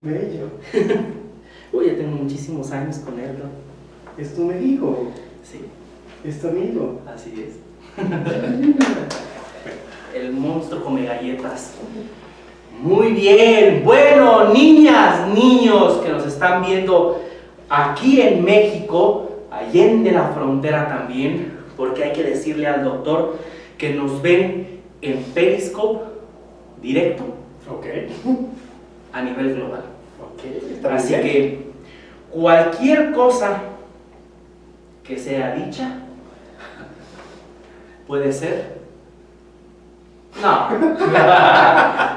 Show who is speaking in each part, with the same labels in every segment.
Speaker 1: Bello.
Speaker 2: Uy, ya tengo muchísimos años con él, ¿no?
Speaker 1: ¿Es tu amigo?
Speaker 2: Sí,
Speaker 1: ¿Es tu amigo?
Speaker 2: así es. El monstruo come galletas. Muy bien. Bueno, niñas, niños que nos están viendo aquí en México, allende la frontera también, porque hay que decirle al doctor que nos ven en Periscope directo
Speaker 1: Ok.
Speaker 2: a nivel global.
Speaker 1: Ok, está
Speaker 2: Así
Speaker 1: bien.
Speaker 2: que cualquier cosa que sea dicha puede ser. No,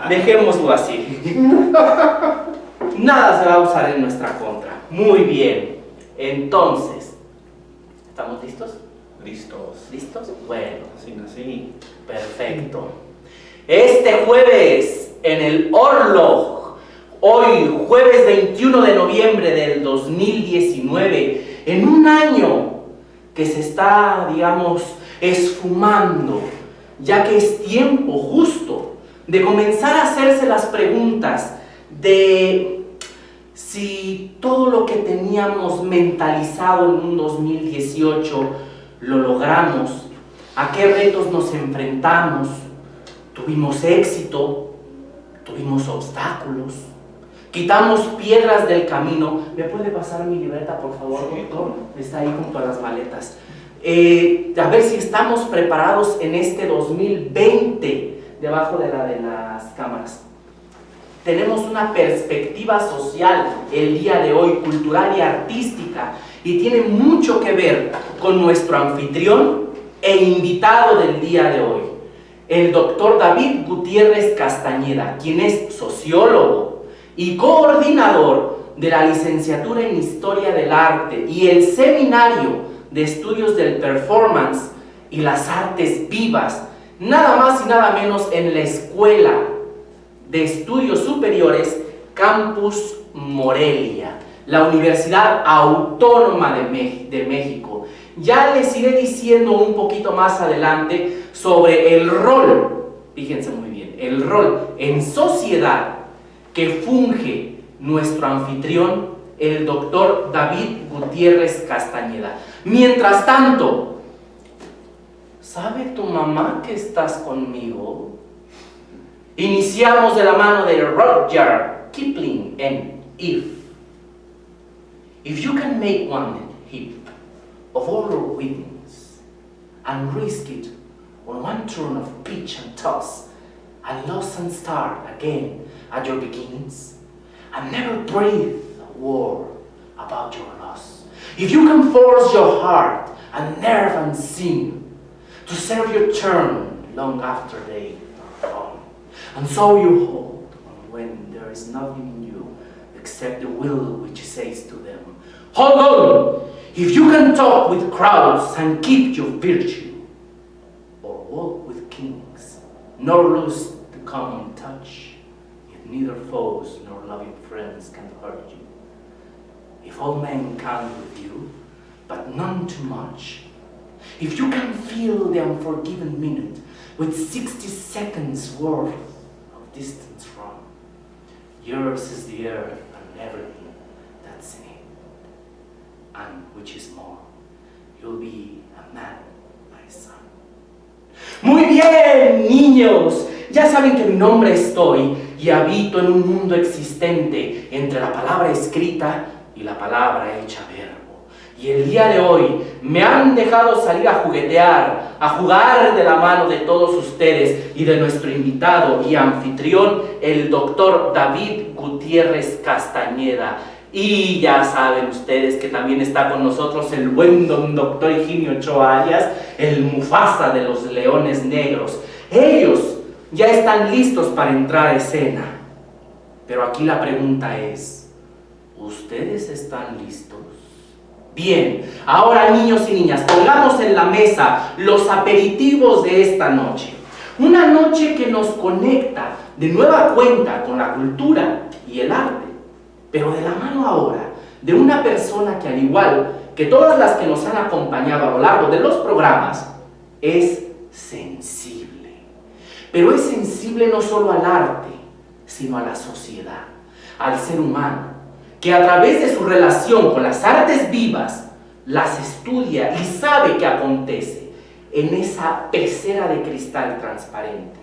Speaker 2: dejémoslo así. Nada se va a usar en nuestra contra. Muy bien. Entonces, ¿estamos listos?
Speaker 1: Listos.
Speaker 2: ¿Listos? Bueno,
Speaker 1: Así.
Speaker 2: perfecto. Este jueves en el Orloj, hoy jueves 21 de noviembre del 2019, en un año que se está, digamos, esfumando, ya que es tiempo justo de comenzar a hacerse las preguntas de si todo lo que teníamos mentalizado en un 2018 lo logramos, a qué retos nos enfrentamos, tuvimos éxito, tuvimos obstáculos, quitamos piedras del camino. ¿Me puede pasar mi libreta, por favor,
Speaker 1: Sí,
Speaker 2: doctor? Está ahí junto a las maletas. A ver si estamos preparados en este 2020, debajo de las cámaras. Tenemos una perspectiva social el día de hoy, cultural y artística, y tiene mucho que ver con nuestro anfitrión e invitado del día de hoy, el doctor David Gutiérrez Castañeda, quien es sociólogo y coordinador de la licenciatura en Historia del Arte y el Seminario de Estudios del Performance y las Artes Vivas, nada más y nada menos en la Escuela de Estudios Superiores Campus Morelia, la Universidad Autónoma de México. Ya les iré diciendo un poquito más adelante sobre el rol, fíjense muy bien, el rol en sociedad que funge nuestro anfitrión, el doctor David Gutiérrez Castañeda. Mientras tanto, ¿sabe tu mamá que estás conmigo? Iniciamos de la mano de Rudyard Kipling en If. If you can make one heap of all your wings and risk it on one turn of pitch and toss, and lose and start again at your beginnings, and never breathe a word about your loss. If you can force your heart and nerve and sing to serve your turn long after they are gone, and so you hold on when there is nothing in you except the will which says to them, hold on! If you can talk with crowds and keep your virtue, or walk with kings, nor lose the common touch, if neither foes nor loving friends can hurt you, if all men count with you, but none too much, if you can feel the unforgiven minute with 60 seconds worth of distance from, yours is the earth and everything that's in it, and which is more, you'll be a man, my son. Muy bien, niños, ya saben que mi nombre estoy y habito en un mundo existente entre la palabra escrita y la palabra hecha verbo. Y el día de hoy me han dejado salir a juguetear, a jugar de la mano de todos ustedes y de nuestro invitado y anfitrión, el doctor David Gutiérrez Castañeda. Y ya saben ustedes que también está con nosotros el buen doctor Higinio Ochoa Arias, el Mufasa de los Leones Negros. Ellos ya están listos para entrar a escena. Pero aquí la pregunta es, ¿ustedes están listos? Bien, ahora niños y niñas, pongamos en la mesa los aperitivos de esta noche. Una noche que nos conecta de nueva cuenta con la cultura y el arte, pero de la mano ahora de una persona que, al igual que todas las que nos han acompañado a lo largo de los programas, es sensible. Pero es sensible no solo al arte, sino a la sociedad. al ser humano, que a través de su relación con las artes vivas, las estudia y sabe qué acontece en esa pecera de cristal transparente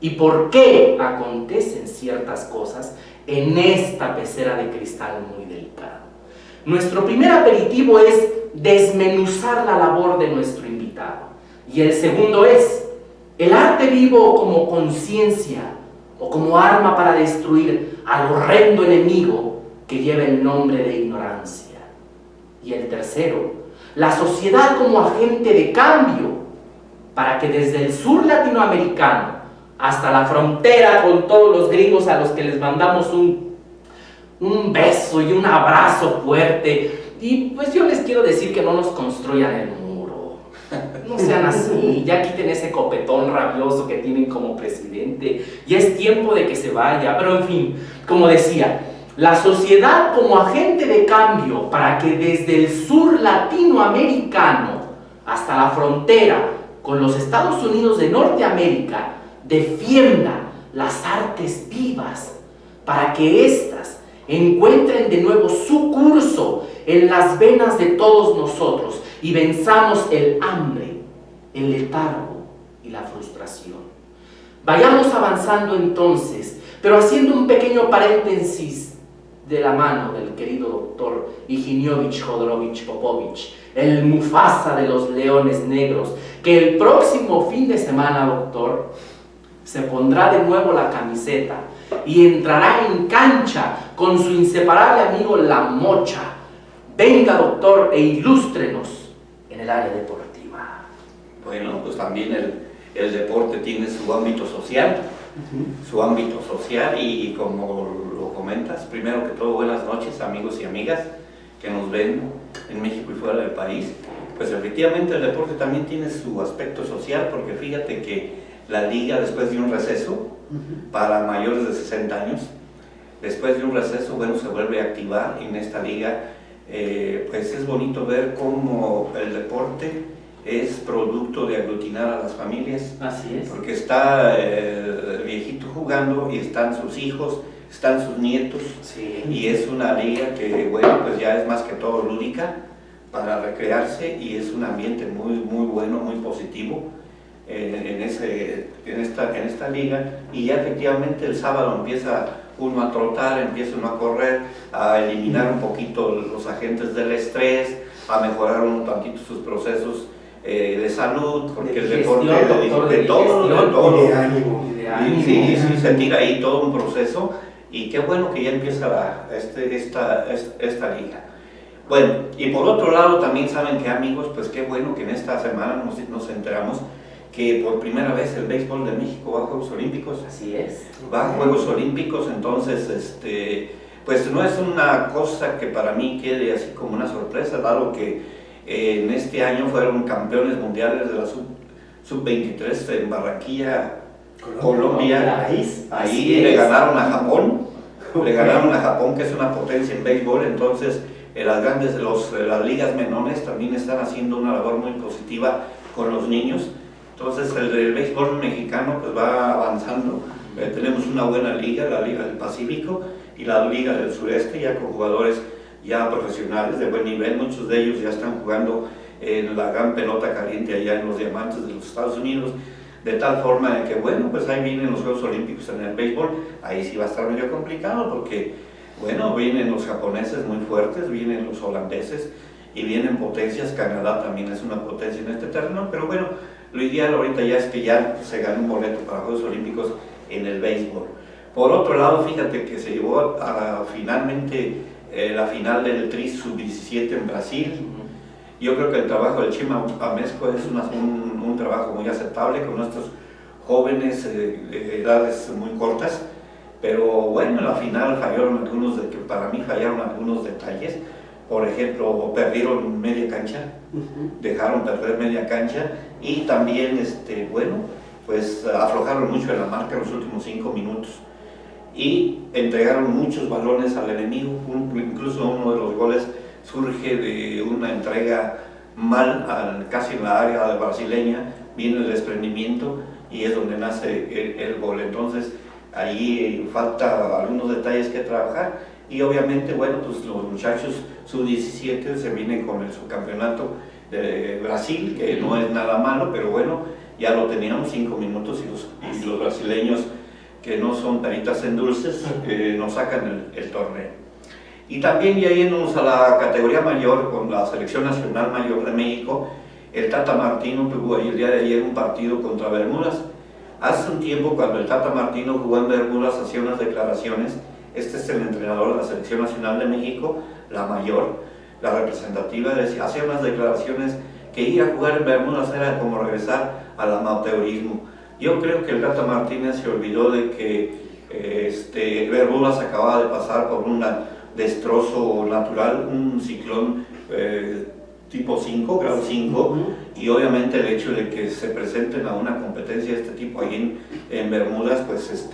Speaker 2: y por qué acontecen ciertas cosas en esta pecera de cristal muy delicada. Nuestro primer aperitivo es desmenuzar la labor de nuestro invitado y el segundo es el arte vivo como conciencia o como arma para destruir al horrendo enemigo que lleva el nombre de ignorancia. Y el tercero, la sociedad como agente de cambio para que desde el sur latinoamericano hasta la frontera con todos los gringos a los que les mandamos un beso y un abrazo fuerte, y pues yo les quiero decir que no nos construyan el muro, no sean así, ya quiten ese copetón rabioso que tienen como presidente, ya es tiempo de que se vaya, pero en fin, como decía, la sociedad como agente de cambio para que desde el sur latinoamericano hasta la frontera con los Estados Unidos de Norteamérica defienda las artes vivas para que éstas encuentren de nuevo su curso en las venas de todos nosotros y venzamos el hambre, el letargo y la frustración. Vayamos avanzando entonces, pero haciendo un pequeño paréntesis de la mano del querido doctor Iginiovich Jodorowsky Popovich, el Mufasa de los leones negros, que el próximo fin de semana, doctor, se pondrá de nuevo la camiseta y entrará en cancha con su inseparable amigo La Mocha. Venga, doctor, e ilústrenos en el área deportiva.
Speaker 3: Bueno, pues también el deporte tiene su ámbito social, y como lo comentas, primero que todo, buenas noches, amigos y amigas que nos ven en México y fuera del país. Pues efectivamente el deporte también tiene su aspecto social, porque fíjate que la liga, después de un receso para mayores de 60 años, después de un receso, bueno, se vuelve a activar en esta liga. Pues es bonito ver cómo el deporte es producto de aglutinar a las familias.
Speaker 2: Así es.
Speaker 3: Porque está el viejito jugando y están sus hijos, están sus nietos,
Speaker 2: Sí.
Speaker 3: y es una liga que, bueno, pues ya es más que todo lúdica para recrearse, y es un ambiente muy, muy bueno, muy positivo en esta liga. Y ya efectivamente el sábado empieza uno a trotar, empieza uno a correr, a eliminar un poquito los agentes del estrés, a mejorar un tantito sus procesos de salud, porque el deporte de todo,
Speaker 1: y de ánimo.
Speaker 3: sí, se tira ahí todo un proceso, y qué bueno que ya empieza esta liga. Bueno, y por otro lado también saben que, amigos, pues qué bueno que en esta semana nos enteramos que por primera vez el béisbol de México va a Juegos Olímpicos.
Speaker 2: Así es.
Speaker 3: Va a Juegos Olímpicos, entonces, pues no es una cosa que para mí quede así como una sorpresa, dado que en este año fueron campeones mundiales de la sub-23 en Barranquilla, Colombia. Ahí le ganaron a Japón, que es una potencia en béisbol. Entonces las ligas menores también están haciendo una labor muy positiva con los niños. Entonces el béisbol mexicano pues va avanzando. Tenemos una buena liga, la Liga del Pacífico y la Liga del Sureste, ya con jugadores ya profesionales de buen nivel. Muchos de ellos ya están jugando en la gran pelota caliente allá en los Diamantes de los Estados Unidos, de tal forma que, bueno, pues ahí vienen los Juegos Olímpicos en el béisbol. Ahí sí va a estar medio complicado, porque, bueno, vienen los japoneses muy fuertes, vienen los holandeses y vienen potencias. Canadá también es una potencia en este terreno, pero bueno, lo ideal ahorita ya es que ya se gane un boleto para Juegos Olímpicos en el béisbol. Por otro lado, fíjate que se llevó finalmente la final del Tri Sub-17 en Brasil. Yo creo que el trabajo del Chima Amezco es un trabajo muy aceptable con nuestros jóvenes de edades muy cortas, pero bueno, en la final para mí fallaron algunos detalles. Por ejemplo, perdieron media cancha, dejaron perder media cancha, y también, bueno, pues aflojaron mucho en la marca en los últimos 5 minutos y entregaron muchos balones al enemigo. Incluso uno de los goles surge de una entrega mal, casi en la área brasileña, viene el desprendimiento y es donde nace el gol. Entonces, ahí falta algunos detalles que trabajar y obviamente, bueno, pues los muchachos sub-17 se vienen con el subcampeonato de Brasil, que no es nada malo, pero bueno, ya lo teníamos 5 minutos y los brasileños, que no son peritas en dulces, nos sacan el torneo. Y también ya yéndonos a la categoría mayor con la Selección Nacional Mayor de México, el Tata Martino tuvo ahí el día de ayer un partido contra Bermudas. Hace un tiempo, cuando el Tata Martino jugó en Bermudas, hacía unas declaraciones. Este es el entrenador de la Selección Nacional de México, la mayor, la representativa, hacía unas declaraciones que ir a jugar en Bermudas era como regresar al amateurismo. Yo creo que el Tata Martínez se olvidó de que Bermudas acababa de pasar por un destrozo natural, un ciclón tipo 5, grado 5, y obviamente el hecho de que se presenten a una competencia de este tipo ahí en Bermudas, pues es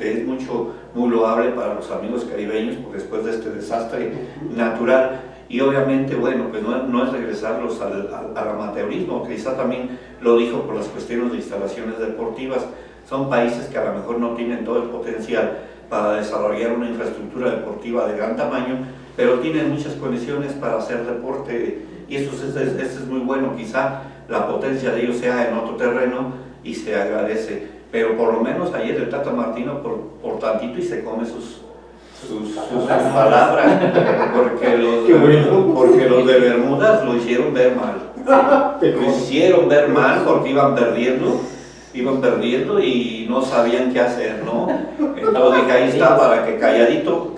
Speaker 3: muy loable para los amigos caribeños, porque después de este desastre natural, y obviamente, bueno, pues no es regresarlos al amateurismo, quizá también lo dijo por las cuestiones de instalaciones deportivas. Son países que a lo mejor no tienen todo el potencial para desarrollar una infraestructura deportiva de gran tamaño, pero tienen muchas condiciones para hacer deporte, y eso es muy bueno. Quizá la potencia de ellos sea en otro terreno y se agradece, pero por lo menos ayer el Tata Martino por tantito y se come sus palabras, porque los de Bermudas lo hicieron ver mal, lo hicieron ver mal porque iban perdiendo y no sabían qué hacer, ¿no? Entonces dije, ahí está, para que calladito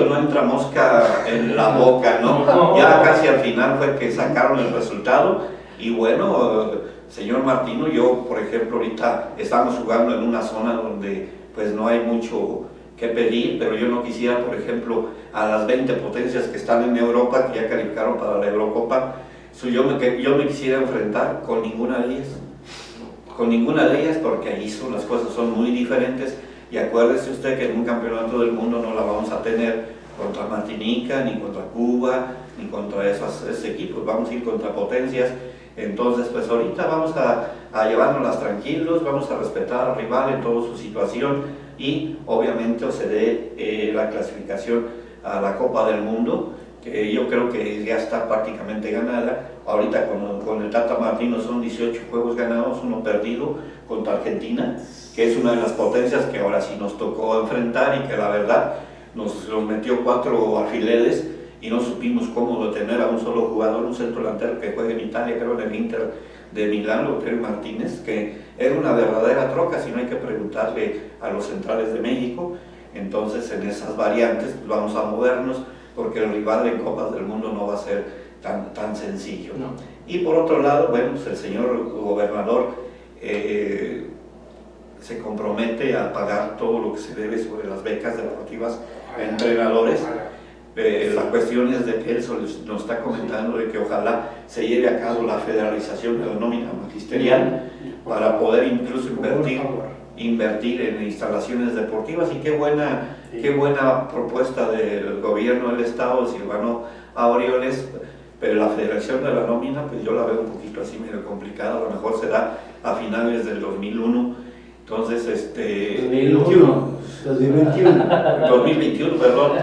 Speaker 3: no entra mosca en la boca, ¿no? Ya casi al final fue que sacaron el resultado y bueno, señor Martino, yo por ejemplo ahorita estamos jugando en una zona donde pues no hay mucho que pedir, pero yo no quisiera, por ejemplo, a las 20 potencias que están en Europa, que ya calificaron para la Eurocopa, yo me quisiera enfrentar con ninguna de ellas, porque allí las cosas son muy diferentes, y acuérdese usted que en un campeonato del mundo no la vamos a tener contra Martinica, ni contra Cuba, ni contra esos equipos, vamos a ir contra potencias. Entonces pues ahorita vamos a llevárnoslas tranquilos, vamos a respetar al rival en toda su situación, y obviamente se dé la clasificación a la Copa del Mundo, que yo creo que ya está prácticamente ganada. Ahorita con el Tata Martino son 18 juegos ganados, 1 perdido contra Argentina, que es una de las potencias que ahora sí nos tocó enfrentar y que la verdad nos metió 4 alfileres y no supimos cómo detener a un solo jugador, un centro delantero que juega en Italia, creo en el Inter de Milán, Lautaro Martínez, que era una verdadera troca, si no hay que preguntarle a los centrales de México. Entonces en esas variantes pues, vamos a movernos, porque el rival en Copas del Mundo no va a ser tan sencillo.
Speaker 2: No.
Speaker 3: Y por otro lado, bueno, pues el señor gobernador se compromete a pagar todo lo que se debe sobre las becas deportivas a entrenadores. La cuestión es de que él nos está comentando de que ojalá se lleve a cabo la federalización de la nómina magisterial para poder incluso invertir en instalaciones deportivas, y qué buena propuesta del gobierno del estado de Silvano Aureoles, pero la federación de la nómina pues yo la veo un poquito así medio complicada, a lo mejor será a finales del 2001, entonces 2021, perdón,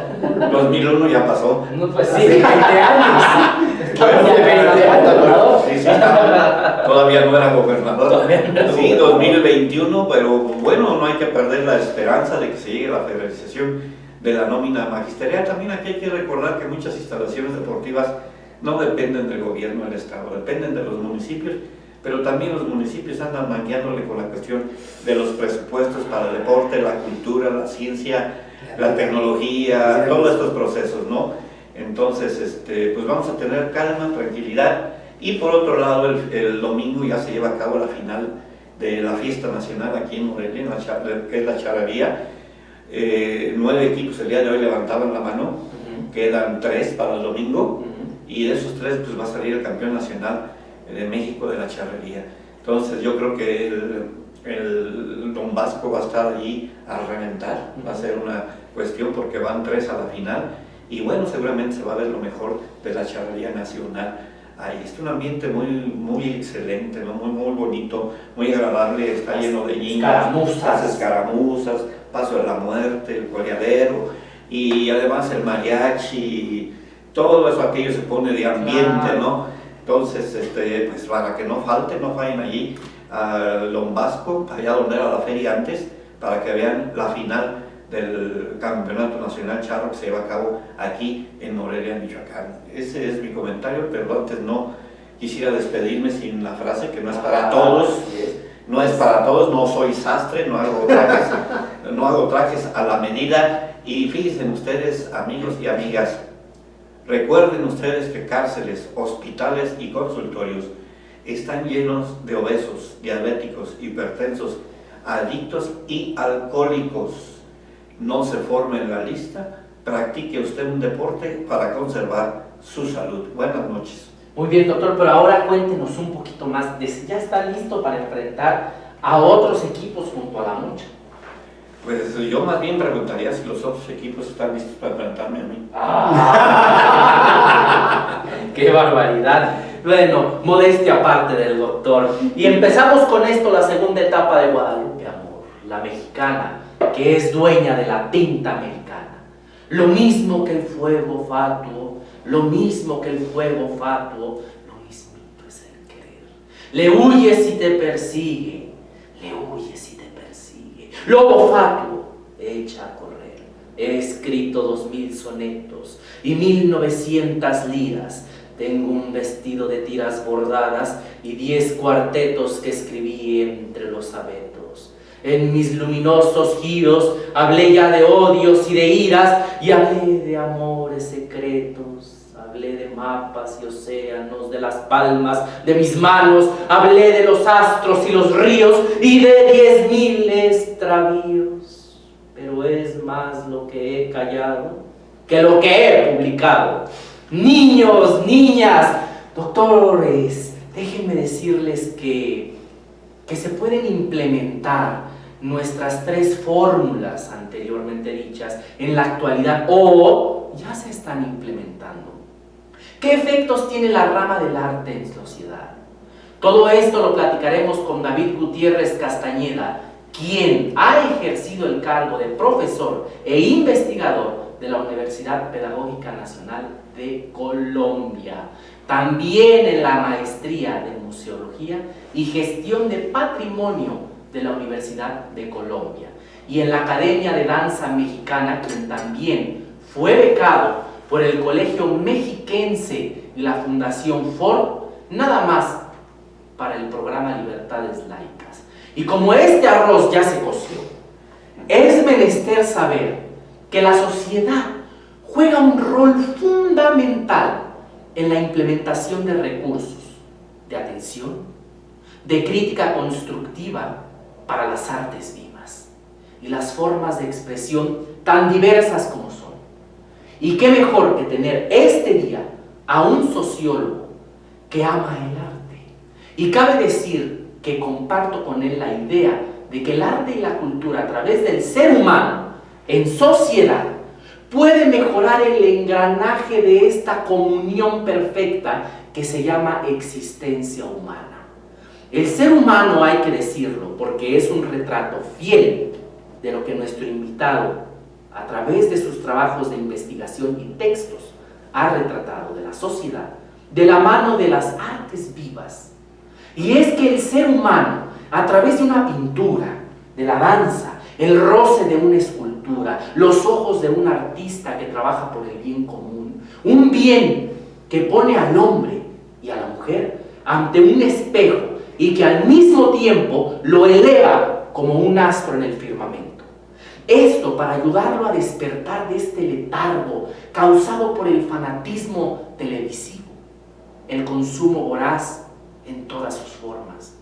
Speaker 3: 2001 ya pasó.
Speaker 2: No, pues sí, 20 años.
Speaker 3: Sí, todavía no era gobernador. Sí, 2021, pero bueno, no hay que perder la esperanza de que se llegue a la federalización de la nómina magisterial. También aquí hay que recordar que muchas instalaciones deportivas no dependen del gobierno del estado, dependen de los municipios, pero también los municipios andan mangueándole con la cuestión de los presupuestos para el deporte, la cultura, la ciencia, la tecnología, todos estos procesos, ¿no? Entonces, pues vamos a tener calma, tranquilidad, y por otro lado, el domingo ya se lleva a cabo la final de la fiesta nacional aquí en Morelia, que es la charrería. 9 equipos el día de hoy levantaban la mano, quedan 3 para el domingo, y de esos 3 pues va a salir el campeón nacional de México de la charrería. Entonces yo creo que el Don Vasco va a estar allí a reventar, va a ser una cuestión porque van 3 a la final, y bueno, seguramente se va a ver lo mejor de la charrería nacional. Ahí está un ambiente muy excelente, ¿no? muy bonito, muy agradable, está lleno de niños, las escaramuzas, Paso de la Muerte, el Coleadero, y además el mariachi, todo eso aquello se pone de ambiente,
Speaker 2: Claro.
Speaker 3: ¿no? Entonces, pues para que no fallen allí a Lombasco, allá donde era la feria antes, para que vean la final del Campeonato Nacional Charro que se lleva a cabo aquí en Morelia, Michoacán. Ese es mi comentario, pero antes no quisiera despedirme sin la frase que no es para todos, no es para todos, no soy sastre, no hago trajes a la medida. Y fíjense ustedes, amigos y amigas, recuerden ustedes que cárceles, hospitales y consultorios están llenos de obesos, diabéticos, hipertensos, adictos y alcohólicos. No se forme en la lista, practique usted un deporte para conservar su salud. Buenas noches.
Speaker 2: Muy bien, doctor, pero ahora cuéntenos un poquito más de si ya está listo para enfrentar a otros equipos junto a la Mucha.
Speaker 3: Pues yo más bien preguntaría si los otros equipos están listos para enfrentarme a mí.
Speaker 2: ¡Qué barbaridad! Bueno, modestia aparte del doctor. Y empezamos con esto, la segunda etapa de Guadalupe Amor, la mexicana, que es dueña de la tinta americana. Lo mismo que el fuego fatuo, lo mismo que el fuego fatuo, lo mismito es el querer. Le huyes y te persigue, le huyes y te persigue. Lobo fatuo, echa a correr. He escrito 2000 sonetos y 1900 liras. Tengo un vestido de tiras bordadas y 10 cuartetos que escribí entre los abetos. En mis luminosos giros hablé ya de odios y de iras, y hablé de amores secretos, hablé de mapas y océanos, de las palmas de mis manos, hablé de los astros y los ríos y de 10.000 extravíos. Pero es más lo que he callado que lo que he publicado. Niños, niñas, doctores, déjenme decirles que se pueden implementar nuestras 3 fórmulas anteriormente dichas en la actualidad o ya se están implementando. ¿Qué efectos tiene la rama del arte en sociedad? Todo esto lo platicaremos con David Gutiérrez Castañeda, quien ha ejercido el cargo de profesor e investigador de la Universidad Pedagógica Nacional de Colombia, también en la maestría de Museología y Gestión de Patrimonio de la Universidad de Colombia, y en la Academia de Danza Mexicana, quien también fue becado por el Colegio Mexiquense y la Fundación Ford, nada más para el programa Libertades Laicas. Y como este arroz ya se coció, es menester saber que la sociedad juega un rol fundamental en la implementación de recursos de atención, de crítica constructiva para las artes vivas y las formas de expresión tan diversas como son. Y qué mejor que tener este día a un sociólogo que ama el arte. Y cabe decir que comparto con él la idea de que el arte y la cultura a través del ser humano en sociedad puede mejorar el engranaje de esta comunión perfecta que se llama existencia humana. El ser humano, hay que decirlo, porque es un retrato fiel de lo que nuestro invitado, a través de sus trabajos de investigación y textos, ha retratado de la sociedad, de la mano de las artes vivas. Y es que el ser humano, a través de una pintura, de la danza, el roce de una escultura, los ojos de un artista que trabaja por el bien común, un bien que pone al hombre y a la mujer ante un espejo y que al mismo tiempo lo eleva como un astro en el firmamento. Esto para ayudarlo a despertar de este letargo causado por el fanatismo televisivo, el consumo voraz en todas sus formas.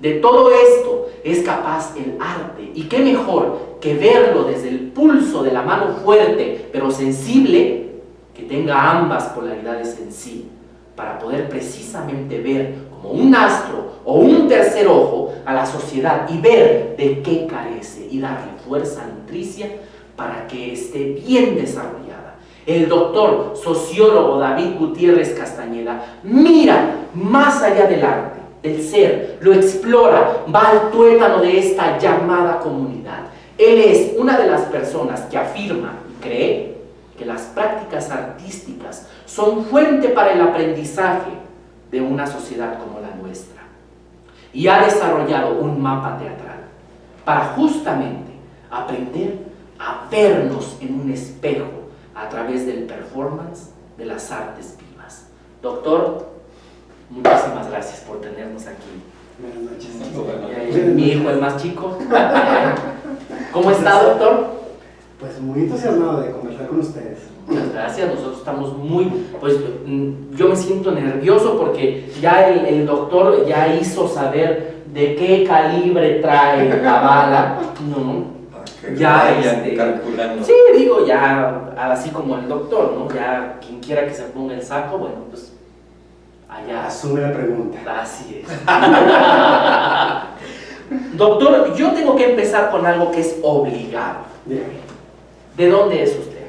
Speaker 2: De todo esto es capaz el arte, y qué mejor que verlo desde el pulso de la mano fuerte pero sensible, que tenga ambas polaridades en sí, para poder precisamente ver como un astro o un tercer ojo a la sociedad y ver de qué carece y darle fuerza nutricia para que esté bien desarrollada. El doctor sociólogo David Gutiérrez Castañeda mira más allá del arte, del ser, lo explora, va al tuétano de esta llamada comunidad Él es una de las personas que afirma y cree que las prácticas artísticas son fuente para el aprendizaje de una sociedad como la nuestra. Y ha desarrollado un mapa teatral para justamente aprender a vernos en un espejo a través del performance de las artes vivas. Doctor, muchísimas gracias por tenernos aquí.
Speaker 1: Buenas noches.
Speaker 2: Mi hijo, el más chico. ¿Cómo está, doctor?
Speaker 1: Pues muy entusiasmado de conversar con ustedes.
Speaker 2: Muchas gracias, nosotros estamos muy, pues yo me siento nervioso porque ya el doctor ya hizo saber de qué calibre trae la bala, ¿no? Ya
Speaker 3: vayan calculando.
Speaker 2: sí, digo, ya así como el doctor, ¿no? Ya quien quiera que se ponga el saco, bueno, pues allá.
Speaker 1: Asume la pregunta.
Speaker 2: Así es. Doctor, yo tengo que empezar con algo que es obligado.
Speaker 1: Dígame.
Speaker 2: ¿De dónde es usted?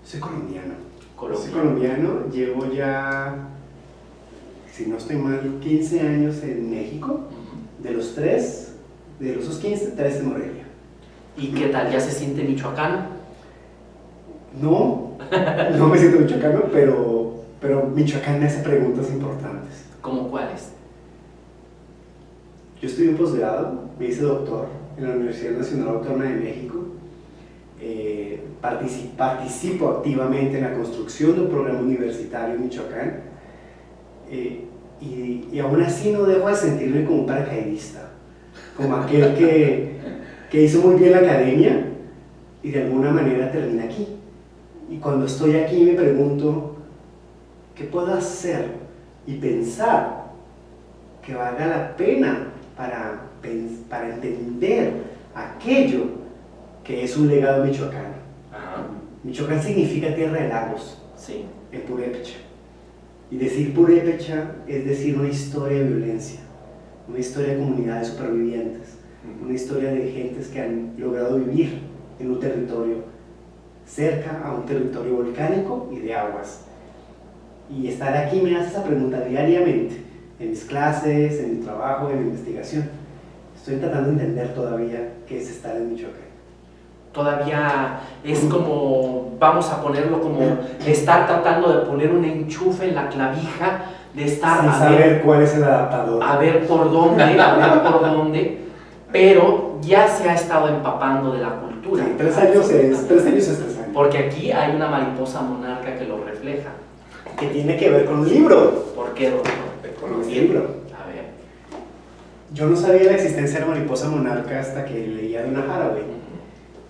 Speaker 1: Soy colombiano.
Speaker 2: Colombiano.
Speaker 1: Soy colombiano, llevo ya, si no estoy mal, 15 años en México. De los esos 15, 3 en Morelia.
Speaker 2: ¿Y qué tal? ¿Ya se siente michoacano?
Speaker 1: No, no me siento michoacano, pero Michoacán me hace preguntas importantes.
Speaker 2: ¿Cómo cuáles?
Speaker 1: Yo estudié un posgrado, me hice doctor en la Universidad Nacional Autónoma de México. Participo activamente en la construcción de un programa universitario en Michoacán. Y aún así no dejo de sentirme como un paracaidista, como aquel que hizo muy bien la academia y de alguna manera termina aquí. Y cuando estoy aquí me pregunto, ¿qué puedo hacer y pensar que valga la pena para entender aquello que es un legado michoacano?
Speaker 2: Ajá.
Speaker 1: Michoacán significa tierra de lagos,
Speaker 2: Sí.
Speaker 1: en purépecha. Y decir purépecha es decir una historia de violencia, una historia de comunidades supervivientes, una historia de gentes que han logrado vivir en un territorio cerca a un territorio volcánico y de aguas. Y estar aquí me hace esa pregunta diariamente, en mis clases, en mi trabajo, en mi investigación. Estoy tratando de entender todavía qué es estar en Michoacán.
Speaker 2: Todavía es como, vamos a ponerlo como estar tratando de poner un enchufe en la clavija, de estar
Speaker 1: Sin
Speaker 2: a
Speaker 1: saber
Speaker 2: ver,
Speaker 1: cuál es el adaptador.
Speaker 2: a ver por dónde, pero ya se ha estado empapando de la cultura.
Speaker 1: Sí, 3 años es 3 años.
Speaker 2: Porque aquí hay una mariposa monarca que lo refleja.
Speaker 1: Que tiene que ver con un libro.
Speaker 2: ¿Por qué, doctor?
Speaker 1: Con un libro.
Speaker 2: A ver.
Speaker 1: Yo no sabía la existencia de la mariposa monarca hasta que leía a Donna Haraway.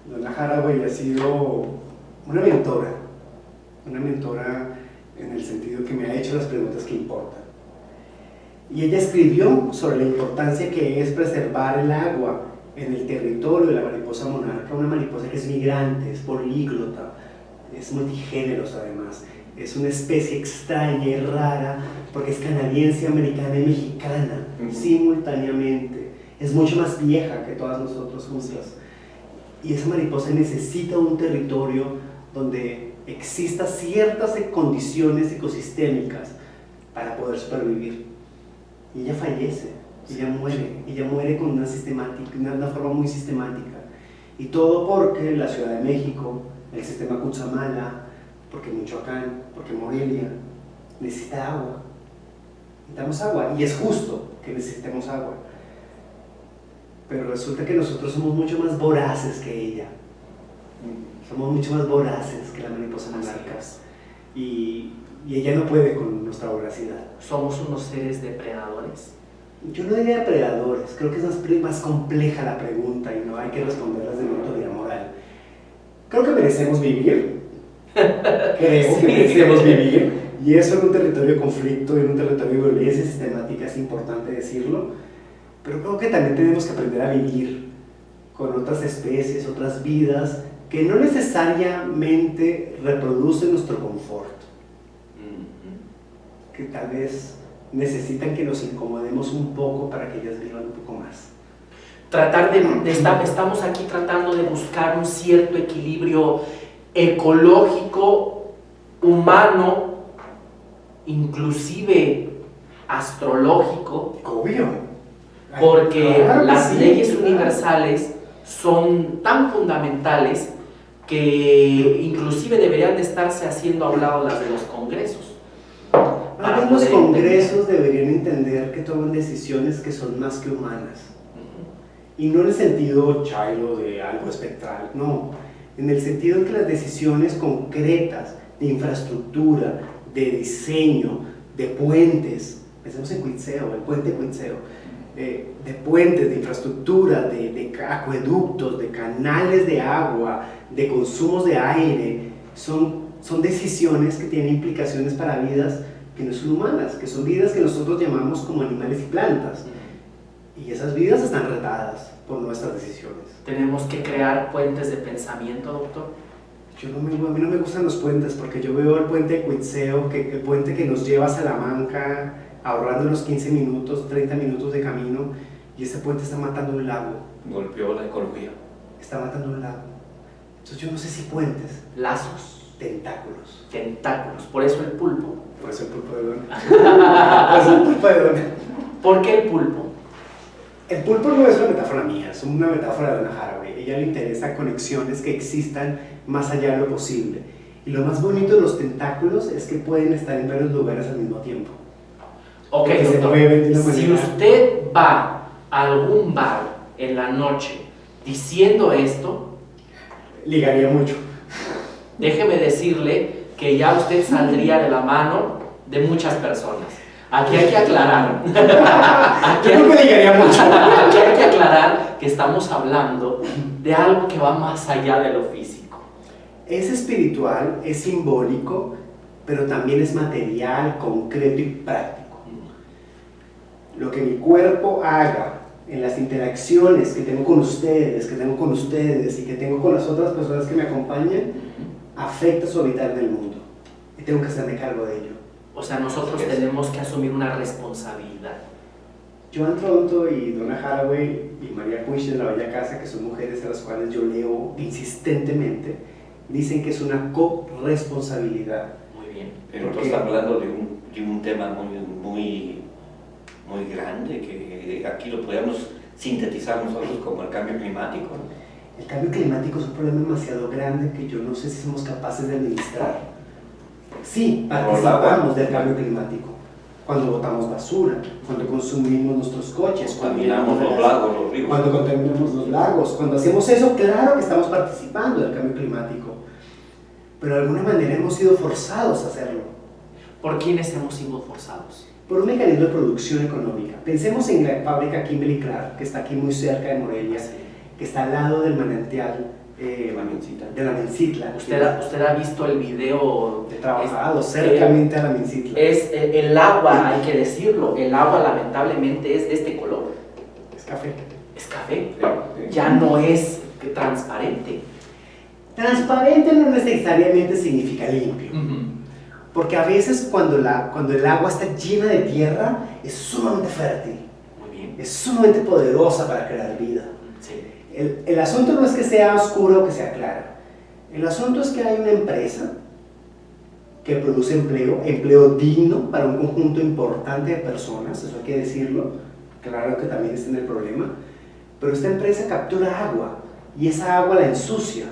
Speaker 1: Donna Haraway ha sido una mentora en el sentido que me ha hecho las preguntas que importan. Y ella escribió sobre la importancia que es preservar el agua en el territorio de la mariposa monarca, una mariposa que es migrante, es políglota, es multigéneros además, es una especie extraña y rara porque es canadiense, americana y mexicana simultáneamente, es mucho más vieja que todas nosotros juntas. Y esa mariposa necesita un territorio donde existan ciertas condiciones ecosistémicas para poder supervivir. Y ella fallece, ella muere con una forma muy sistemática. Y todo porque la Ciudad de México, el sistema Cutzamala, porque Michoacán, porque Morelia, necesita agua. Necesitamos agua, y es justo que necesitemos agua. Pero resulta que nosotros somos mucho más voraces que ella. Somos mucho más voraces que la mariposa monarca. Y ella no puede con nuestra voracidad.
Speaker 2: ¿Somos unos seres depredadores?
Speaker 1: Yo no diría depredadores, creo que es más compleja la pregunta y no hay que responderla desde una autoridad moral. Creo que merecemos vivir. Creo que merecemos vivir. Y eso en un territorio de conflicto, en un territorio de violencia sistemática, es importante decirlo. Pero creo que también tenemos que aprender a vivir con otras especies, otras vidas, que no necesariamente reproducen nuestro confort. Que tal vez necesitan que nos incomodemos un poco para que ellas vivan un poco más.
Speaker 2: Estamos aquí tratando de buscar un cierto equilibrio ecológico, humano, inclusive astrológico.
Speaker 1: Obvio.
Speaker 2: Porque
Speaker 1: claro,
Speaker 2: las
Speaker 1: sí,
Speaker 2: leyes
Speaker 1: claro.
Speaker 2: universales son tan fundamentales que inclusive deberían de estarse haciendo a un lado las de los congresos.
Speaker 1: Ahora los congresos deberían entender que toman decisiones que son más que humanas. Y no en el sentido chairo de algo espectral, no. En el sentido en que las decisiones concretas de infraestructura, de diseño, de puentes, pensemos en Cuitzeo, el puente Cuitzeo, de puentes, de infraestructura, de acueductos, de canales de agua, de consumos de aire, son decisiones que tienen implicaciones para vidas que no son humanas, que son vidas que nosotros llamamos como animales y plantas. Y esas vidas están retadas por nuestras decisiones.
Speaker 2: ¿Tenemos que crear puentes de pensamiento, doctor?
Speaker 1: A mí no me gustan los puentes porque yo veo el puente de Cuitzeo, el puente que nos lleva a Salamanca, ahorrando los 15 minutos, 30 minutos de camino, y ese puente está matando un lago.
Speaker 3: Golpeó la ecología.
Speaker 1: Está matando un lago. Entonces yo no sé si puentes.
Speaker 2: Lazos.
Speaker 1: Tentáculos.
Speaker 2: Tentáculos. Por eso el pulpo.
Speaker 1: Por eso el pulpo de Dona. Por eso el pulpo de Dona.
Speaker 2: ¿Por qué el pulpo?
Speaker 1: El pulpo no es una metáfora mía, es una metáfora de Donna Haraway. A ella le interesan conexiones que existan más allá de lo posible. Y lo más bonito de los tentáculos es que pueden estar en varios lugares al mismo tiempo.
Speaker 2: Ok,
Speaker 1: Porque se
Speaker 2: doctor,
Speaker 1: mueven de una
Speaker 2: si
Speaker 1: manera.
Speaker 2: usted va a algún bar en la noche diciendo esto,
Speaker 1: Ligaría mucho.
Speaker 2: déjeme decirle que ya usted saldría de la mano de muchas personas. Aquí hay que aclarar.
Speaker 1: Yo creo que ligaría mucho.
Speaker 2: Aquí hay que aclarar que estamos hablando de algo que va más allá de lo físico.
Speaker 1: Es espiritual, es simbólico, pero también es material, concreto y práctico. Lo que mi cuerpo haga en las interacciones que tengo con ustedes, y que tengo con las otras personas que me acompañan, afecta su habitar en el mundo. Y tengo que hacerme cargo de ello.
Speaker 2: O sea, nosotros tenemos que asumir una responsabilidad.
Speaker 1: Joan Tronto y Donna Haraway y María Puig de la Bella Casa, que son mujeres a las cuales yo leo insistentemente, dicen que es una corresponsabilidad.
Speaker 2: Muy bien.
Speaker 3: Pero tú estás hablando de un tema muy grande, que aquí lo podemos sintetizar nosotros como el cambio climático.
Speaker 1: El cambio climático es un problema demasiado grande que yo no sé si somos capaces de administrar. Sí, participamos del cambio climático. Cuando botamos basura, cuando consumimos nuestros coches,
Speaker 3: Contaminamos los lagos, los ríos.
Speaker 1: Cuando contaminamos los lagos, cuando hacemos eso, claro que estamos participando del cambio climático. Pero de alguna manera hemos sido forzados a hacerlo.
Speaker 2: ¿Por quiénes hemos sido forzados?
Speaker 1: Por un mecanismo de producción económica. Pensemos en la fábrica Kimberly Clark, que está aquí muy cerca de Morelia, que está al lado del manantial de la Mencitla.
Speaker 2: ¿Usted ha visto el video?
Speaker 1: He trabajado cercamente a la Mencitla.
Speaker 2: Es el agua, hay que decirlo, el agua lamentablemente es de este color.
Speaker 1: Es café.
Speaker 2: Es café.
Speaker 3: Sí.
Speaker 2: Ya no es transparente.
Speaker 1: Transparente no necesariamente significa limpio. Porque a veces cuando el agua está llena de tierra es sumamente fértil.
Speaker 2: Muy bien.
Speaker 1: Es sumamente poderosa para crear vida.
Speaker 2: Sí.
Speaker 1: El asunto no es que sea oscuro o que sea claro. El asunto es que hay una empresa que produce empleo digno para un conjunto importante de personas, eso hay que decirlo, claro que también está en el problema, pero esta empresa captura agua y esa agua la ensucia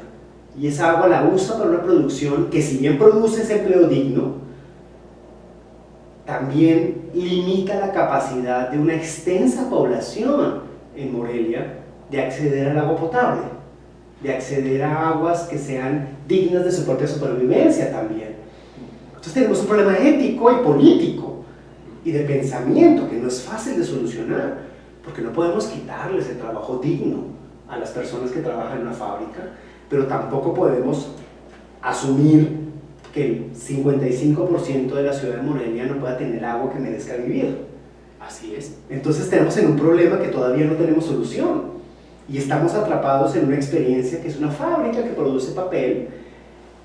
Speaker 1: y esa agua la usa para una producción que, si bien produce ese empleo digno, también limita la capacidad de una extensa población en Morelia de acceder al agua potable, de acceder a aguas que sean dignas de su propia supervivencia también. Entonces tenemos un problema ético y político y de pensamiento que no es fácil de solucionar, porque no podemos quitarles el trabajo digno a las personas que trabajan en una fábrica, pero tampoco podemos asumir que el 55% de la ciudad de Morelia no pueda tener agua que merezca vivir.
Speaker 2: Así es.
Speaker 1: Entonces tenemos en un problema que todavía no tenemos solución y estamos atrapados en una experiencia que es una fábrica que produce papel,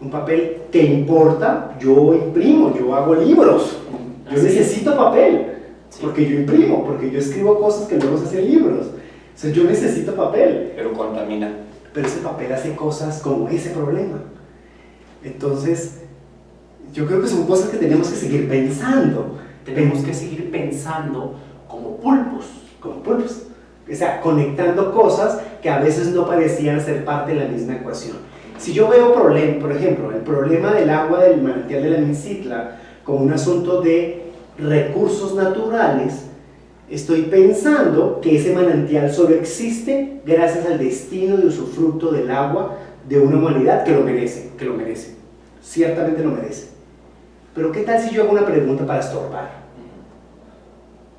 Speaker 1: un papel que importa. Yo imprimo, yo hago libros, yo necesito papel, porque yo imprimo, porque yo escribo cosas que luego se hacen libros. Entonces yo necesito papel.
Speaker 3: Pero contamina.
Speaker 1: Pero ese papel hace cosas como ese problema. Entonces, yo creo que son cosas que tenemos que seguir pensando.
Speaker 2: Tenemos que seguir pensando como pulpos.
Speaker 1: Como pulpos. O sea, conectando cosas que a veces no parecían ser parte de la misma ecuación. Si yo veo problema, por ejemplo, el problema del agua del manantial de la Mixitla como un asunto de recursos naturales, estoy pensando que ese manantial solo existe gracias al destino de usufructo del agua de una humanidad que lo merece, ciertamente lo merece. Pero ¿qué tal si yo hago una pregunta para estorbar?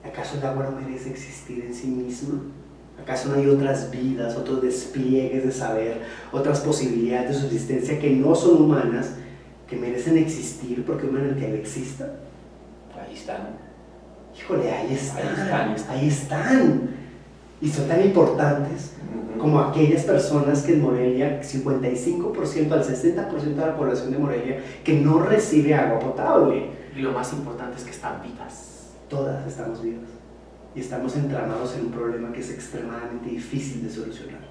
Speaker 1: ¿Acaso el agua no merece existir en sí misma? ¿Acaso no hay otras vidas, otros despliegues de saber, otras posibilidades de subsistencia que no son humanas, que merecen existir porque un manantial exista?
Speaker 3: Ahí están.
Speaker 1: Híjole, ahí están.
Speaker 3: Ahí
Speaker 1: Y son tan importantes como aquellas personas que en Morelia, 55% al 60% de la población de Morelia, que no recibe agua potable.
Speaker 2: Y lo más importante es que están vivas.
Speaker 1: Todas estamos vivas y estamos entramados en un problema que es extremadamente difícil de solucionar.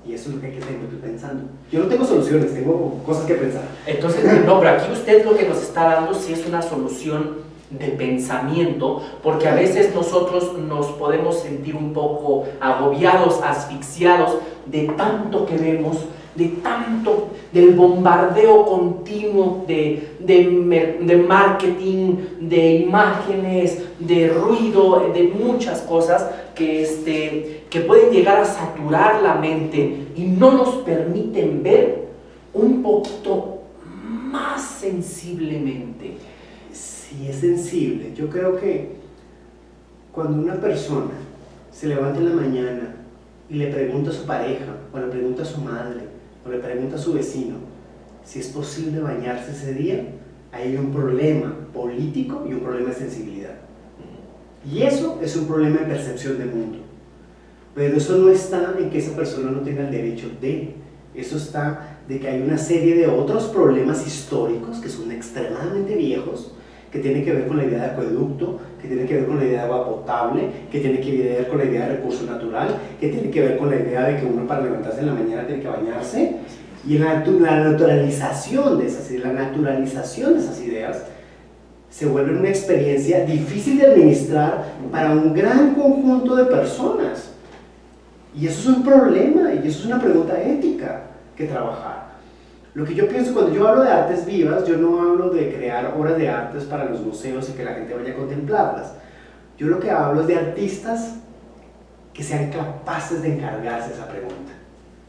Speaker 1: Y eso es lo que hay que seguir pensando. Yo no tengo soluciones, tengo cosas que pensar.
Speaker 2: Entonces, no, pero aquí usted lo que nos está dando sí es una solución de pensamiento, porque a veces nosotros nos podemos sentir un poco agobiados, asfixiados de tanto que vemos, de tanto, del bombardeo continuo de marketing, de imágenes, de ruido, de muchas cosas que pueden llegar a saturar la mente y no nos permiten ver un poquito más sensiblemente.
Speaker 1: Sí, es sensible. Yo creo que cuando una persona se levanta en la mañana y le pregunta a su pareja, o le pregunta a su madre, o le pregunta a su vecino si es posible bañarse ese día, ahí hay un problema político y un problema de sensibilidad. Y eso es un problema de percepción del mundo. Pero eso no está en que esa persona no tenga el derecho de. Eso está de que hay una serie de otros problemas históricos que son extremadamente viejos, que tienen que ver con la idea de acueducto, que tienen que ver con la idea de agua potable, que tienen que ver con la idea de recurso natural, que tienen que ver con la idea de que uno para levantarse en la mañana tiene que bañarse, y la naturalización de esas ideas se vuelve una experiencia difícil de administrar para un gran conjunto de personas. Y eso es un problema, y eso es una pregunta ética que trabajar. Lo que yo pienso cuando yo hablo de artes vivas, yo no hablo de crear obras de artes para los museos y que la gente vaya a contemplarlas. Yo lo que hablo es de artistas que sean capaces de encargarse de esa pregunta.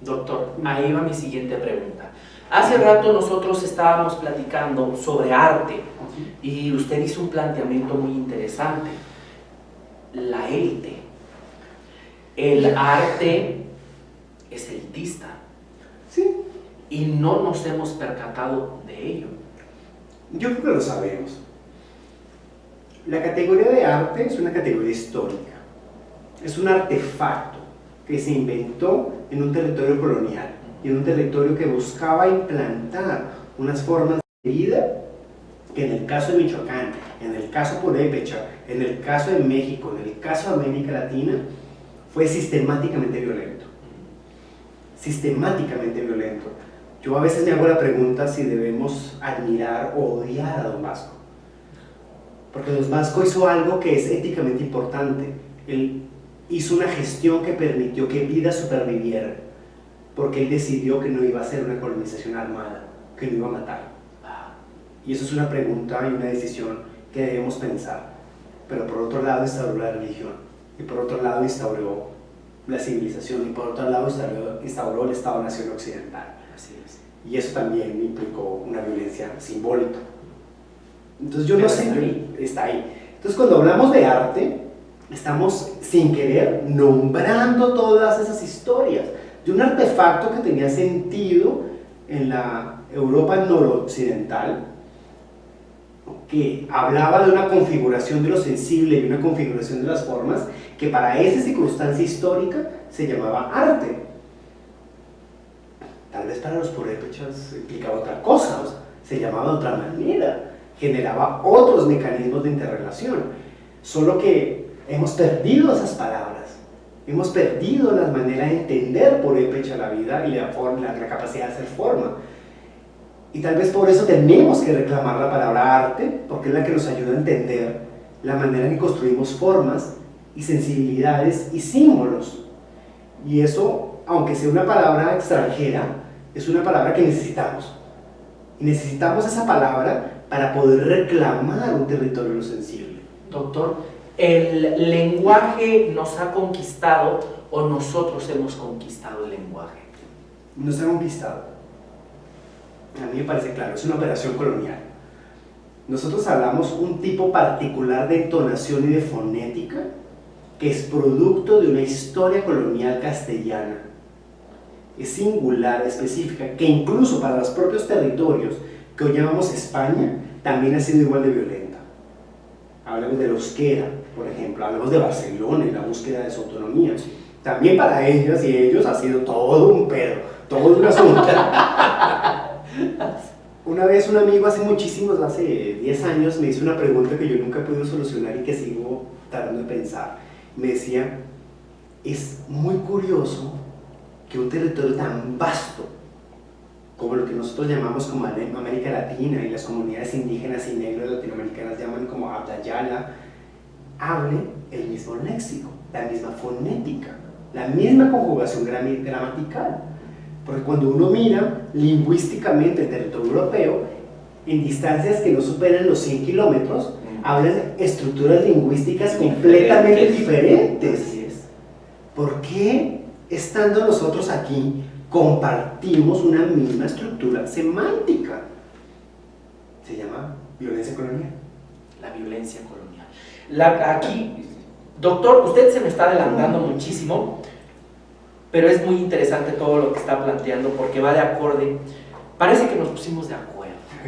Speaker 2: Doctor, ahí va mi siguiente pregunta. Hace rato nosotros estábamos platicando sobre arte y usted hizo un planteamiento muy interesante. La élite. El arte es elitista.
Speaker 1: Sí.
Speaker 2: Y no nos hemos percatado de ello.
Speaker 1: Yo creo que lo sabemos. La categoría de arte es una categoría histórica. Es un artefacto que se inventó en un territorio colonial y en un territorio que buscaba implantar unas formas de vida que en el caso de Michoacán, en el caso purépecha, en el caso de México, en el caso de América Latina, fue sistemáticamente violento. Sistemáticamente violento. Yo a veces me hago la pregunta si debemos admirar o odiar a Don Vasco. Porque Don Vasco hizo algo que es éticamente importante. Él hizo una gestión que permitió que vidas supervivieran. Porque él decidió que no iba a ser una colonización armada, que no iba a matar. Y eso es una pregunta y una decisión que debemos pensar. Pero por otro lado instauró la religión. Y por otro lado instauró la civilización. Y por otro lado instauró el Estado-Nación Occidental.
Speaker 2: Así es.
Speaker 1: Y eso también implicó una violencia simbólica. Entonces yo no sé, está ahí. Entonces cuando hablamos de arte, estamos sin querer nombrando todas esas historias de un artefacto que tenía sentido en la Europa noroccidental, que hablaba de una configuración de lo sensible y una configuración de las formas, que para esa circunstancia histórica se llamaba arte. Tal vez para los purépechas implicaba otra cosa, o sea, se llamaba de otra manera, generaba otros mecanismos de interrelación, solo que hemos perdido esas palabras, hemos perdido la manera de entender purépecha la vida y la capacidad de hacer forma. Y tal vez por eso tenemos que reclamar la palabra arte, porque es la que nos ayuda a entender la manera en que construimos formas y sensibilidades y símbolos. Y eso, aunque sea una palabra extranjera, es una palabra que necesitamos. Y necesitamos esa palabra para poder reclamar un territorio lo sensible.
Speaker 2: Doctor, ¿el lenguaje nos ha conquistado o nosotros hemos conquistado el lenguaje?
Speaker 1: Nos ha conquistado. A mí me parece claro, es una operación colonial. Nosotros hablamos un tipo particular de entonación y de fonética que es producto de una historia colonial castellana. Es singular, específica, que incluso para los propios territorios que hoy llamamos España, también ha sido igual de violenta. Hablamos del euskera, por ejemplo, hablamos de Barcelona y la búsqueda de su autonomía. También para ellas y ellos ha sido todo un pedo, todo un asunto. Una vez un amigo hace 10 años, me hizo una pregunta que yo nunca he podido solucionar y que sigo tratando de pensar. Me decía, es muy curioso que un territorio tan vasto como lo que nosotros llamamos como América Latina y las comunidades indígenas y negras latinoamericanas llaman como Abdayala, hable el mismo léxico, la misma fonética, la misma conjugación gramatical. Porque cuando uno mira lingüísticamente el territorio europeo, en distancias que no superan los 100 kilómetros, hablan estructuras lingüísticas completamente diferentes.
Speaker 2: Así es.
Speaker 1: ¿Por qué, estando nosotros aquí, compartimos una misma estructura semántica? Se llama violencia colonial.
Speaker 2: La violencia colonial. Aquí, doctor, usted se me está adelantando muchísimo, pero es muy interesante todo lo que está planteando porque va de acorde. Parece que nos pusimos de acuerdo.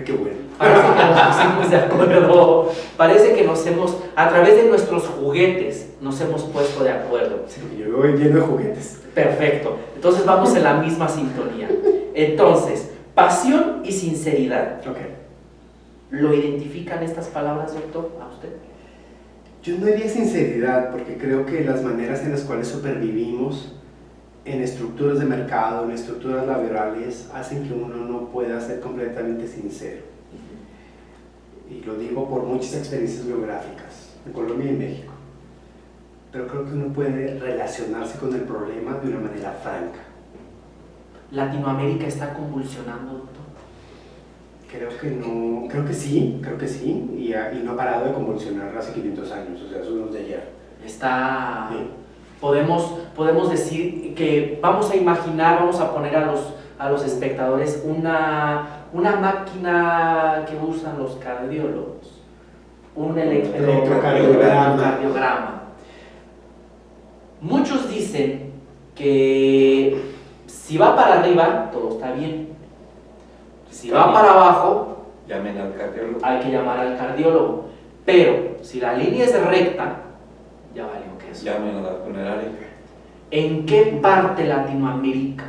Speaker 1: Qué bueno.
Speaker 2: Parece que nos pusimos de acuerdo. Parece que nos hemos, a través de nuestros juguetes, nos hemos puesto de acuerdo.
Speaker 1: Sí, yo voy lleno de juguetes.
Speaker 2: Perfecto. Entonces vamos en la misma sintonía. Entonces, pasión y sinceridad.
Speaker 1: Ok.
Speaker 2: ¿Lo identifican estas palabras, doctor, a usted?
Speaker 1: Yo no diría sinceridad, porque creo que las maneras en las cuales supervivimos en estructuras de mercado, en estructuras laborales, hacen que uno no pueda ser completamente sincero. Y lo digo por muchas experiencias biográficas, en Colombia y en México. Pero creo que uno puede relacionarse con el problema de una manera franca.
Speaker 2: ¿Latinoamérica está convulsionando, doctor?
Speaker 1: Creo que sí, y no ha parado de convulsionar hace 500 años, o sea, eso no es de ayer.
Speaker 2: Está...
Speaker 1: Sí.
Speaker 2: Podemos decir que vamos a imaginar, vamos a poner a los espectadores una máquina que usan los cardiólogos, un electrocardiograma. Muchos dicen que si va para arriba, todo está bien. Si va para abajo,
Speaker 3: Llamen al cardiólogo.
Speaker 2: hay que llamar al cardiólogo. Pero si la línea es recta, ya valió que eso.
Speaker 3: Llamen a la funeraria.
Speaker 2: ¿En qué parte de Latinoamérica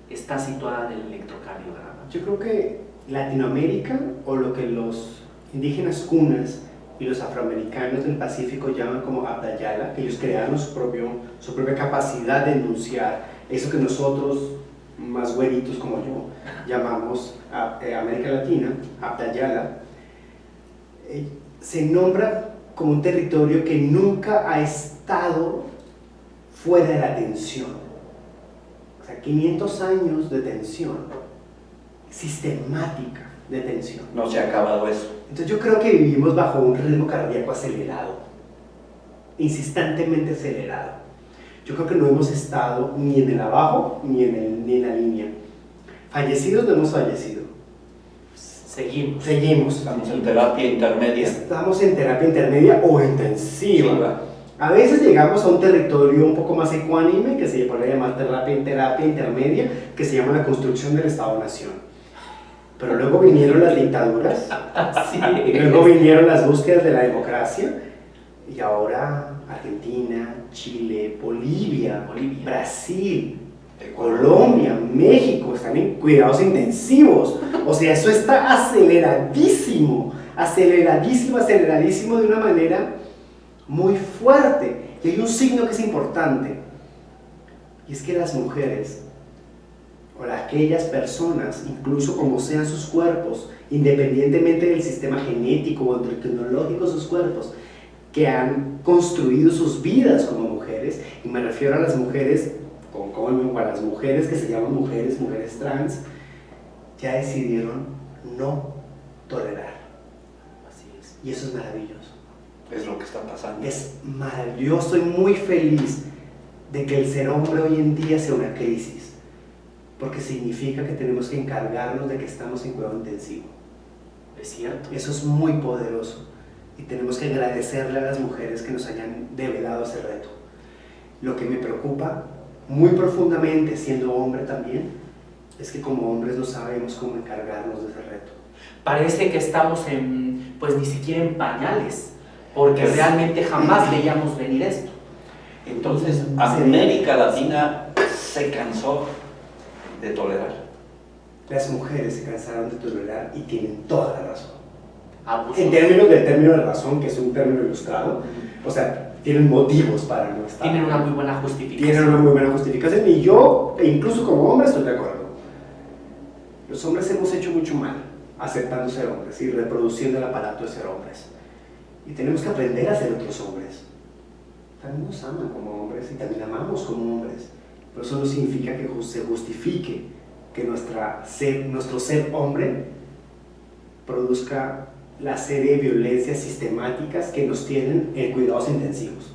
Speaker 2: está situada el electrocardiograma?
Speaker 1: Yo creo que Latinoamérica, o lo que los indígenas cunas y los afroamericanos del Pacífico llaman como Abdayala, que ellos crearon su propia capacidad de enunciar eso que nosotros, más güeritos como yo, llamamos América Latina, Abdayala, se nombra como un territorio que nunca ha estado fuera de la tensión. O sea, 500 años de tensión, sistemática de tensión.
Speaker 3: No se ha acabado eso.
Speaker 1: Entonces yo creo que vivimos bajo un ritmo cardíaco acelerado, insistentemente acelerado. Yo creo que no hemos estado ni en el abajo ni en la línea. Fallecidos no hemos fallecido.
Speaker 2: Seguimos.
Speaker 3: Estamos en terapia intermedia.
Speaker 1: Estamos en terapia intermedia o intensiva.
Speaker 3: Sí, va.
Speaker 1: A veces llegamos a un territorio un poco más ecuánime, que se podría llamar terapia intermedia, que se llama la construcción del Estado-Nación. Pero luego vinieron las dictaduras,
Speaker 2: Así
Speaker 1: luego vinieron las búsquedas de la democracia, y ahora Argentina, Chile, Bolivia, Brasil, Colombia, México están en cuidados intensivos. O sea, eso está aceleradísimo de una manera muy fuerte. Y hay un signo que es importante, y es que las mujeres, o aquellas personas, incluso como sean sus cuerpos, independientemente del sistema genético o tecnológico de sus cuerpos, que han construido sus vidas como mujeres, y me refiero a las mujeres para las mujeres que se llaman mujeres trans, ya decidieron no tolerar.
Speaker 2: Así es.
Speaker 1: Y eso es maravilloso.
Speaker 3: Es lo que está pasando.
Speaker 1: Es maravilloso y muy feliz de que el ser hombre hoy en día sea una crisis, porque significa que tenemos que encargarnos de que estamos en cuidado intensivo.
Speaker 2: Es cierto.
Speaker 1: Eso es muy poderoso y tenemos que agradecerle a las mujeres que nos hayan develado ese reto. Lo que me preocupa muy profundamente, siendo hombre también, es que como hombres no sabemos cómo encargarnos de ese reto.
Speaker 2: Parece que estamos en, pues ni siquiera en pañales, porque realmente jamás veíamos venir esto.
Speaker 3: Entonces, América Latina se cansó de tolerar.
Speaker 1: Las mujeres se cansaron de tolerar y tienen toda la razón.
Speaker 2: Abusos.
Speaker 1: En términos del término de razón, que es un término ilustrado, o sea, tienen motivos para no estar.
Speaker 2: Tienen una muy buena justificación.
Speaker 1: Tienen una muy buena justificación y yo, e incluso como hombre, estoy de acuerdo. Los hombres hemos hecho mucho mal aceptando ser hombres y reproduciendo el aparato de ser hombres. Y tenemos que aprender a ser otros hombres. También nos aman como hombres y también amamos como hombres. Pero eso no significa que se justifique que nuestro ser hombre produzca la serie de violencias sistemáticas que nos tienen en cuidados intensivos.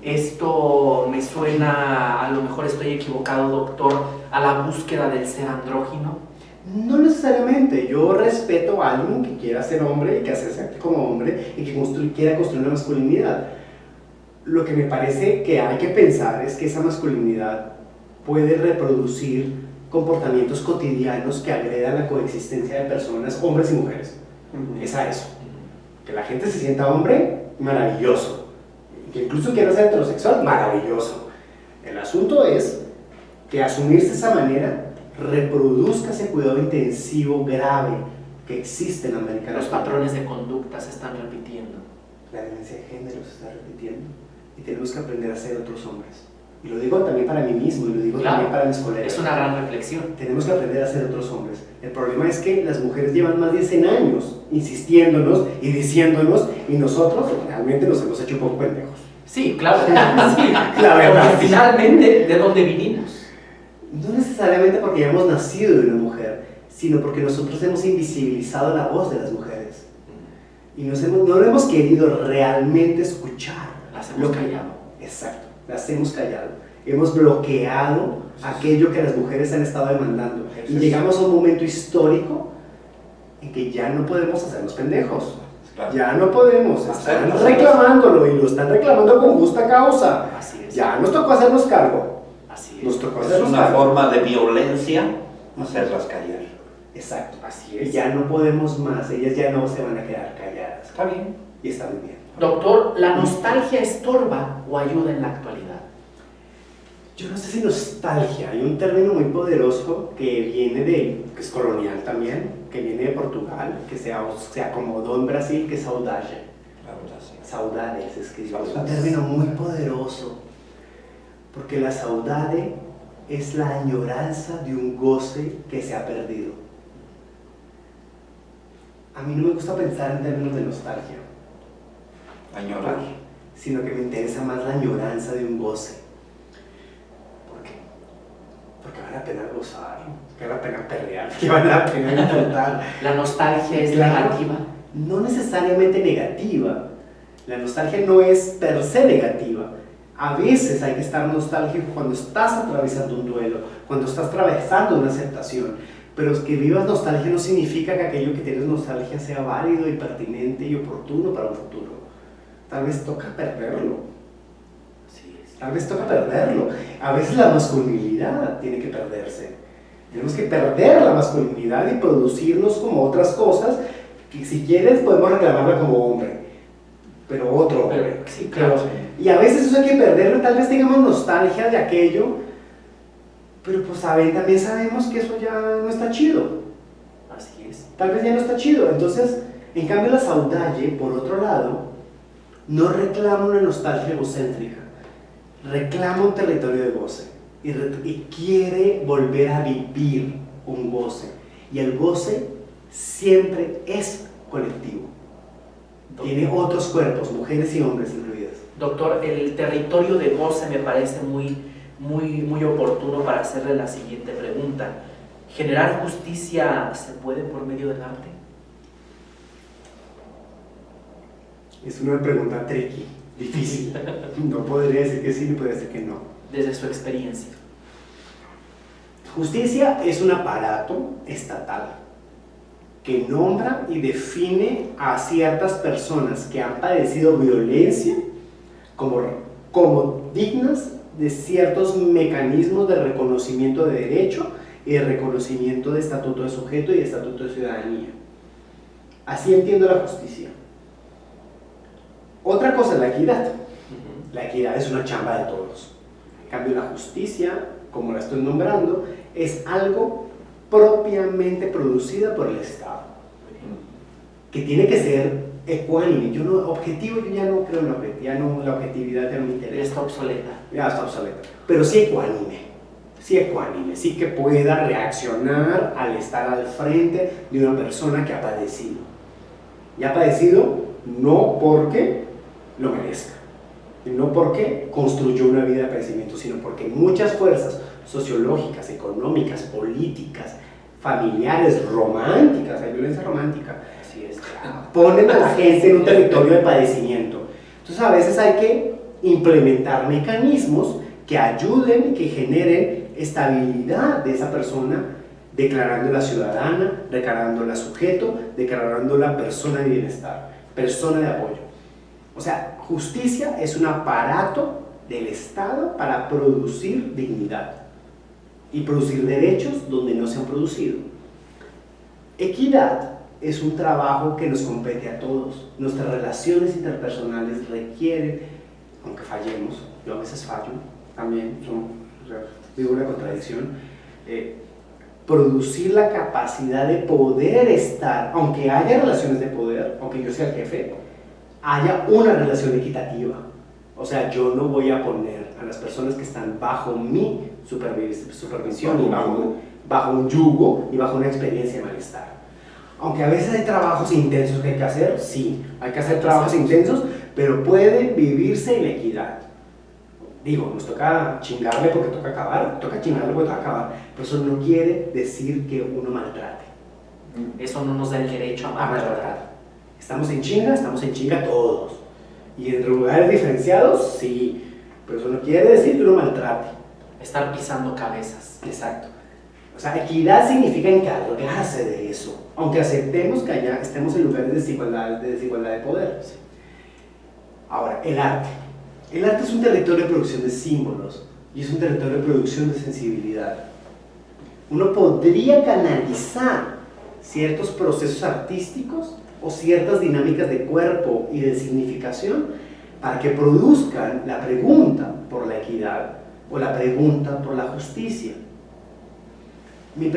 Speaker 2: Esto me suena, a lo mejor estoy equivocado, doctor, a la búsqueda del ser andrógino.
Speaker 1: No necesariamente. Yo respeto a alguien que quiera ser hombre y que se acepte como hombre y que quiera construir una masculinidad. Lo que me parece que hay que pensar es que esa masculinidad puede reproducir comportamientos cotidianos que agredan la coexistencia de personas, hombres y mujeres. Es a eso. Que la gente se sienta hombre, maravilloso. Que incluso quiera ser heterosexual, maravilloso. El asunto es que asumirse de esa manera reproduzca ese cuidado intensivo grave que existe en América Latina.
Speaker 2: Los patrones de conducta se están repitiendo.
Speaker 1: La violencia de género se está repitiendo y tenemos que aprender a ser otros hombres. Y lo digo también para mí mismo y lo digo también para mis colegas.
Speaker 2: Es una gran reflexión.
Speaker 1: Tenemos que aprender a ser otros hombres. El problema es que las mujeres llevan más de 100 años insistiéndonos y diciéndonos y nosotros realmente nos hemos hecho un poco pendejos.
Speaker 2: Sí, claro. Sí.
Speaker 1: La verdad.
Speaker 2: Porque finalmente, ¿de dónde vinimos?
Speaker 1: No necesariamente porque hayamos nacido de una mujer, sino porque nosotros hemos invisibilizado la voz de las mujeres. Y no lo hemos querido realmente escuchar.
Speaker 2: Las hemos callado.
Speaker 1: Exacto, las hemos callado. Hemos bloqueado aquello que las mujeres han estado demandando. Y llegamos a un momento histórico en que ya no podemos hacernos pendejos.
Speaker 3: Claro.
Speaker 1: Ya no podemos. Están
Speaker 3: Hacernos
Speaker 1: reclamándolo y lo están reclamando con justa causa.
Speaker 2: Así es.
Speaker 1: Ya nos tocó hacernos cargo.
Speaker 2: Así es.
Speaker 1: Nos tocó
Speaker 3: Es
Speaker 1: hacernos
Speaker 3: una
Speaker 1: cargo.
Speaker 3: forma de violencia hacerlas callar.
Speaker 1: Exacto.
Speaker 2: Así
Speaker 1: Y
Speaker 2: es.
Speaker 1: ya no podemos más, ellas ya no se van a quedar calladas.
Speaker 3: Está bien.
Speaker 1: Y está muy bien.
Speaker 2: Doctor, ¿la nostalgia estorba o ayuda en la actualidad?
Speaker 1: Yo no sé si nostalgia, hay un término muy poderoso que viene que es colonial también, que viene de Portugal, que se acomodó en Brasil, que es saudade.
Speaker 3: La verdad, sí.
Speaker 1: Saudades, es que es un
Speaker 3: Saudades.
Speaker 1: término muy poderoso, porque la saudade es la añoranza de un goce que se ha perdido. A mí no me gusta pensar en términos de nostalgia,
Speaker 3: Añorar.
Speaker 1: sino que me interesa más la añoranza de un goce. ¿Por qué? Porque vale la pena gozar, que vale la pena pelear, que vale la pena disfrutar.
Speaker 2: ¿La nostalgia es
Speaker 1: Claro.
Speaker 2: negativa?
Speaker 1: No necesariamente negativa. La nostalgia no es per se negativa. A veces hay que estar nostálgico cuando estás atravesando un duelo, cuando estás atravesando una aceptación. Pero que vivas nostalgia no significa que aquello que tienes nostalgia sea válido y pertinente y oportuno para un futuro. Tal vez toca perderlo.
Speaker 2: Así es.
Speaker 1: Tal vez toca perderlo. A veces la masculinidad tiene que perderse. Tenemos que perder la masculinidad y producirnos como otras cosas que si quieres podemos reclamarla como hombre, pero otro hombre.
Speaker 2: Sí, claro.
Speaker 1: Y a veces eso hay que perderlo, tal vez tengamos nostalgia de aquello, pero pues también sabemos que eso ya no está chido.
Speaker 2: Así es.
Speaker 1: Tal vez ya no está chido. Entonces, en cambio la saudade, por otro lado, no reclama una nostalgia egocéntrica, reclama un territorio de goce y quiere volver a vivir un goce. Y el goce siempre es colectivo. Tiene otros cuerpos, mujeres y hombres incluidas.
Speaker 2: Doctor, el territorio de goce me parece muy, muy oportuno para hacerle la siguiente pregunta. ¿Generar justicia se puede por medio del arte?
Speaker 1: Es una pregunta tricky, difícil. No podría decir que sí, ni podría decir que no.
Speaker 2: Desde su experiencia.
Speaker 1: Justicia es un aparato estatal que nombra y define a ciertas personas que han padecido violencia como dignas de ciertos mecanismos de reconocimiento de derecho y de reconocimiento de estatuto de sujeto y de estatuto de ciudadanía. Así entiendo la justicia. Otra cosa es la equidad. La equidad es una chamba de todos. En cambio, la justicia, como la estoy nombrando, es algo propiamente producida por el Estado, que tiene que ser ecuánime. Objetivo, yo ya no creo en la objetividad, ya no me interesa.
Speaker 2: Está obsoleta.
Speaker 1: Ya está obsoleta. Pero sí ecuánime, sí que pueda reaccionar al estar al frente de una persona que ha padecido. Y ha padecido no porque lo merezca, no porque construyó una vida de padecimiento, sino porque muchas fuerzas sociológicas, económicas, políticas, familiares, románticas, hay violencia romántica,
Speaker 2: Así es.
Speaker 1: ponen a la gente en un territorio de padecimiento. Entonces a veces hay que implementar mecanismos que ayuden y que generen estabilidad de esa persona, declarándola ciudadana, declarándola sujeto, declarándola persona de bienestar, persona de apoyo. O sea, justicia es un aparato del Estado para producir dignidad y producir derechos donde no se han producido. Equidad es un trabajo que nos compete a todos. Nuestras relaciones interpersonales requieren, aunque fallemos, yo a veces fallo, también digo una contradicción, producir la capacidad de poder estar, aunque haya relaciones de poder, aunque yo sea el jefe, haya una relación equitativa. O sea, yo no voy a poner a las personas que están bajo mi supervisión y bajo un yugo y bajo una experiencia de malestar. Aunque a veces hay trabajos intensos que hay que hacer, sí, hay que hacer trabajos intensos, pero pueden vivirse en equidad. Digo, nos toca chingarle porque toca acabar, toca chingarle porque toca acabar, pero eso no quiere decir que uno maltrate.
Speaker 2: Eso no nos da el derecho a maltratar.
Speaker 1: Estamos en chinga todos. Y en lugares diferenciados, sí, pero eso no quiere decir que uno maltrate.
Speaker 2: Estar pisando cabezas.
Speaker 1: Exacto. O sea, equidad significa encargarse de eso, aunque aceptemos que allá estemos en lugares de desigualdad de poder. Ahora, el arte. El arte es un territorio de producción de símbolos y es un territorio de producción de sensibilidad. Uno podría canalizar ciertos procesos artísticos o ciertas dinámicas de cuerpo y de significación para que produzcan la pregunta por la equidad o la pregunta por la justicia. Mi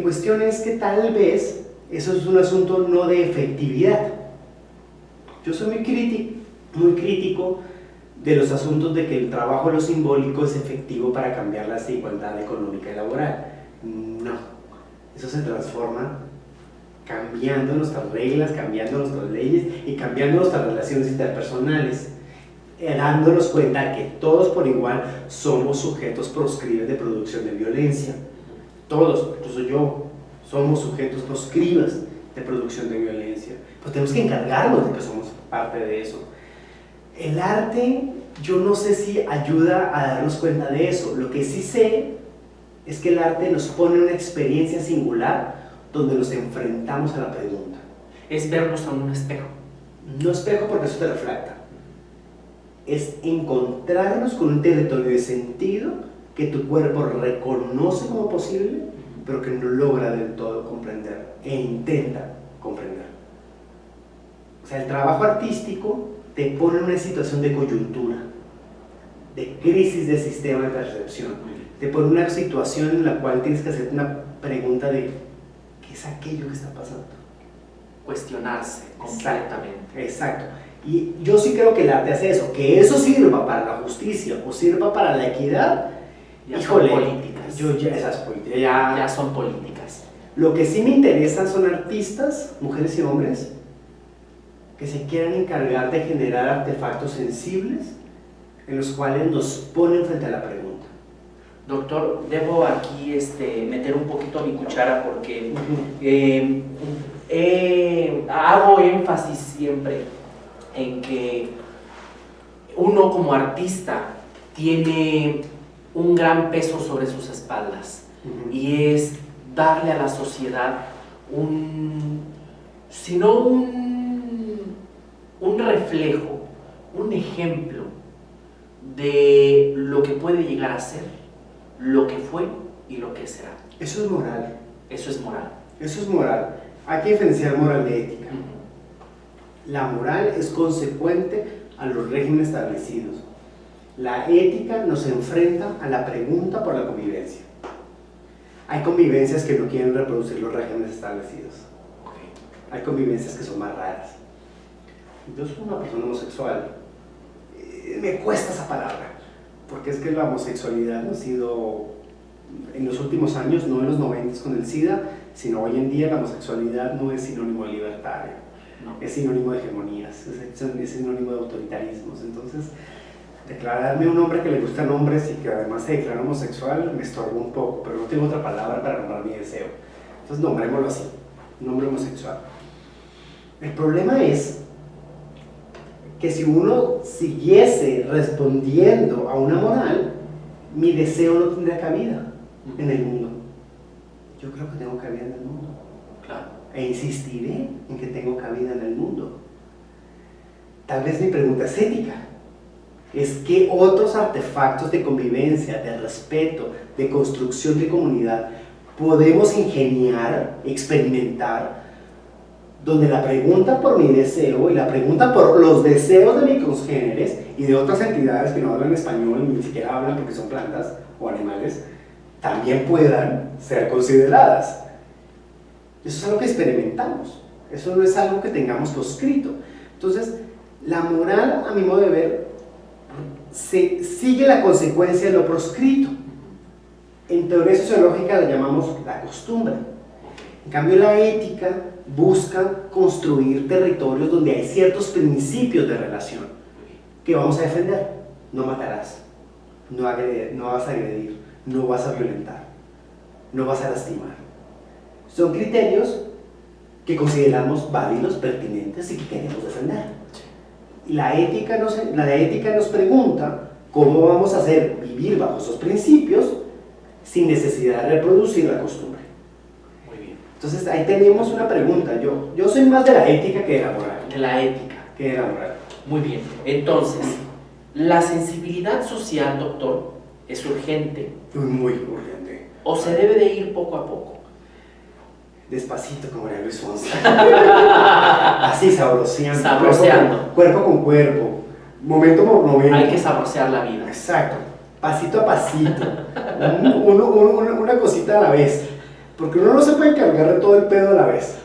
Speaker 1: cuestión es que tal vez eso es un asunto no de efectividad. Yo soy muy crítico de los asuntos de que el trabajo de lo simbólico es efectivo para cambiar la desigualdad económica y laboral. No, eso se transforma cambiando nuestras reglas, cambiando nuestras leyes y cambiando nuestras relaciones interpersonales, dándonos cuenta que todos por igual somos sujetos proscribes de producción de violencia. Todos, incluso yo, somos sujetos proscribas de producción de violencia. Pues tenemos que encargarnos de que somos parte de eso. El arte, yo no sé si ayuda a darnos cuenta de eso. Lo que sí sé es que el arte nos pone una experiencia singular donde nos enfrentamos a la pregunta.
Speaker 2: Es vernos en un espejo.
Speaker 1: No espejo porque eso te refracta. Es encontrarnos con un territorio de sentido que tu cuerpo reconoce como posible, pero que no logra del todo comprender e intenta comprender. O sea, el trabajo artístico te pone en una situación de coyuntura, de crisis de sistema de percepción. Te pone en una situación en la cual tienes que hacer una pregunta de ¿qué es aquello que está pasando?
Speaker 2: Cuestionarse completamente.
Speaker 1: Exacto. Y yo sí creo que el arte hace eso, que eso sirva para la justicia o sirva para la equidad.
Speaker 2: Ya
Speaker 1: Híjole,
Speaker 2: son políticas.
Speaker 1: Esas políticas ya
Speaker 2: son políticas.
Speaker 1: Lo que sí me interesan son artistas, mujeres y hombres, que se quieran encargar de generar artefactos sensibles en los cuales nos ponen frente a la pregunta.
Speaker 2: Doctor, debo aquí meter un poquito mi cuchara porque hago énfasis siempre en que uno como artista tiene un gran peso sobre sus espaldas y es darle a la sociedad un reflejo, un ejemplo de lo que puede llegar a ser, lo que fue y lo que será.
Speaker 1: Eso es moral.
Speaker 2: Eso es moral.
Speaker 1: Eso es moral. Hay que diferenciar moral de ética. La moral es consecuente a los regímenes establecidos. La ética nos enfrenta a la pregunta por la convivencia. Hay convivencias que no quieren reproducir los regímenes establecidos. Hay convivencias que son más raras. Yo soy una persona homosexual. Me cuesta esa palabra, porque es que la homosexualidad no ha sido, en los últimos años, no en los 90 con el SIDA, sino hoy en día la homosexualidad no es sinónimo de libertario, es sinónimo de hegemonías, es sinónimo de autoritarismos. Entonces, declararme un hombre que le gustan hombres y que además se declara homosexual me estorba un poco, pero no tengo otra palabra para nombrar mi deseo. Entonces, nombrémoslo así, un hombre homosexual. El problema es que si uno siguiese respondiendo a una moral, mi deseo no tendría cabida en el mundo. Yo creo que tengo cabida en el mundo.
Speaker 2: Claro.
Speaker 1: E insistiré en que tengo cabida en el mundo. Tal vez mi pregunta es ética. Es qué otros artefactos de convivencia, de respeto, de construcción de comunidad podemos ingeniar, experimentar, donde la pregunta por mi deseo y la pregunta por los deseos de mis congéneres y de otras entidades que no hablan español, ni siquiera hablan porque son plantas o animales, también puedan ser consideradas. Eso es algo que experimentamos, eso no es algo que tengamos proscrito. Entonces, la moral, a mi modo de ver, sigue la consecuencia de lo proscrito. En teoría sociológica la llamamos la costumbre. En cambio, la ética busca construir territorios donde hay ciertos principios de relación que vamos a defender. No matarás, no vas a agredir, no vas a violentar, no vas a lastimar. Son criterios que consideramos válidos, pertinentes y que queremos defender. Y la ética nos pregunta cómo vamos a hacer vivir bajo esos principios sin necesidad de reproducir la costumbre. Entonces ahí tenemos una pregunta. Yo soy más de la ética que de la moral.
Speaker 2: De la ética.
Speaker 1: Que de la moral.
Speaker 2: Muy bien. Entonces, la sensibilidad social, doctor, es urgente.
Speaker 1: Muy urgente.
Speaker 2: ¿O se debe de ir poco a poco?
Speaker 1: Despacito, como María Luis Fonsi. Así, sabroseando.
Speaker 2: Sabroseando.
Speaker 1: Cuerpo con cuerpo. Momento por momento.
Speaker 2: Hay que sabrosear la vida.
Speaker 1: Exacto. Pasito a pasito. Una cosita a la vez. Porque uno no se puede encargar de todo el pedo a la vez.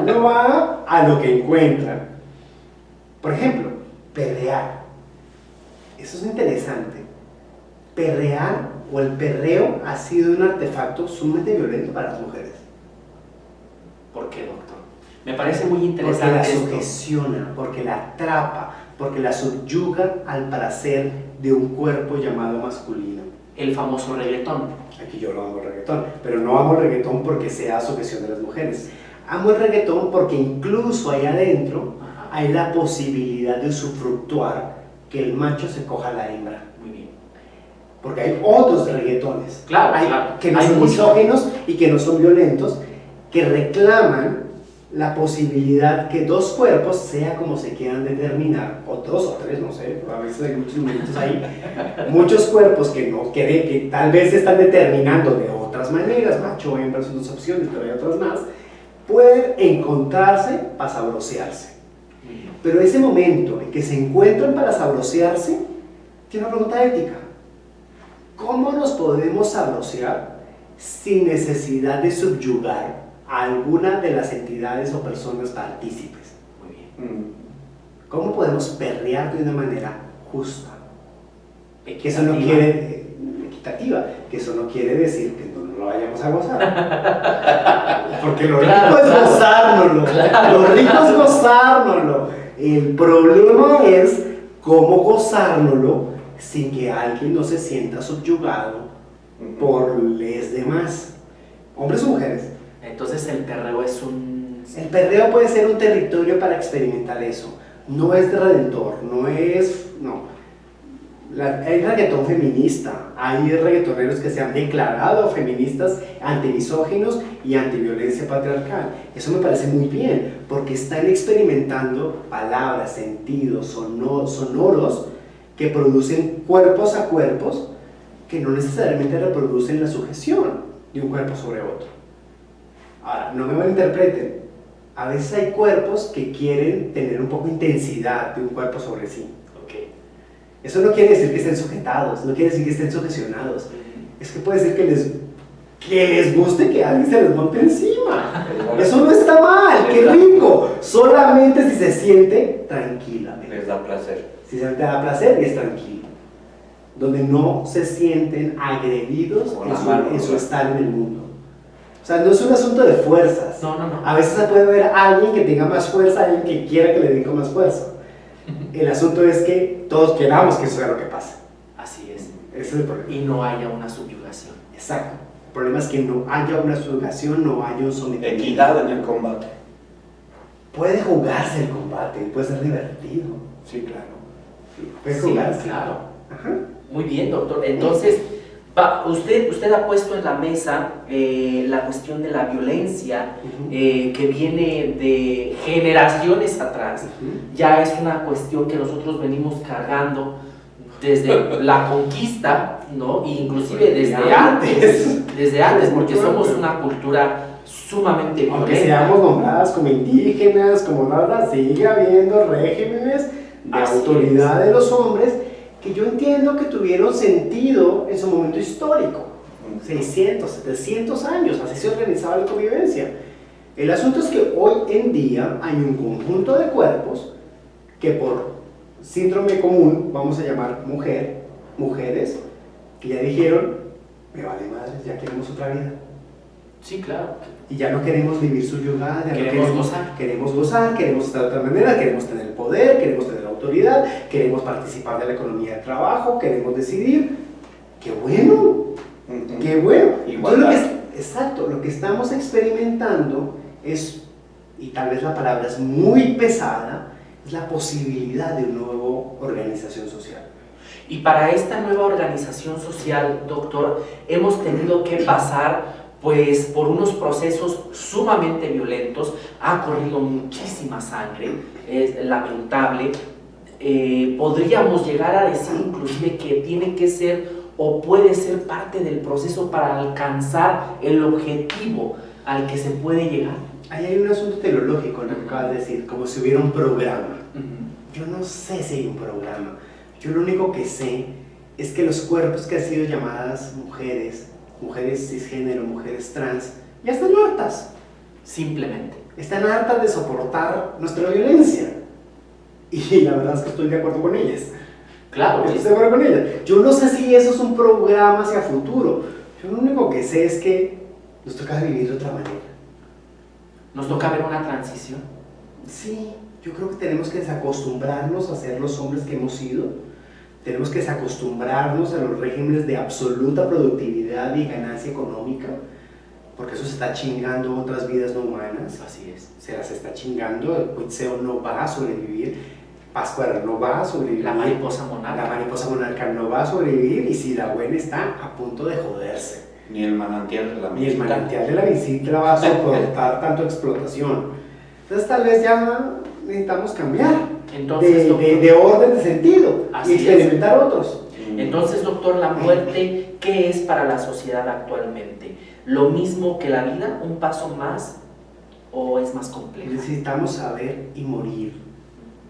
Speaker 1: Uno va a lo que encuentra. Por ejemplo, perrear. Eso es interesante. Perrear o el perreo ha sido un artefacto sumamente violento para las mujeres.
Speaker 2: ¿Por qué, doctor? Me parece muy
Speaker 1: Porque
Speaker 2: interesante
Speaker 1: la
Speaker 2: esto.
Speaker 1: sugestiona, porque la atrapa, porque la subyuga al placer de un cuerpo llamado masculino.
Speaker 2: El famoso reggaetón.
Speaker 1: Aquí yo lo amo el reggaetón, pero no amo el reggaetón porque sea sujeción de las mujeres. Amo el reggaetón porque incluso ahí adentro hay la posibilidad de usufructuar que el macho se coja a la hembra.
Speaker 2: Muy bien.
Speaker 1: Porque hay otros reggaetones,
Speaker 2: Claro,
Speaker 1: que no
Speaker 2: hay
Speaker 1: son
Speaker 2: mucho.
Speaker 1: misóginos y que no son violentos, que reclaman la posibilidad que dos cuerpos, sea como se quieran determinar, o dos o tres, no sé, a veces hay muchos momentos ahí, muchos cuerpos que tal vez se están determinando de otras maneras, macho o hembra son dos opciones, pero hay otras más, pueden encontrarse para sabrosearse. Pero ese momento en que se encuentran para sabrosearse, tiene una pregunta ética. ¿Cómo nos podemos sabrosear sin necesidad de subyugar a alguna de las entidades o personas partícipes?
Speaker 2: Muy bien.
Speaker 1: ¿Cómo podemos perrear de una manera justa? Que eso
Speaker 2: Equitativa.
Speaker 1: no quiere, equitativa, que eso no quiere decir que no lo vayamos a gozar. Porque lo rico es gozárnoslo. Lo rico es gozárnoslo. El problema es cómo gozárnoslo sin que alguien no se sienta subyugado por los demás, hombres o mujeres.
Speaker 2: Entonces el perreo es un...
Speaker 1: El perreo puede ser un territorio para experimentar eso, no es de redentor, no es... no. Hay reggaetón feminista, hay reggaetoneros que se han declarado feministas, antimisóginos y antiviolencia patriarcal. Eso me parece muy bien, porque están experimentando palabras, sentidos, sonoros que producen cuerpos a cuerpos que no necesariamente reproducen la sujeción de un cuerpo sobre otro. Ahora, no me malinterpreten, a veces hay cuerpos que quieren tener un poco de intensidad de un cuerpo sobre sí. Eso no quiere decir que estén sujetados, no quiere decir que estén sujecionados. Es que puede ser que les guste que alguien se les monte encima. Eso no está mal, qué rico. Solamente si se siente tranquilamente.
Speaker 3: Les da placer.
Speaker 1: Si se da placer y es tranquilo. Donde no se sienten agredidos en su estar en el mundo. O sea, no es un asunto de fuerzas.
Speaker 2: No.
Speaker 1: A veces se puede ver a alguien que tenga más fuerza, alguien que quiera que le den con más fuerza. El asunto es que todos queramos que eso sea lo que pase.
Speaker 2: Así es.
Speaker 1: Ese es el problema.
Speaker 2: Y no haya una subyugación.
Speaker 1: Exacto. El problema es que no haya una subyugación, no haya un sometimiento.
Speaker 3: Equidad en el combate.
Speaker 1: Puede jugarse el combate, puede ser divertido.
Speaker 3: Sí, claro.
Speaker 1: Puede
Speaker 2: Sí,
Speaker 1: jugarse.
Speaker 2: claro.
Speaker 1: Ajá.
Speaker 2: Muy bien, doctor. Entonces, usted ha puesto en la mesa la cuestión de la violencia que viene de generaciones atrás. Ya es una cuestión que nosotros venimos cargando desde la conquista, ¿no? Inclusive desde antes, porque somos una cultura sumamente violenta.
Speaker 1: Aunque seamos nombradas como indígenas, como nada, sigue habiendo regímenes de autoridad de los hombres que yo entiendo que tuvieron sentido en su momento histórico, 600, 700 años, así se organizaba la convivencia. El asunto es que hoy en día hay un conjunto de cuerpos que por síndrome común, vamos a llamar mujeres, que ya dijeron, me vale madre, ya queremos otra vida.
Speaker 2: Sí, claro.
Speaker 1: Y ya no queremos vivir subyugadas, ya
Speaker 2: Queremos
Speaker 1: gozar, queremos estar de otra manera, queremos tener poder, queremos tener autoridad, queremos participar de la economía del trabajo, queremos decidir. ¡Qué bueno! ¡Qué bueno! Entonces, exacto, lo que estamos experimentando es, y tal vez la palabra es muy pesada, es la posibilidad de una nueva organización social.
Speaker 2: Y para esta nueva organización social, doctor, hemos tenido que pasar pues por unos procesos sumamente violentos, ha corrido muchísima sangre, es lamentable. Podríamos llegar a decir inclusive que tiene que ser o puede ser parte del proceso para alcanzar el objetivo al que se puede llegar.
Speaker 1: Ahí hay un asunto teleológico, lo que acabas de decir, como si hubiera un programa. Yo no sé si hay un programa. Yo lo único que sé es que los cuerpos que han sido llamadas mujeres cisgénero, mujeres trans, ya están hartas.
Speaker 2: Simplemente.
Speaker 1: Están hartas de soportar nuestra violencia. Y la verdad es que estoy de acuerdo con ellas.
Speaker 2: Claro.
Speaker 1: Estoy de acuerdo con ellas. Yo no sé si eso es un programa hacia futuro. Yo lo único que sé es que nos toca vivir de otra manera.
Speaker 2: ¿Nos toca ver una transición?
Speaker 1: Sí, yo creo que tenemos que desacostumbrarnos a ser los hombres que hemos sido. Tenemos que desacostumbrarnos a los regímenes de absoluta productividad y ganancia económica, porque eso se está chingando otras vidas no humanas.
Speaker 2: Así es.
Speaker 1: Se las está chingando, el Cuitzeo no va a sobrevivir, Pátzcuaro no va a sobrevivir.
Speaker 2: La mariposa monarca.
Speaker 1: La mariposa monarca no va a sobrevivir, y si la buena está a punto de joderse.
Speaker 3: Ni el manantial de la
Speaker 1: Ni el manantial de la visita va a soportar tanto explotación. Entonces tal vez ya necesitamos cambiar.
Speaker 2: Entonces,
Speaker 1: de orden, de sentido, y experimentar otros.
Speaker 2: Entonces, doctor, la muerte, ¿qué es para la sociedad actualmente? ¿Lo mismo que la vida? ¿Un paso más? ¿O es más complejo?
Speaker 1: Necesitamos saber y morir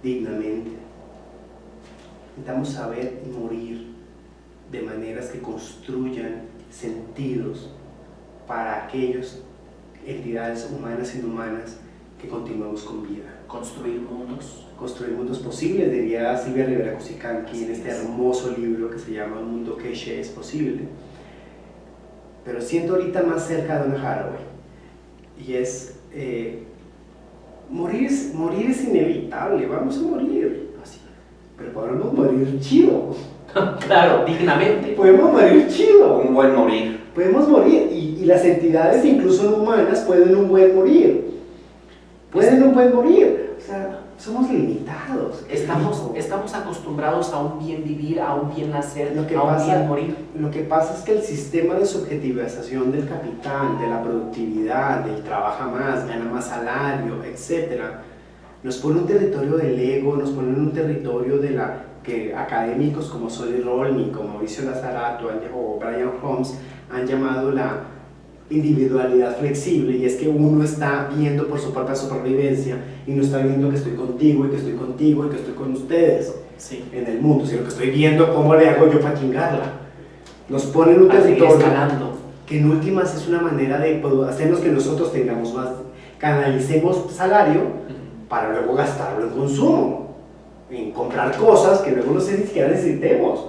Speaker 1: dignamente. Necesitamos saber y morir de maneras que construyan sentidos para aquellas entidades humanas e inhumanas que continuemos con vida.
Speaker 2: Construir mundos
Speaker 1: posibles, diría Silvia Rivera Cusicanqui en este hermoso libro que se llama Un mundo que es posible. Pero siento ahorita más cerca de Donna Haraway, y es morir es inevitable, vamos a morir, pero podemos morir chido,
Speaker 2: Claro, dignamente.
Speaker 1: Podemos morir chido.
Speaker 3: Un buen morir.
Speaker 1: Podemos morir. Y las entidades, incluso no humanas, pueden un buen morir. Pueden un buen morir. O sea, somos limitados.
Speaker 2: Estamos acostumbrados a un bien vivir, a un bien nacer,
Speaker 1: Lo que
Speaker 2: a un
Speaker 1: pasa-
Speaker 2: bien morir.
Speaker 1: Lo que pasa es que el sistema de subjetivización del capital, de la productividad, del trabaja más, gana más salario, etc., nos pone un territorio del ego, nos pone en un territorio de la que académicos como Solly Rolny, como Mauricio Lazarato o Brian Holmes han llamado la individualidad flexible, y es que uno está viendo por su propia supervivencia y no está viendo que estoy contigo y que estoy contigo y que estoy con ustedes
Speaker 2: Sí.
Speaker 1: en el mundo, sino que estoy viendo cómo le hago yo para chingarla. Nos pone en un
Speaker 2: A seguir
Speaker 1: territorio
Speaker 2: escalando.
Speaker 1: que en últimas es una manera de hacernos que nosotros tengamos más, canalicemos salario para luego gastarlo en consumo, en comprar cosas que luego no sé ni siquiera necesitemos,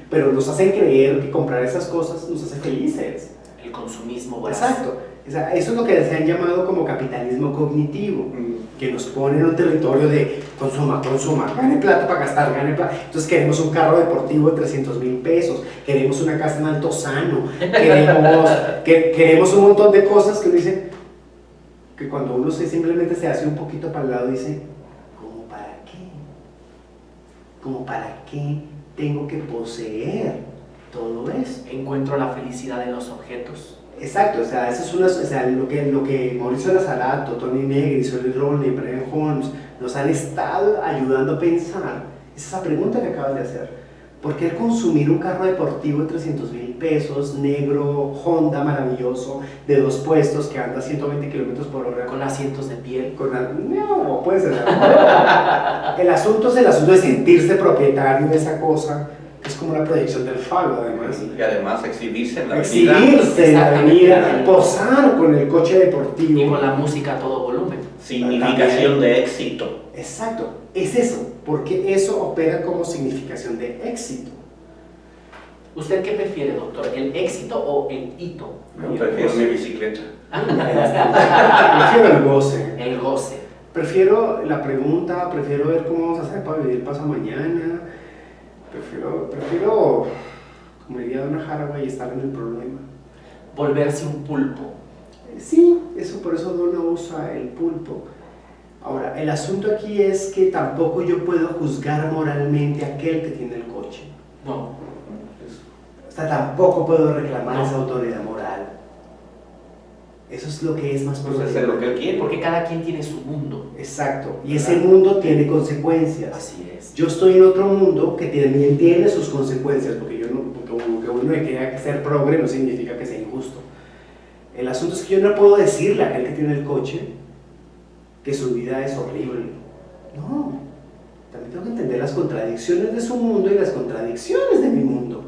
Speaker 1: pero nos hacen creer que comprar esas cosas nos hace felices.
Speaker 2: El consumismo voraz.
Speaker 1: Exacto. O sea, eso es lo que se han llamado como capitalismo cognitivo, que nos pone en un territorio de consuma, gane plata para gastar, gane plata. Entonces queremos un carro deportivo de 300,000 pesos, queremos una casa en Altozano, queremos un montón de cosas que uno dice, que cuando uno simplemente se hace un poquito para el lado dice, ¿cómo para qué? ¿Cómo para qué tengo que poseer todo esto?
Speaker 2: Encuentro la felicidad en los objetos.
Speaker 1: Exacto, o sea, eso es lo que Mauricio Lazarato, Tony Negri, Solly Rolny, Brian Holmes nos han estado ayudando a pensar, es esa pregunta que acabas de hacer. ¿Por qué el consumir un carro deportivo de 300,000 pesos, negro, Honda maravilloso, de 2 puestos, que anda a 120 kilómetros por hora?
Speaker 2: Con asientos de piel.
Speaker 1: No, puede ser. El asunto de sentirse propietario de esa cosa, que es como una proyección del falo, además.
Speaker 3: Y además exhibirse en la avenida.
Speaker 1: Exhibirse en la avenida,
Speaker 2: Exactamente.
Speaker 1: posar con el coche deportivo.
Speaker 2: Y con la música a todo volumen.
Speaker 3: Significación de éxito.
Speaker 1: Exacto, es eso, porque eso opera como significación de éxito.
Speaker 2: ¿Usted qué prefiere, doctor? ¿El éxito o el hito?
Speaker 3: Yo prefiero mi bicicleta.
Speaker 1: Prefiero el goce.
Speaker 2: El goce.
Speaker 1: Prefiero la pregunta, prefiero ver cómo vamos a hacer para vivir paso mañana. Prefiero, como diría Donna Haraway, estar en el problema.
Speaker 2: Volverse un pulpo.
Speaker 1: Sí, por eso Donna usa el pulpo. Ahora, el asunto aquí es que tampoco yo puedo juzgar moralmente a aquel que tiene el coche.
Speaker 2: No.
Speaker 1: O sea, tampoco puedo reclamar
Speaker 2: No.
Speaker 1: esa autoridad moral. Eso es lo que es más
Speaker 3: Pues hacer lo que él quiere.
Speaker 2: Porque cada quien tiene su mundo.
Speaker 1: Exacto, y ese mundo tiene consecuencias.
Speaker 2: Así es.
Speaker 1: Yo estoy en otro mundo que también tiene sus consecuencias, porque como que uno quiera ser progre no significa que sea injusto. El asunto es que yo no puedo decirle a aquel que tiene el coche que su vida es horrible. No, también tengo que entender las contradicciones de su mundo y las contradicciones de mi mundo.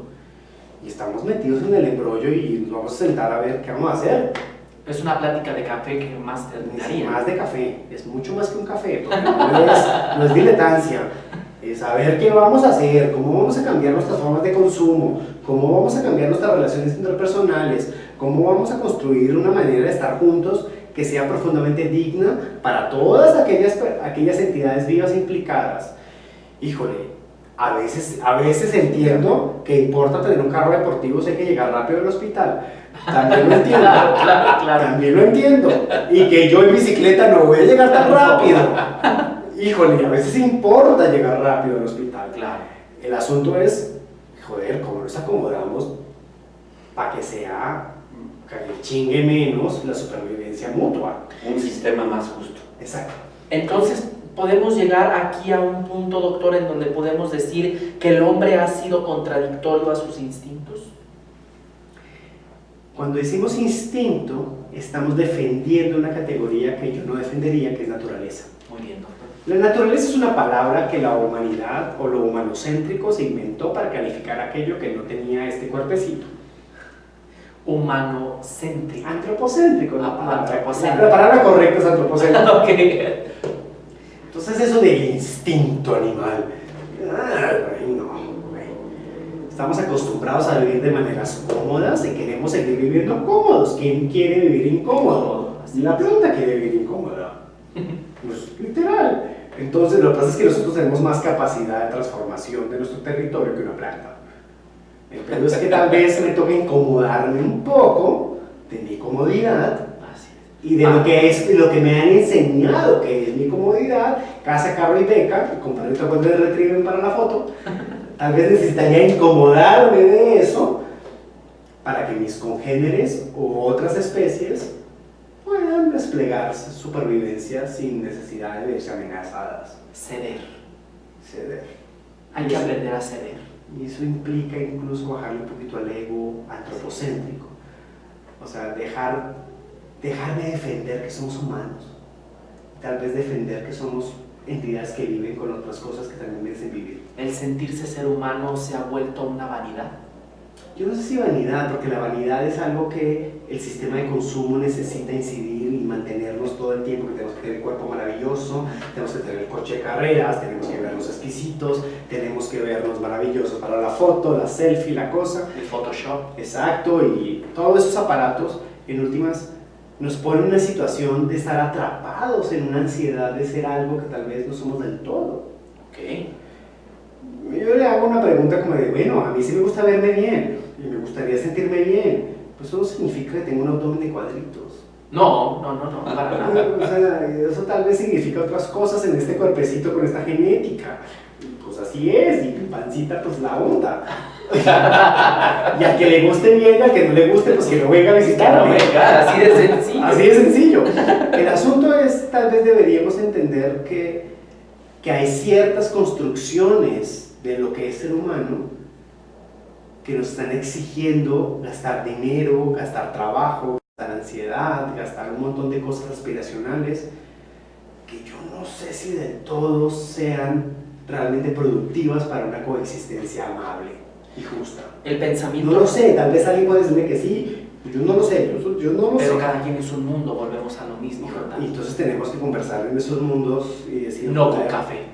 Speaker 1: Y estamos metidos en el embrollo y nos vamos a sentar a ver qué vamos a hacer.
Speaker 2: Es una plática de café que más terminaría.
Speaker 1: Más de café, es mucho más que un café, porque no es diletancia, es saber qué vamos a hacer, cómo vamos a cambiar nuestras formas de consumo, cómo vamos a cambiar nuestras relaciones interpersonales, cómo vamos a construir una manera de estar juntos que sea profundamente digna para todas aquellas entidades vivas implicadas. Híjole, a veces entiendo que importa tener un carro deportivo si hay que llegar rápido al hospital. También lo entiendo.
Speaker 2: Claro.
Speaker 1: También lo entiendo. Y que yo en bicicleta no voy a llegar tan rápido. Híjole, a veces importa llegar rápido al hospital.
Speaker 2: Claro.
Speaker 1: El asunto es, joder, cómo nos acomodamos para que sea, que chingue menos la supervivencia mutua.
Speaker 3: Un sistema más justo.
Speaker 1: Exacto.
Speaker 2: Entonces, podemos llegar aquí a un punto, doctor, en donde podemos decir que el hombre ha sido contradictorio a sus instintos.
Speaker 1: Cuando decimos instinto, estamos defendiendo una categoría que yo no defendería, que es naturaleza.
Speaker 2: Muy bien, doctor.
Speaker 1: La naturaleza es una palabra que la humanidad o lo humanocéntrico se inventó para calificar aquello que no tenía este cuerpecito.
Speaker 2: Humanocéntrico.
Speaker 1: Antropocéntrico,
Speaker 2: Antropocéntrico.
Speaker 1: La palabra correcta es antropocéntrico.
Speaker 2: Ok.
Speaker 1: Entonces eso del instinto animal, ay, no, güey. Estamos acostumbrados a vivir de maneras cómodas y queremos seguir viviendo cómodos. ¿Quién quiere vivir incómodo? La planta quiere vivir incómoda. Pues literal. Entonces, lo que pasa es que nosotros tenemos más capacidad de transformación de nuestro territorio que una planta. Pero es que tal vez me toque incomodarme un poco de mi comodidad
Speaker 2: Así
Speaker 1: y de lo que me han enseñado que es mi comodidad, casa, carro y beca, y comprar esta cuenta de retrieve para la foto. Tal vez necesitaría incomodarme de eso para que mis congéneres u otras especies puedan desplegar su supervivencia sin necesidad de verse amenazadas.
Speaker 2: Ceder.
Speaker 1: Ceder.
Speaker 2: Hay que aprender a ceder.
Speaker 1: Y eso implica incluso bajarle un poquito al ego antropocéntrico. O sea, dejarme defender que somos humanos. Tal vez defender que somos entidades que viven con otras cosas que también merecen vivir.
Speaker 2: El sentirse ser humano se ha vuelto una vanidad.
Speaker 1: Yo no sé si vanidad, porque la vanidad es algo que el sistema de consumo necesita incidir y mantenernos todo el tiempo, que tenemos que tener el cuerpo maravilloso, tenemos que tener el coche de carreras, tenemos que vernos exquisitos, tenemos que vernos maravillosos para la foto, la selfie, la cosa.
Speaker 2: El Photoshop.
Speaker 1: Exacto, y todos esos aparatos, en últimas, nos ponen en una situación de estar atrapados en una ansiedad de ser algo que tal vez no somos del todo.
Speaker 2: Ok.
Speaker 1: Yo le hago una pregunta como de, bueno, a mí sí me gusta verme bien y me gustaría sentirme bien. Pues eso no significa que tenga un abdomen de cuadritos.
Speaker 2: No, para nada.
Speaker 1: O sea, eso tal vez significa otras cosas en este cuerpecito con esta genética. Y pues así es, y mi pancita pues la onda. Y al que le guste bien, y al que no le guste, pues que lo venga a visitar.
Speaker 2: No, venga, así de sencillo.
Speaker 1: Así de sencillo. El asunto es, tal vez deberíamos entender que hay ciertas construcciones de lo que es ser humano que nos están exigiendo gastar dinero, gastar trabajo, gastar ansiedad, gastar un montón de cosas aspiracionales que yo no sé si del todo sean realmente productivas para una coexistencia amable y justa.
Speaker 2: El pensamiento.
Speaker 1: No lo sé, tal vez alguien puede decirme que sí, yo no lo sé, yo no lo sé.
Speaker 2: Pero cada quien es un mundo, volvemos a lo mismo, ¿verdad?
Speaker 1: Y entonces tenemos que conversar en esos mundos y decir...
Speaker 2: No con café.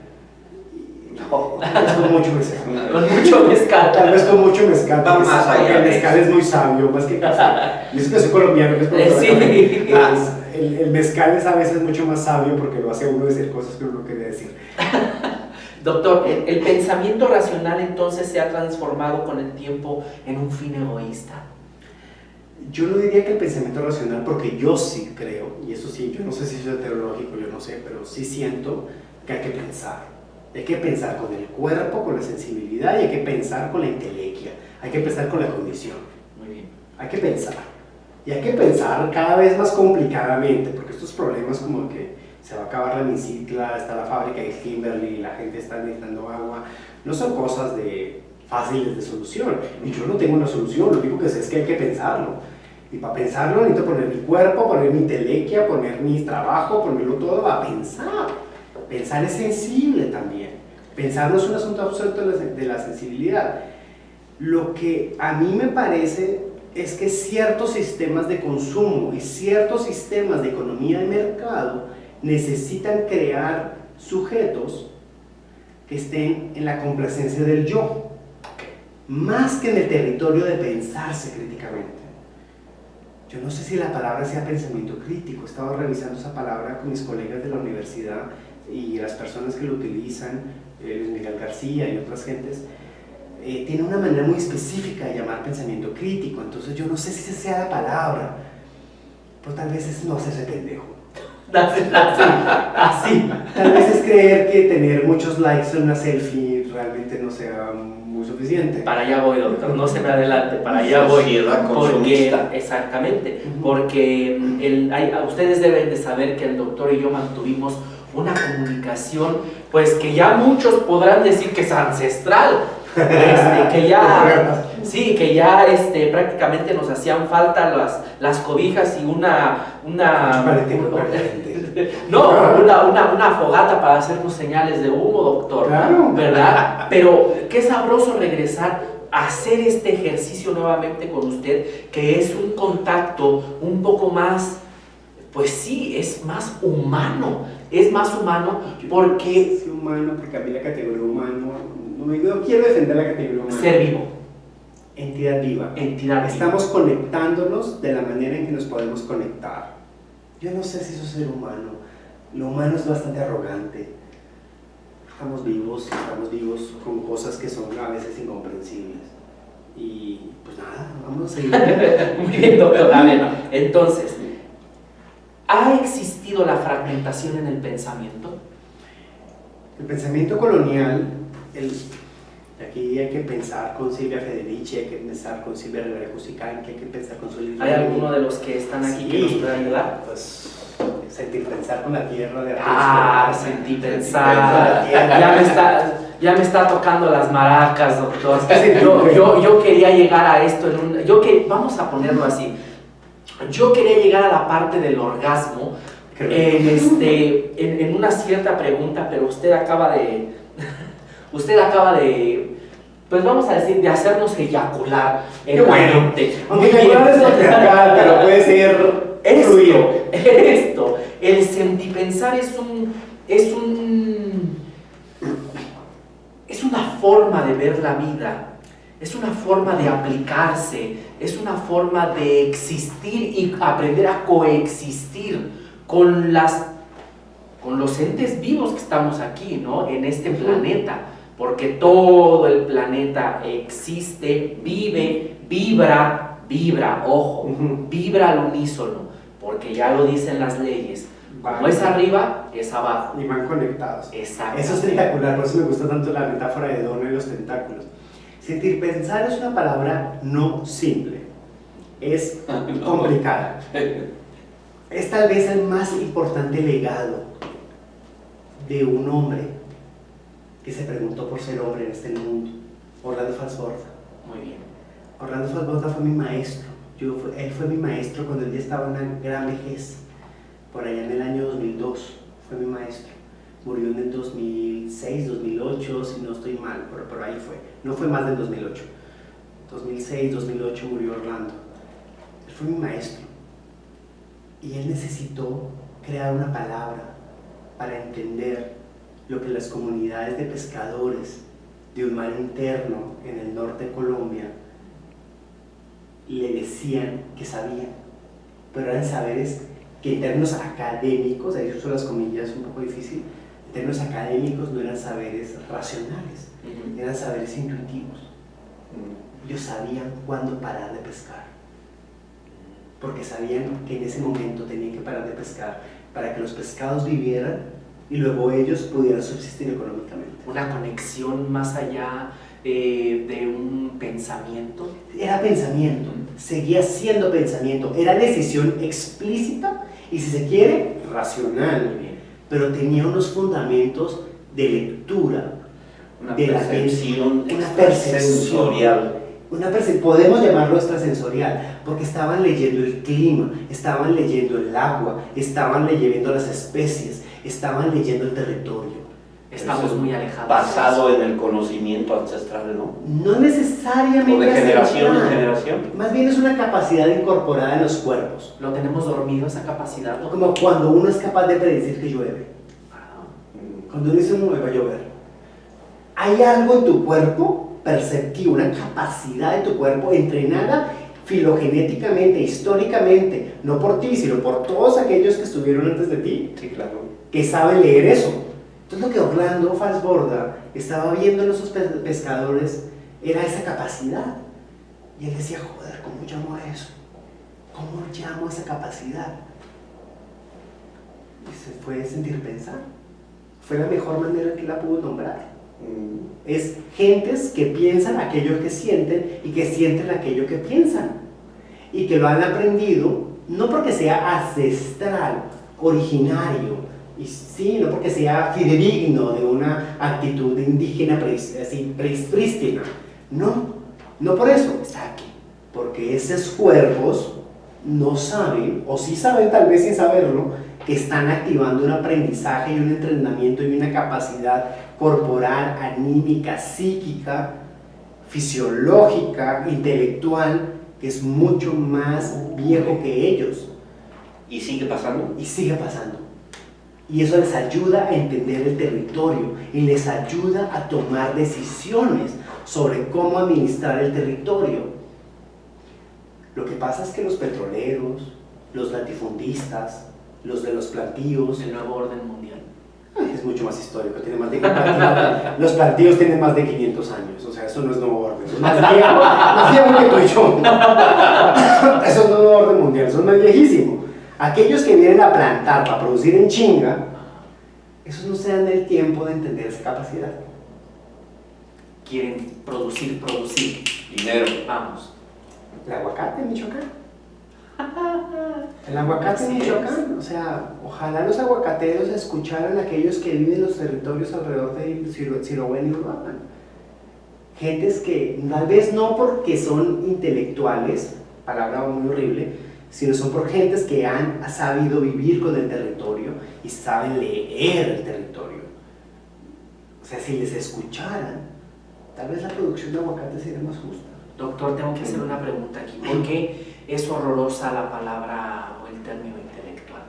Speaker 1: No, tal vez con mucho mezcal.
Speaker 2: Con mucho mezcal.
Speaker 1: Tal vez con mucho mezcal.
Speaker 3: Va
Speaker 1: Porque
Speaker 3: más allá
Speaker 1: el
Speaker 3: de
Speaker 1: mezcal es muy sabio, más que café. Yo sé que soy colombiano, que es por
Speaker 2: Sí.
Speaker 1: el mezcal es a veces mucho más sabio porque lo hace a uno decir cosas que uno no quería decir.
Speaker 2: Doctor, el pensamiento racional entonces se ha transformado con el tiempo en un fin egoísta.
Speaker 1: Yo no diría que el pensamiento racional, porque yo sí creo, y eso sí, yo no sé si eso es teológico, yo no sé, pero sí siento que hay que pensar. Hay que pensar con el cuerpo, con la sensibilidad, y hay que pensar con la intelequia, hay que pensar con la condición.
Speaker 2: Muy bien.
Speaker 1: Hay que pensar. Y hay que pensar cada vez más complicadamente, porque estos problemas como que se va a acabar la Micitla, está la fábrica de Kimberly, la gente está necesitando agua, no son cosas fáciles de solución. Y yo no tengo una solución, lo único que sé es que hay que pensarlo. Y para pensarlo necesito poner mi cuerpo, poner mi intelequia, poner mi trabajo, ponerlo todo a pensar. Pensar es sensible también. Pensar no es un asunto absuelto de la sensibilidad. Lo que a mí me parece es que ciertos sistemas de consumo y ciertos sistemas de economía de mercado necesitan crear sujetos que estén en la complacencia del yo, más que en el territorio de pensarse críticamente. Yo no sé si la palabra sea pensamiento crítico, he estado revisando esa palabra con mis colegas de la universidad y las personas que lo utilizan, Luis Miguel García y otras gentes, tiene una manera muy específica de llamar pensamiento crítico, entonces yo no sé si esa sea la palabra, pero tal vez es no hacerse pendejo.
Speaker 2: Así.
Speaker 1: Tal vez es creer que tener muchos likes en una selfie realmente no sea muy suficiente.
Speaker 2: Para allá voy, doctor, no se me adelante, para allá voy.
Speaker 3: Sociedad
Speaker 2: Porque,
Speaker 3: consumista.
Speaker 2: exactamente, porque ustedes deben de saber que el doctor y yo mantuvimos una comunicación, pues que ya muchos podrán decir que es ancestral, que ya, sí, que ya prácticamente nos hacían falta las cobijas y una fogata para hacernos señales de humo, doctor,
Speaker 1: Claro.
Speaker 2: ¿verdad? Pero qué sabroso regresar a hacer este ejercicio nuevamente con usted, que es un contacto un poco más, pues sí, es más humano porque...
Speaker 1: Es humano, porque a mí la categoría humano, no quiero defender la categoría humana.
Speaker 2: Ser vivo.
Speaker 1: Entidad viva.
Speaker 2: Entidad viva.
Speaker 1: Estamos conectándonos de la manera en que nos podemos conectar. Yo no sé si eso es ser humano. Lo humano es bastante arrogante. estamos vivos con cosas que son a veces incomprensibles. Y pues nada, vamos a seguir.
Speaker 2: Muy bien, doctor. A ver, entonces, ¿ha existido la fragmentación en el pensamiento?
Speaker 1: El pensamiento colonial, aquí hay que pensar con Silvia Federici, hay que pensar con Silvia Rivera Cusicanqui, hay que pensar con Solís.
Speaker 2: ¿Hay alguno de los que están aquí que nos pueda ayudar?
Speaker 1: Pues sentir pensar con la tierra de
Speaker 2: Sentí pensar. Ya me está tocando las maracas, doctor. Yo quería llegar a esto vamos a ponerlo así. Yo quería llegar a la parte del orgasmo en una cierta pregunta, pero usted acaba de, pues vamos a decir, de hacernos eyacular en la mente.
Speaker 1: Aunque eyacular es patriarcal, pero puede ser fluido.
Speaker 2: El sentipensar es una forma de ver la vida, es una forma de aplicarse, es una forma de existir y aprender a coexistir con los entes vivos que estamos aquí, ¿no? En este planeta, porque todo el planeta existe, vive, vibra, ojo, vibra al unísono, porque ya lo dicen las leyes. Como es arriba, es abajo.
Speaker 1: Y van conectados.
Speaker 2: Exacto.
Speaker 1: Eso es tentacular, por eso me gusta tanto la metáfora de Donna y los tentáculos. Sentir pensar es una palabra no simple, es complicada. Es tal vez el más importante legado de un hombre que se preguntó por ser hombre en este mundo, Orlando Falsborda.
Speaker 2: Muy bien.
Speaker 1: Orlando Falsborda fue mi maestro. Él fue mi maestro cuando él ya estaba en una gran vejez. Por allá en el año 2002 fue mi maestro. Murió en el 2006, 2008, si no estoy mal, pero por ahí fue. No fue más del 2008. 2006, 2008 murió Orlando. Él fue mi maestro. Y él necesitó crear una palabra para entender lo que las comunidades de pescadores de un mar interno en el norte de Colombia le decían que sabían, pero eran saberes que en términos académicos, ahí uso las comillas un poco difícil, en términos académicos no eran saberes racionales, eran saberes intuitivos. Ellos sabían cuándo parar de pescar, porque sabían que en ese momento tenían que parar de pescar para que los pescados vivieran y luego ellos pudieran subsistir económicamente.
Speaker 2: Una conexión más allá de un pensamiento.
Speaker 1: Era pensamiento, seguía siendo pensamiento, era decisión explícita y, si se quiere, racional, pero tenía unos fundamentos de lectura, de la percepción, una percepción
Speaker 3: sensorial.
Speaker 1: Podemos llamarlo extrasensorial, porque estaban leyendo el clima, estaban leyendo el agua, estaban leyendo las especies, estaban leyendo el territorio.
Speaker 2: Estamos muy alejados.
Speaker 3: Basado en el conocimiento ancestral, ¿no?
Speaker 1: No necesariamente.
Speaker 3: O de generación
Speaker 1: ancestral.
Speaker 3: en generación.
Speaker 1: Más bien es una capacidad incorporada en los cuerpos.
Speaker 2: ¿Lo tenemos dormido esa capacidad? ¿No?
Speaker 1: Como cuando uno es capaz de predecir que llueve. Cuando uno dice, no va a llover. Hay algo en tu cuerpo perceptivo, una capacidad de tu cuerpo entrenada filogenéticamente, históricamente, no por ti, sino por todos aquellos que estuvieron antes de ti,
Speaker 3: Sí, claro.
Speaker 1: que saben leer eso. Entonces lo que Orlando Falsborda estaba viendo en esos pescadores era esa capacidad. Y él decía, joder, ¿cómo llamo a eso? ¿Cómo llamo a esa capacidad? Y se fue a sentir pensar. Fue la mejor manera en que la pudo nombrar. Es gentes que piensan aquello que sienten y que sienten aquello que piensan. Y que lo han aprendido no porque sea ancestral, originario, y sí, no porque sea fidedigno de una actitud indígena prístina. No por eso está aquí. Porque esos cuerpos no saben, o sí saben tal vez sin saberlo, que están activando un aprendizaje y un entrenamiento y una capacidad corporal, anímica, psíquica, fisiológica, intelectual, que es mucho más viejo que ellos.
Speaker 3: ¿Y sigue pasando?
Speaker 1: Y sigue pasando. Y eso les ayuda a entender el territorio y les ayuda a tomar decisiones sobre cómo administrar el territorio. Lo que pasa es que los petroleros, los latifundistas, los de los plantíos,
Speaker 2: El nuevo orden mundial.
Speaker 1: Es mucho más histórico, tiene más de los plantíos tienen más de 500 años, o sea, eso no es nuevo orden, eso es más viejo que tú y yo. Eso es nuevo orden mundial, eso es más viejísimo. Aquellos que vienen a plantar para producir en chinga, esos no se dan el tiempo de entender esa capacidad.
Speaker 2: Quieren producir.
Speaker 3: Dinero.
Speaker 2: Vamos.
Speaker 1: El aguacate en Michoacán. El aguacate en
Speaker 2: Así
Speaker 1: Michoacán, o sea, ojalá los aguacateros escucharan a aquellos que viven en los territorios alrededor de Sirobuena y Uruapan. Gentes que tal vez no porque son intelectuales, palabra muy horrible, sino son por gentes que han sabido vivir con el territorio y saben leer el territorio. O sea, si les escucharan, tal vez la producción de aguacate sería más justa.
Speaker 2: Doctor, tengo que hacer una pregunta aquí. ¿Por qué es horrorosa la palabra o el término intelectual?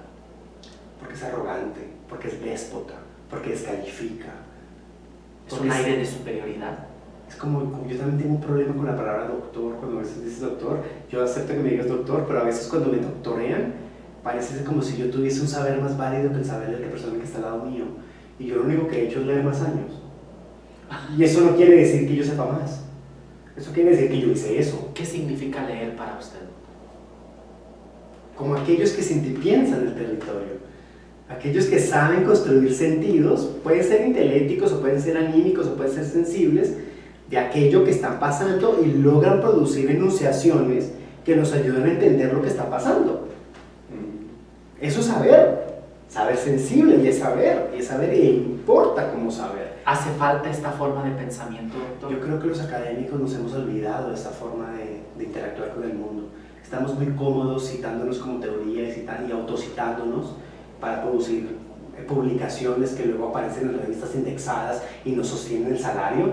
Speaker 1: Porque es arrogante, porque es déspota, porque descalifica.
Speaker 2: ¿Es un aire de superioridad?
Speaker 1: Es como yo también tengo un problema con la palabra doctor. Cuando a veces dices doctor, yo acepto que me digas doctor, pero a veces cuando me doctorean, parece como si yo tuviese un saber más válido que el saber de la persona que está al lado mío. Y yo lo único que he hecho es leer más años. Y eso no quiere decir que yo sepa más. Eso quiere decir que yo hice eso.
Speaker 2: ¿Qué significa leer para usted?
Speaker 1: Como aquellos que piensan el territorio. Aquellos que saben construir sentidos, pueden ser intelécticos o pueden ser anímicos o pueden ser sensibles, de aquello que están pasando y logran producir enunciaciones que nos ayudan a entender lo que está pasando. Eso es saber sensible, y es saber e importa cómo saber.
Speaker 2: ¿Hace falta esta forma de pensamiento, doctor?
Speaker 1: Yo creo que los académicos nos hemos olvidado de esta forma de interactuar con el mundo. Estamos muy cómodos citándonos como teoría y autocitándonos para producir publicaciones que luego aparecen en revistas indexadas y nos sostienen el salario.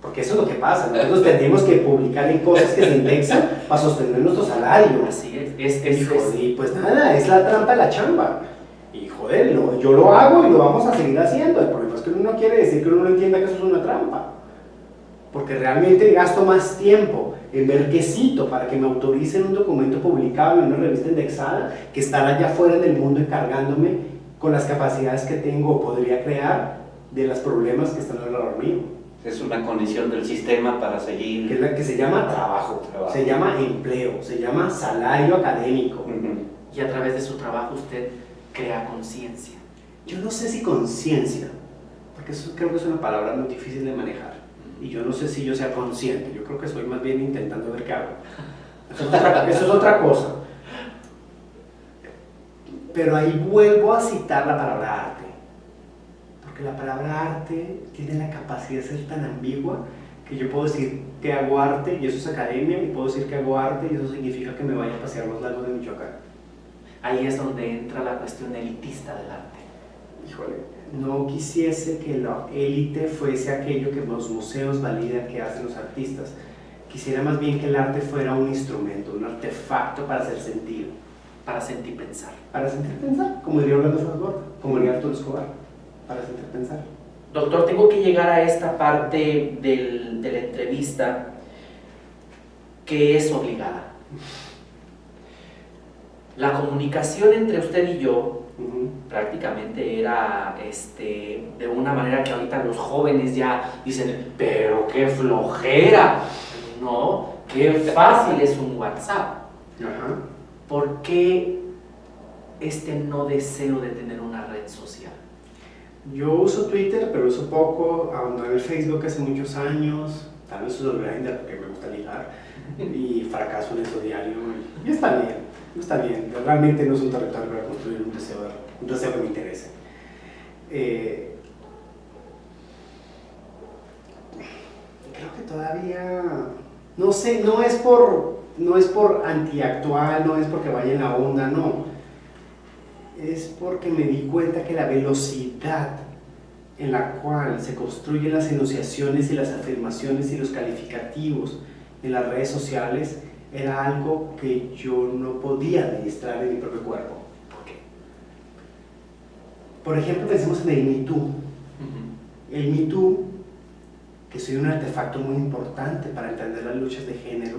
Speaker 1: Porque eso es lo que pasa, nosotros tenemos que publicar en cosas que se indexan para sostener nuestro salario.
Speaker 2: Así es.
Speaker 1: Y pues nada, es la trampa de la chamba. Y joder, yo lo hago y lo vamos a seguir haciendo. El problema es que uno no quiere decir que uno no entienda que eso es una trampa. Porque realmente gasto más tiempo en ver qué cito para que me autoricen un documento publicado en una revista indexada que estar allá afuera en el mundo encargándome con las capacidades que tengo o podría crear de los problemas que están alrededor mío.
Speaker 3: Es una condición del sistema para seguir.
Speaker 1: Que es la que se llama trabajo, se llama empleo, se llama salario académico.
Speaker 2: Y a través de su trabajo usted crea conciencia.
Speaker 1: Yo no sé si conciencia, porque eso creo que es una palabra muy difícil de manejar. Y yo no sé si yo sea consciente, yo creo que estoy más bien intentando ver qué hago. Eso es otra cosa. Pero ahí vuelvo a citar la palabra arte. Porque la palabra arte tiene la capacidad de ser tan ambigua que yo puedo decir que hago arte y eso es academia, y puedo decir que hago arte y eso significa que me vaya a pasear los lagos de Michoacán.
Speaker 2: Ahí es donde entra la cuestión elitista del arte.
Speaker 1: Híjole, no quisiese que la élite fuese aquello que los museos validan que hacen los artistas. Quisiera más bien que el arte fuera un instrumento, un artefacto para hacer sentido.
Speaker 2: Para sentir pensar.
Speaker 1: Para sentir pensar, como diría Orlando Fazgorta, como diría Arturo Escobar, para sentir pensar.
Speaker 2: Doctor, tengo que llegar a esta parte de la entrevista que es obligada. La comunicación entre usted y yo prácticamente era de una manera que ahorita los jóvenes ya dicen, pero qué flojera. No, qué fácil es un WhatsApp.
Speaker 1: Ajá.
Speaker 2: ¿Por qué este no deseo de tener una red social?
Speaker 1: Yo uso Twitter, pero uso poco. Abandoné el Facebook hace muchos años. También uso el Grindr porque me gusta ligar. Y fracaso en eso diario. Y está bien. Está bien, realmente no es un territorio para construir un deseo que me interese. Creo que todavía, no sé, no es por antiactual, no es porque vaya en la onda, no. Es porque me di cuenta que la velocidad en la cual se construyen las enunciaciones y las afirmaciones y los calificativos en las redes sociales era algo que yo no podía administrar en mi propio cuerpo.
Speaker 2: ¿Por qué?
Speaker 1: Por ejemplo, pensemos en el Me Too. El Me Too, que soy un artefacto muy importante para entender las luchas de género,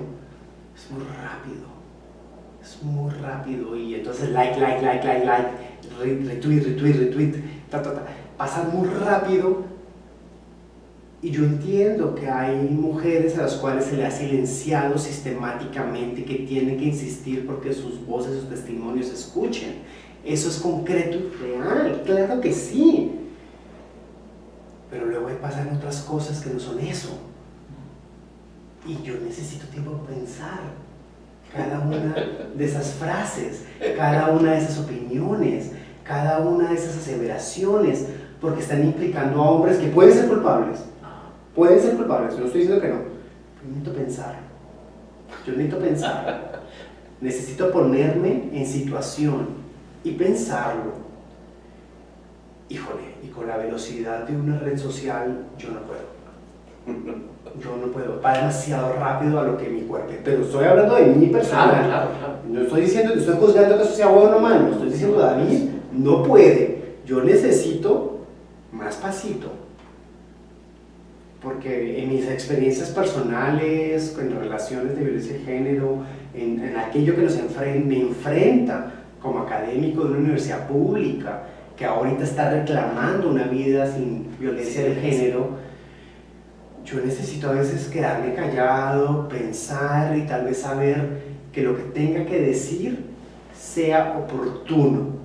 Speaker 1: es muy rápido. Es muy rápido y entonces like, retweet, pasan muy rápido y yo entiendo que hay mujeres a las cuales se le ha silenciado sistemáticamente, que tienen que insistir porque sus voces, sus testimonios se escuchen. Eso es concreto y real, claro que sí. Pero luego pasan otras cosas que no son eso. Y yo necesito tiempo para pensar cada una de esas frases, cada una de esas opiniones, cada una de esas aseveraciones, porque están implicando a hombres que pueden ser culpables. Pueden ser culpables, yo no estoy diciendo que no. Yo necesito pensar. Yo necesito pensar. Necesito ponerme en situación y pensarlo. Híjole, y con la velocidad de una red social, yo no puedo. Yo no puedo. Va demasiado rápido a lo que mi cuerpo. Pero estoy hablando de mi personal.
Speaker 2: Claro.
Speaker 1: No estoy diciendo, estoy juzgando que eso sea bueno o malo. Estoy diciendo, David no puede. Yo necesito más pasito. Porque en mis experiencias personales, en relaciones de violencia de género, en aquello que me enfrenta como académico de una universidad pública, que ahorita está reclamando una vida sin violencia de género, yo necesito a veces quedarme callado, pensar y tal vez saber que lo que tenga que decir sea oportuno.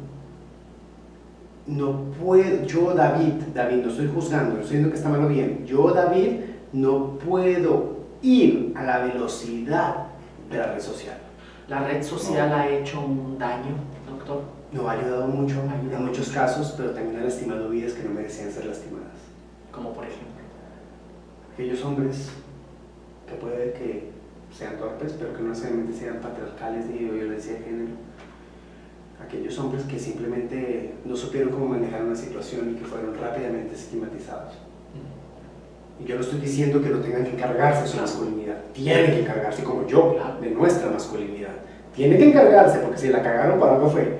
Speaker 1: No puedo, yo David, no estoy juzgando, no estoy diciendo que está mal o bien, yo David no puedo ir a la velocidad de la red social.
Speaker 2: ¿La red social ha hecho un daño, doctor?
Speaker 1: No, ha ayudado mucho en muchos casos, pero también ha lastimado vidas que no merecían ser lastimadas.
Speaker 2: Como por ejemplo.
Speaker 1: Aquellos hombres que puede que sean torpes, pero que no necesariamente sean patriarcales ni de violencia de género. Aquellos hombres que simplemente no supieron cómo manejar una situación y que fueron rápidamente estigmatizados. Y yo no estoy diciendo que no tengan que encargarse de su masculinidad, tienen que encargarse, como yo, de nuestra masculinidad. Tienen que encargarse, porque si la cagaron para algo fue.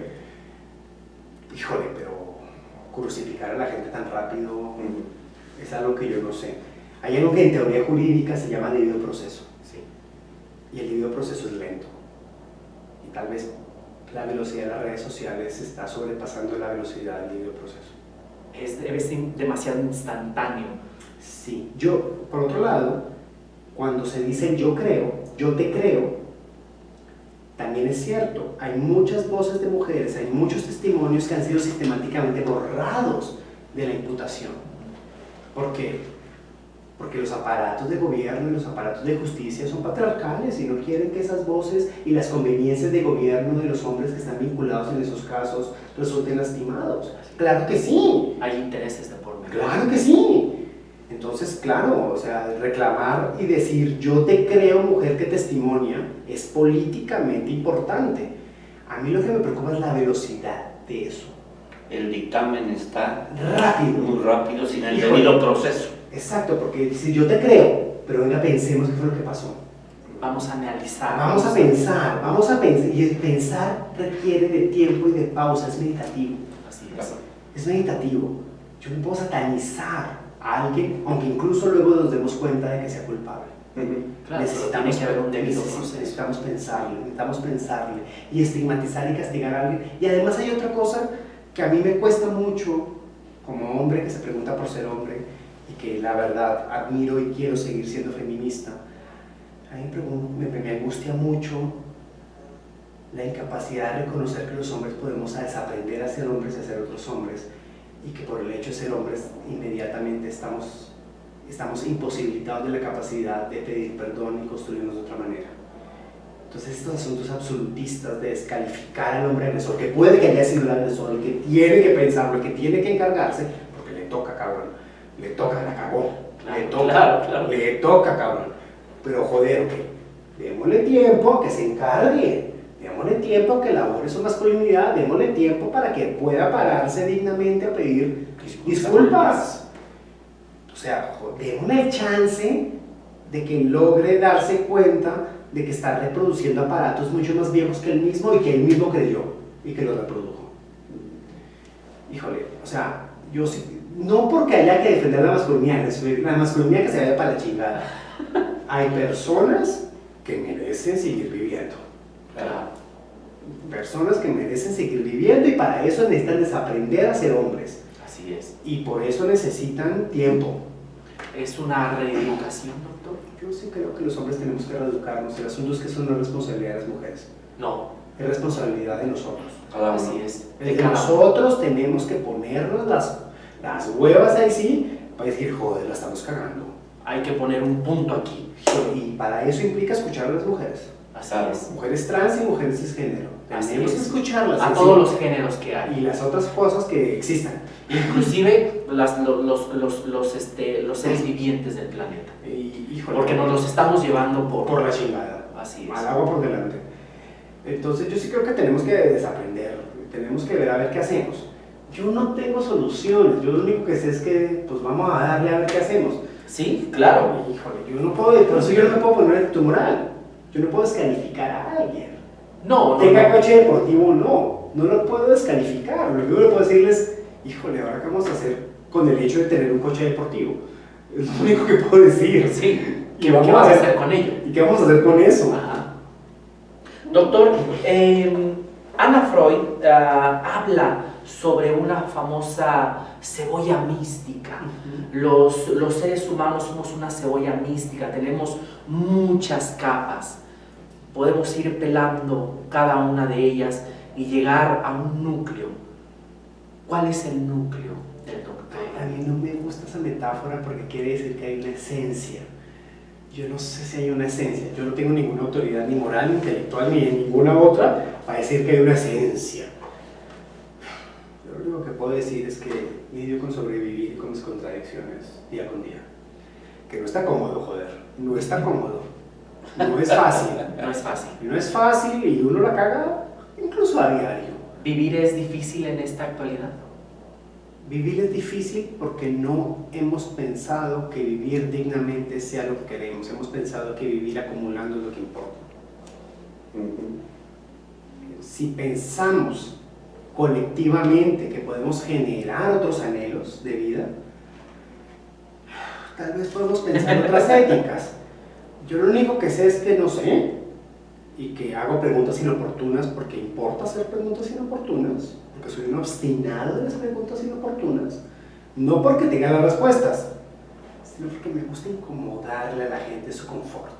Speaker 1: Híjole, pero crucificar a la gente tan rápido es algo que yo no sé. Hay algo que en teoría jurídica se llama debido proceso.
Speaker 2: Sí.
Speaker 1: Y el debido proceso es lento. Y tal vez la velocidad de las redes sociales está sobrepasando la velocidad del debido proceso.
Speaker 2: Es demasiado instantáneo.
Speaker 1: Sí. Yo, por otro lado, cuando se dice yo creo, yo te creo, también es cierto. Hay muchas voces de mujeres, hay muchos testimonios que han sido sistemáticamente borrados de la imputación. ¿Por qué? Porque los aparatos de gobierno y los aparatos de justicia son patriarcales y no quieren que esas voces y las conveniencias de gobierno de los hombres que están vinculados en esos casos resulten lastimados. ¡Claro que sí!
Speaker 2: Hay intereses de por medio.
Speaker 1: ¡Claro que sí! Entonces, claro, o sea, reclamar y decir yo te creo, mujer que testimonia, es políticamente importante. A mí lo que me preocupa es la velocidad de eso.
Speaker 3: El dictamen está
Speaker 1: Rápido.
Speaker 3: muy rápido, sin el
Speaker 1: Híjole.
Speaker 3: debido proceso.
Speaker 1: Exacto, porque si yo te creo, pero venga, pensemos qué fue lo que pasó.
Speaker 2: Vamos a analizar.
Speaker 1: Vamos a pensar, y el pensar requiere de tiempo y de pausa, es meditativo.
Speaker 2: Así es.
Speaker 1: Es meditativo. Yo no puedo satanizar a alguien, aunque incluso luego nos demos cuenta de que sea culpable.
Speaker 2: Claro, tiene que haber un debido proceso.
Speaker 1: Necesitamos pensarle y estigmatizar y castigar a alguien. Y además hay otra cosa que a mí me cuesta mucho como hombre que se pregunta por ser hombre y que la verdad admiro y quiero seguir siendo feminista. A mí me angustia mucho la incapacidad de reconocer que los hombres podemos desaprender a ser hombres y a ser otros hombres, y que por el hecho de ser hombres inmediatamente estamos imposibilitados de la capacidad de pedir perdón y construirnos de otra manera. Entonces estos asuntos absolutistas de descalificar al hombre agresor, que puede que haya sido el agresor, el que tiene que pensarlo, el que tiene que encargarse, porque le toca, cabrón, le toca, la cagó, le toca, cabrón, pero joder, ok, démosle tiempo a que se encargue, démosle tiempo a que elabore su masculinidad, démosle tiempo para que pueda pararse dignamente a pedir disculpas. O sea, démosle chance de que logre darse cuenta de que está reproduciendo aparatos mucho más viejos que él mismo y que él mismo creyó y que lo reprodujo. Híjole, o sea, yo sí, no porque haya que defender la masculinidad que se vaya para la chingada. Hay personas que merecen seguir viviendo.
Speaker 2: Claro.
Speaker 1: Personas que merecen seguir viviendo y para eso necesitan desaprender a ser hombres.
Speaker 2: Así Así es.
Speaker 1: Y por eso necesitan tiempo.
Speaker 2: ¿Es una reeducación, doctor?
Speaker 1: Yo sí creo que los hombres tenemos que reeducarnos. El asunto es que eso no es responsabilidad de las mujeres.
Speaker 2: No,
Speaker 1: Es responsabilidad de nosotros.
Speaker 2: así es.
Speaker 1: De nosotros tenemos que ponernos las huevas ahí sí, para decir, joder, la estamos cagando.
Speaker 2: Hay que poner un punto aquí.
Speaker 1: Y para eso implica escuchar a las mujeres.
Speaker 2: Así es.
Speaker 1: Mujeres trans y mujeres cisgénero.
Speaker 2: Así
Speaker 1: Tenemos que
Speaker 2: es.
Speaker 1: escucharlas.
Speaker 2: A
Speaker 1: sí,
Speaker 2: todos
Speaker 1: sí.
Speaker 2: los géneros que hay.
Speaker 1: Y las otras cosas que existan.
Speaker 2: Inclusive los seres vivientes del planeta.
Speaker 1: Híjole,
Speaker 2: Porque nos los estamos llevando
Speaker 1: por la chingada.
Speaker 2: Así es.
Speaker 1: Al agua por delante. Entonces yo sí creo que tenemos que desaprender. Tenemos que ver a ver qué hacemos. Yo no tengo soluciones. Yo lo único que sé es que pues vamos a darle a ver qué hacemos.
Speaker 2: Sí, claro.
Speaker 1: Híjole, yo no puedo, por eso yo no me puedo poner tumoral. Yo no puedo descalificar a alguien.
Speaker 2: No,
Speaker 1: Tenga
Speaker 2: no.
Speaker 1: coche deportivo o no lo puedo descalificar. Lo único que puedo decirles, híjole, ahora qué vamos a hacer con el hecho de tener un coche deportivo. Es lo único que puedo decir.
Speaker 2: Sí.
Speaker 1: ¿Y
Speaker 2: ¿Qué vas a hacer con ello?
Speaker 1: ¿Y qué vamos a hacer con eso?
Speaker 2: Ajá. Doctor, Anna Freud habla sobre una famosa cebolla mística. Los seres humanos somos una cebolla mística, tenemos muchas capas. Podemos ir pelando cada una de ellas y llegar a un núcleo. ¿Cuál es el núcleo del doctor?
Speaker 1: A mí no me gusta esa metáfora porque quiere decir que hay una esencia. Yo no sé si hay una esencia. Yo no tengo ninguna autoridad ni moral, ni intelectual, ni de ninguna otra para decir que hay una esencia. Yo lo único que puedo decir es que lidio con sobrevivir y con mis contradicciones día con día. Que no está cómodo, joder. No está cómodo. No es fácil.
Speaker 2: No es fácil.
Speaker 1: No es fácil y uno la caga incluso a diario.
Speaker 2: ¿Vivir es difícil en esta actualidad?
Speaker 1: Vivir es difícil porque no hemos pensado que vivir dignamente sea lo que queremos. Hemos pensado que vivir acumulando es lo que importa. Si pensamos colectivamente que podemos generar otros anhelos de vida, tal vez podemos pensar otras éticas. Yo lo único que sé es que no sé y que hago preguntas inoportunas porque importa hacer preguntas inoportunas, porque soy un obstinado de las preguntas inoportunas, no porque tenga las respuestas, sino porque me gusta incomodarle a la gente su confort.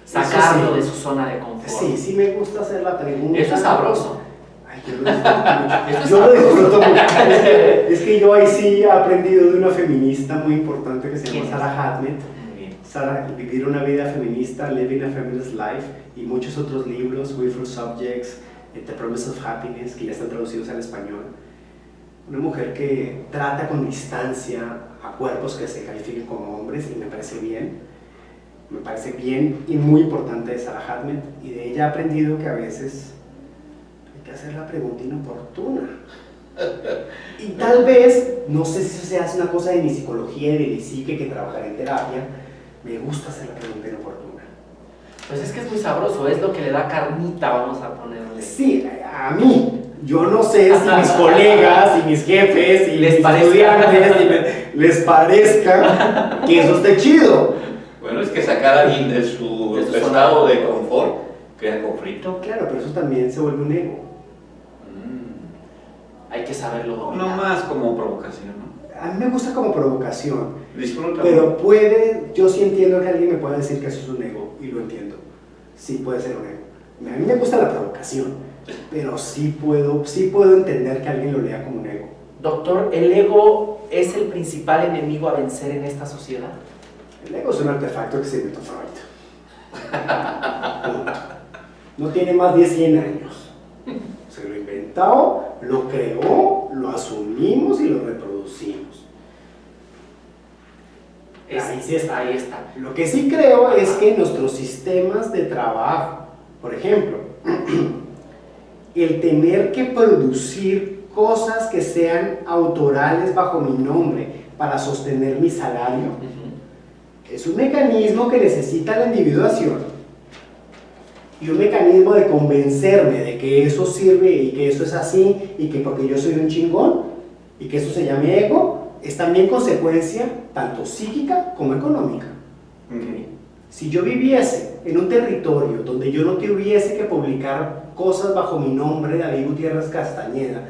Speaker 2: Sacarlo
Speaker 1: sí,
Speaker 2: de su zona de confort.
Speaker 1: Sí me gusta hacer la pregunta.
Speaker 2: Eso es sabroso.
Speaker 1: Ay, yo lo disfruto mucho.
Speaker 2: Eso es
Speaker 1: Yo lo
Speaker 2: sabroso.
Speaker 1: disfruto mucho. Es que yo ahí sí he aprendido de una feminista muy importante que se
Speaker 2: ¿Quién
Speaker 1: llama
Speaker 2: es?
Speaker 1: Sarah Hartman.
Speaker 2: Muy bien.
Speaker 1: Sarah, Vivir una vida feminista, Living a Feminist Life, y muchos otros libros, We for Subjects, The Promise of Happiness, que ya están traducidos al español. Una mujer que trata con distancia a cuerpos que se califiquen como hombres, y me parece bien y muy importante de Sarah Hartman, y de ella he aprendido que a veces hay que hacer la pregunta inoportuna. Y tal vez, no sé si eso se hace una cosa de mi psicología y de mi psique que trabajar en terapia, me gusta hacer la pregunta inoportuna.
Speaker 2: Pues es que es muy sabroso, es lo que le da carnita, vamos a ponerle.
Speaker 1: Sí, a mí. Yo no sé si mis colegas y mis jefes y
Speaker 2: Les
Speaker 1: mis
Speaker 2: parezca.
Speaker 1: estudiantes les parezca que eso esté chido.
Speaker 3: Bueno, es que sacar a alguien de su
Speaker 2: De su
Speaker 3: estado
Speaker 2: zona.
Speaker 3: de confort crea conflicto.
Speaker 1: Claro, pero eso también se vuelve un ego.
Speaker 2: Hay que saberlo dominar.
Speaker 3: No más como provocación, ¿no?
Speaker 1: A mí me gusta como provocación,
Speaker 3: Disfruta.
Speaker 1: pero yo sí entiendo que alguien me pueda decir que eso es un ego, y lo entiendo. Sí puede ser un ego. A mí me gusta la provocación, pero sí puedo entender que alguien lo lea como un ego.
Speaker 2: Doctor, ¿el ego es el principal enemigo a vencer en esta sociedad?
Speaker 1: El ego es un artefacto que se inventó Freud. Punto. No tiene más de 100 años. Se lo inventó, lo creó, lo asumimos y lo reproducimos. Ahí sí está.
Speaker 2: Ahí está.
Speaker 1: Lo que sí creo es que nuestros sistemas de trabajo, por ejemplo, el tener que producir cosas que sean autorales bajo mi nombre para sostener mi salario, es un mecanismo que necesita la individuación y un mecanismo de convencerme de que eso sirve y que eso es así y que porque yo soy un chingón y que eso se llame ego, es también consecuencia tanto psíquica como económica. Si yo viviese en un territorio donde yo no tuviese que publicar cosas bajo mi nombre, David Gutiérrez Castañeda,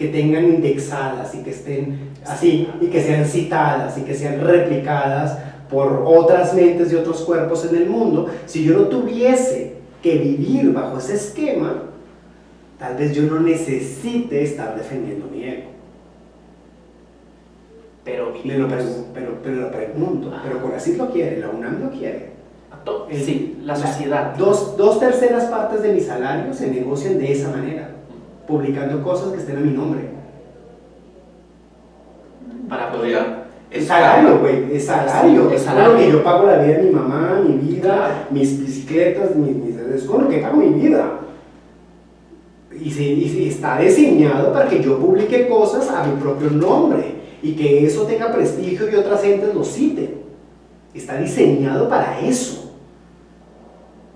Speaker 1: que tengan indexadas y que estén así, y que sean citadas y que sean replicadas por otras mentes y otros cuerpos en el mundo, si yo no tuviese que vivir bajo ese esquema, tal vez yo no necesite estar defendiendo mi ego.
Speaker 2: Pero
Speaker 1: Pero
Speaker 2: vivimos.
Speaker 1: lo pregunto, pero Conacyt lo quiere, la UNAM lo quiere.
Speaker 2: Sí, la sociedad.
Speaker 1: Dos terceras partes de mi salario se negocian de esa manera, publicando cosas que estén a mi nombre.
Speaker 2: Para poder.
Speaker 1: Es salario, güey, es salario.
Speaker 2: Sí,
Speaker 1: Es
Speaker 2: es
Speaker 1: con lo
Speaker 2: salario.
Speaker 1: que yo pago la vida de mi mamá, mi vida,
Speaker 2: Claro.
Speaker 1: mis bicicletas, es con lo que pago mi vida. Y si está diseñado para que yo publique cosas a mi propio nombre y que eso tenga prestigio y otras gentes lo citen. Está diseñado para eso.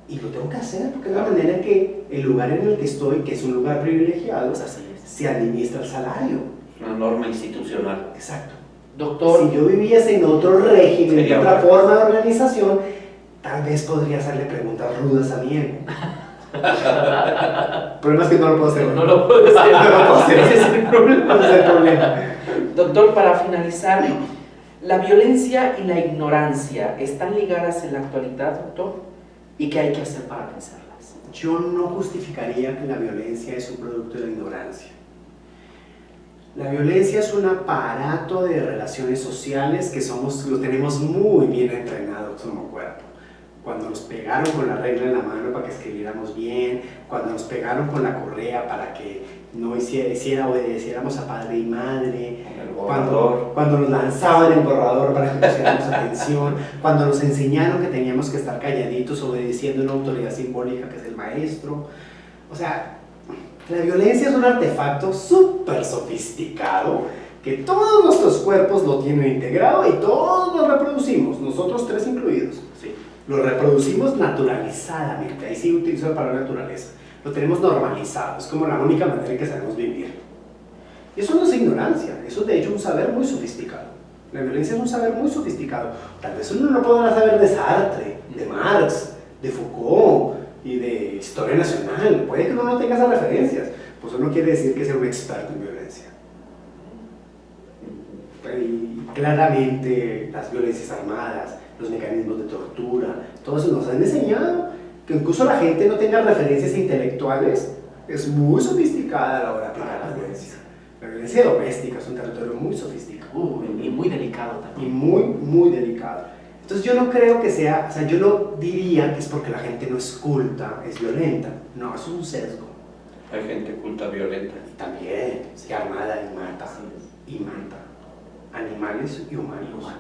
Speaker 1: Y lo tengo que hacer porque es la manera en que el lugar en el que estoy, que es un lugar privilegiado,
Speaker 2: Pues así es.
Speaker 1: se administra el salario.
Speaker 3: Una norma institucional.
Speaker 1: Exacto.
Speaker 2: Doctor,
Speaker 1: Si yo viviese en otro régimen, en
Speaker 3: Sería
Speaker 1: otra
Speaker 3: bueno.
Speaker 1: forma de organización, tal vez podría hacerle preguntas rudas a mi ego. El problema es que no lo puedo hacer.
Speaker 2: no lo puedo hacer.
Speaker 1: No lo puedo hacer.
Speaker 2: Ese es el problema.
Speaker 1: Ese es el problema.
Speaker 2: Doctor, para finalizar, ¿la violencia y la ignorancia están ligadas en la actualidad, doctor? ¿Y qué hay que hacer para vencerlas?
Speaker 1: Yo no justificaría que la violencia es un producto de la ignorancia. La violencia es un aparato de relaciones sociales que lo tenemos muy bien entrenado como cuerpo. Cuando nos pegaron con la regla en la mano para que escribiéramos bien, cuando nos pegaron con la correa para que no obedeciéramos a padre y madre,
Speaker 3: El borrador.
Speaker 1: cuando nos lanzaban el borrador para que pusiéramos atención, cuando nos enseñaron que teníamos que estar calladitos obedeciendo una autoridad simbólica que es el maestro. O sea, la violencia es un artefacto súper sofisticado que todos nuestros cuerpos lo tienen integrado y todos lo reproducimos, nosotros tres incluidos.
Speaker 2: Sí.
Speaker 1: Lo reproducimos naturalizadamente, ahí sí utilizo la palabra naturaleza. Lo tenemos normalizado, es como la única manera en que sabemos vivir. Y eso no es ignorancia, eso es de hecho un saber muy sofisticado. La violencia es un saber muy sofisticado. Tal vez uno no podrá saber de Sartre, de Marx, de Foucault y de historia nacional. Puede que uno no tenga esas referencias, pues eso no quiere decir que sea un experto en violencia. Y claramente las violencias armadas, los mecanismos de tortura, todo eso nos han enseñado que incluso la gente no tenga referencias intelectuales, es muy sofisticada a la hora de aplicar la violencia. La violencia doméstica es un territorio muy sofisticado
Speaker 2: Y muy delicado
Speaker 1: y
Speaker 2: también.
Speaker 1: muy delicado. Entonces yo no creo que sea, o sea, yo no diría que es porque la gente no es culta, es violenta. No, eso es un sesgo.
Speaker 3: Hay gente culta violenta.
Speaker 1: Y también, que armada y mata animales y humanos.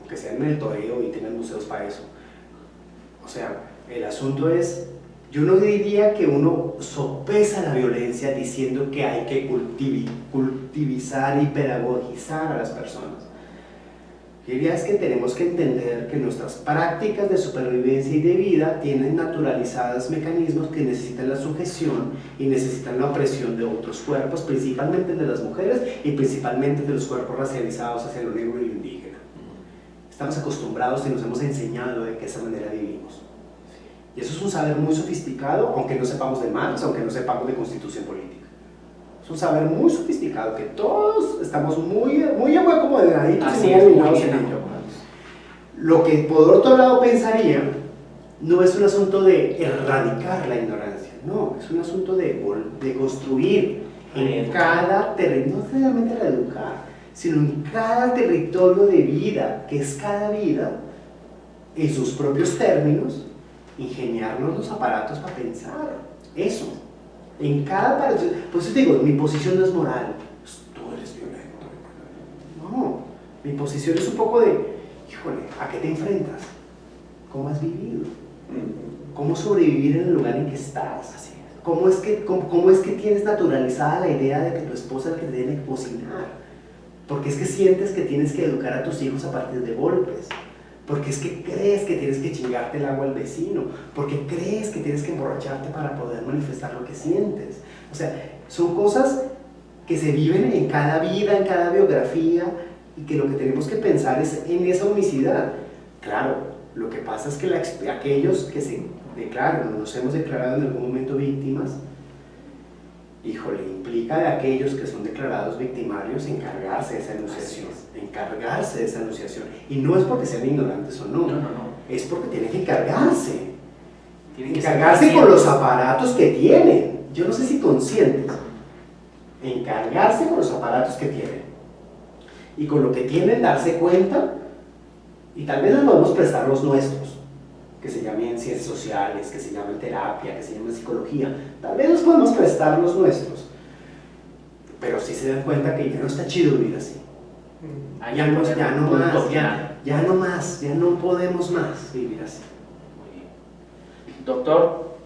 Speaker 1: Que sean en el toreo y tengan museos para eso. O sea, el asunto es, yo no diría que uno sopesa la violencia diciendo que hay que cultivizar y pedagogizar a las personas. Yo diría es que tenemos que entender que nuestras prácticas de supervivencia y de vida tienen naturalizados mecanismos que necesitan la sujeción y necesitan la opresión de otros cuerpos, principalmente de las mujeres y principalmente de los cuerpos racializados hacia lo negro y lo indígena. Estamos acostumbrados y nos hemos enseñado de que de esa manera vivimos. Y eso es un saber muy sofisticado, aunque no sepamos de Marx, aunque no sepamos de constitución política. Es un saber muy sofisticado, que todos estamos muy acomodaditos y muy alineados en ello. Lo que por otro lado pensaría, no es un asunto de erradicar la ignorancia, no, es un asunto de construir en cada territorio, no solamente reeducar, sino en cada territorio de vida, que es cada vida, en sus propios términos, ingeniarnos los aparatos para pensar eso. En cada aparato, por eso te digo, mi posición no es moral, pues, tú eres violento. No, mi posición es un poco de, híjole, ¿a qué te enfrentas? ¿Cómo has vivido? ¿Cómo sobrevivir en el lugar en que estás?
Speaker 2: Así es.
Speaker 1: ¿Cómo es que tienes naturalizada la idea de que tu esposa es la que te tiene que cocinar? Porque es que sientes que tienes que educar a tus hijos a partir de golpes. Porque es que crees que tienes que chingarte el agua al vecino. Porque crees que tienes que emborracharte para poder manifestar lo que sientes. O sea, son cosas que se viven en cada vida, en cada biografía, y que lo que tenemos que pensar es en esa unicidad. Claro, lo que pasa es que aquellos que se declaran, nos hemos declarado en algún momento víctimas, híjole, implica de aquellos que son declarados victimarios encargarse de esa enunciación, encargarse de esa enunciación. Y no es porque sean ignorantes o no, es porque tienen que encargarse. Encargarse con los aparatos que tienen. Yo no sé si conscientes. Encargarse con los aparatos que tienen. Y con lo que tienen, darse cuenta. Y tal vez nos podemos prestar los nuestros, que se llamen ciencias sociales, que se llamen terapia, que se llamen psicología. Tal vez nos podemos prestar los nuestros. Pero sí se dan cuenta que ya no está chido vivir así. Ya no más, ya no podemos más vivir así.
Speaker 2: Doctor,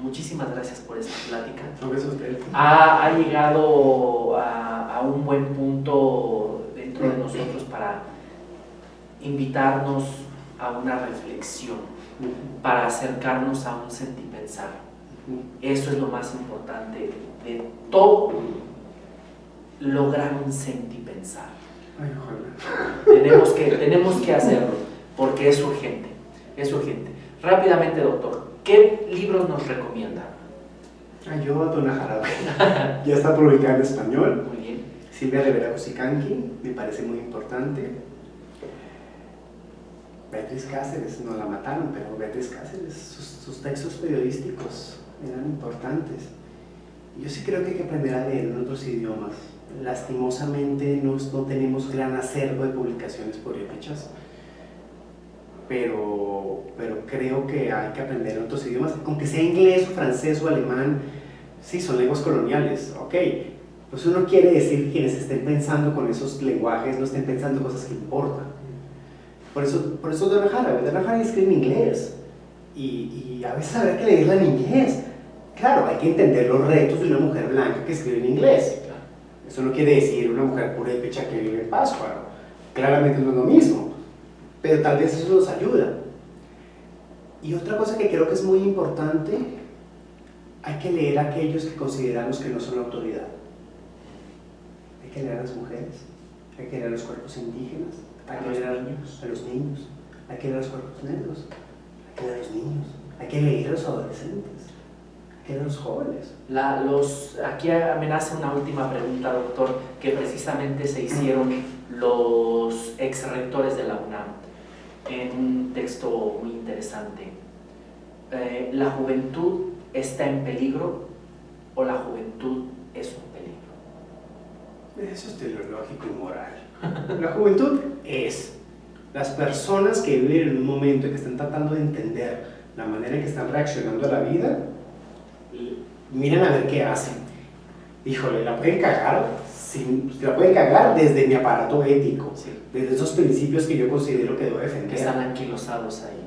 Speaker 2: muchísimas gracias por esta plática.
Speaker 1: Usted.
Speaker 2: Ha llegado a un buen punto dentro de nosotros para invitarnos a una reflexión, para acercarnos a un sentipensar. Eso es lo más importante de todo, lograr un sentipensar.
Speaker 1: Ay, ojalá.
Speaker 2: Tenemos que hacerlo porque es urgente, es urgente. Rápidamente, doctor, ¿qué libros nos recomienda?
Speaker 1: Yo, Dona Jarabe. Ya está publicada en español.
Speaker 2: Muy bien.
Speaker 1: Silvia Rivera Cusicanqui, me parece muy importante. Beatriz Cáceres, no la mataron, pero Beatriz Cáceres, sus textos periodísticos eran importantes. Yo sí creo que hay que aprender a leer en otros idiomas. Lastimosamente no tenemos gran acervo de publicaciones purépechas, pero creo que hay que aprender en otros idiomas, aunque sea inglés o francés o alemán. Sí, son lenguas coloniales, ok. Pues eso no quiere decir que quienes estén pensando con esos lenguajes no estén pensando cosas que importan. Por eso Donna Haraway escribe en inglés y a veces habrá que leerla en inglés. Claro, hay que entender los retos de una mujer blanca que escribe en inglés. Eso no quiere decir una mujer purépecha que vive en Pátzcuaro. Claramente no es lo mismo, pero tal vez eso nos ayuda. Y otra cosa que creo que es muy importante, hay que leer a aquellos que consideramos que no son autoridad. Hay que leer a las mujeres, hay que leer a los cuerpos indígenas, hay que leer a los niños, hay que leer a los cuerpos negros, hay que leer a los niños, hay que leer a los adolescentes, hay que leer a los jóvenes.
Speaker 2: Aquí amenaza una última pregunta, doctor, que precisamente se hicieron los ex rectores de la UNAM en un texto muy interesante. ¿La juventud está en peligro o la juventud es un peligro?
Speaker 1: Eso es teleológico y moral. La juventud es las personas que viven en un momento y que están tratando de entender la manera en que están reaccionando a la vida. Miren a ver qué hacen. Híjole, la pueden cagar, la pueden cagar desde mi aparato ético,
Speaker 2: Sí.
Speaker 1: desde esos principios que yo considero que debo defender.
Speaker 2: Que están anquilosados ahí.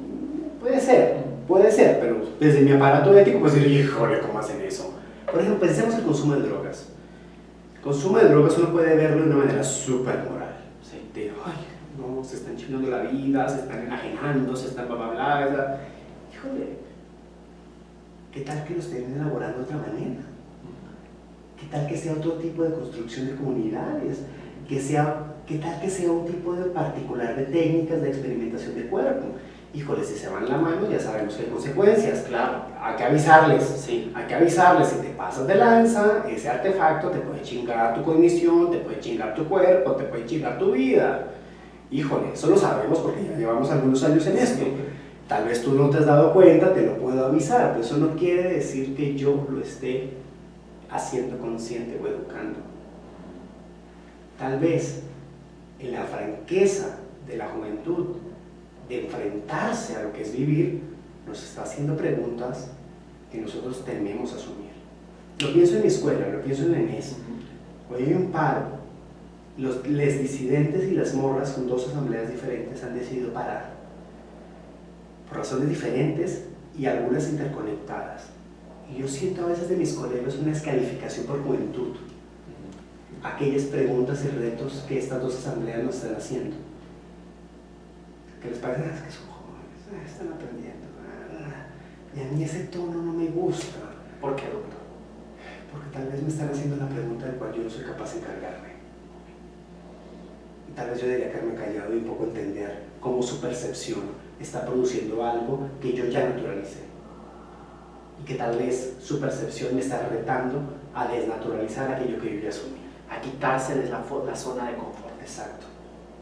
Speaker 1: Puede ser, pero desde mi aparato ético pues decir, híjole, ¿cómo hacen eso? Por ejemplo, pensemos en el consumo de drogas. El consumo de drogas uno puede verlo de una manera súper moral.
Speaker 2: Sí.
Speaker 1: De, ay, no, se están chingando la vida, se están enajenando, se están bla, bla, bla, bla. Híjole, ¿qué tal que lo estén elaborando de otra manera? ¿Qué tal que sea otro tipo de construcción de comunidades? ¿Qué tal que sea un tipo de particular de técnicas de experimentación de cuerpo? Híjole, si se van la mano ya sabemos que hay consecuencias.
Speaker 2: Claro.
Speaker 1: Hay que avisarles.
Speaker 2: Sí.
Speaker 1: Hay que avisarles, si te pasas de lanza, ese artefacto te puede chingar tu cognición, te puede chingar tu cuerpo, te puede chingar tu vida. Híjole, eso lo sabemos porque ya llevamos algunos años en esto. Tal vez tú no te has dado cuenta, te lo puedo avisar, pero eso no quiere decir que yo lo esté haciendo consciente o educando. Tal vez en la franqueza de la juventud, de enfrentarse a lo que es vivir, nos está haciendo preguntas que nosotros tememos asumir. Lo pienso en mi escuela, lo pienso en la ENES. Hoy hay un paro. Los disidentes y las morras con dos asambleas diferentes han decidido parar. Por razones diferentes y algunas interconectadas. Y yo siento a veces de mis colegas una descalificación por juventud. Aquellas preguntas y retos que estas dos asambleas nos están haciendo. Que les parece que son jóvenes, están aprendiendo. Y a mí ese tono no me gusta.
Speaker 2: ¿Por qué, doctor?
Speaker 1: Porque tal vez me están haciendo una pregunta de la cual yo no soy capaz de encargarme. Y tal vez yo debería quedarme callado y un poco entender cómo su percepción está produciendo algo que yo ya naturalicé. Y que tal vez su percepción me está retando a desnaturalizar aquello que yo ya asumí.
Speaker 2: A quitarse de la zona de confort.
Speaker 1: Exacto.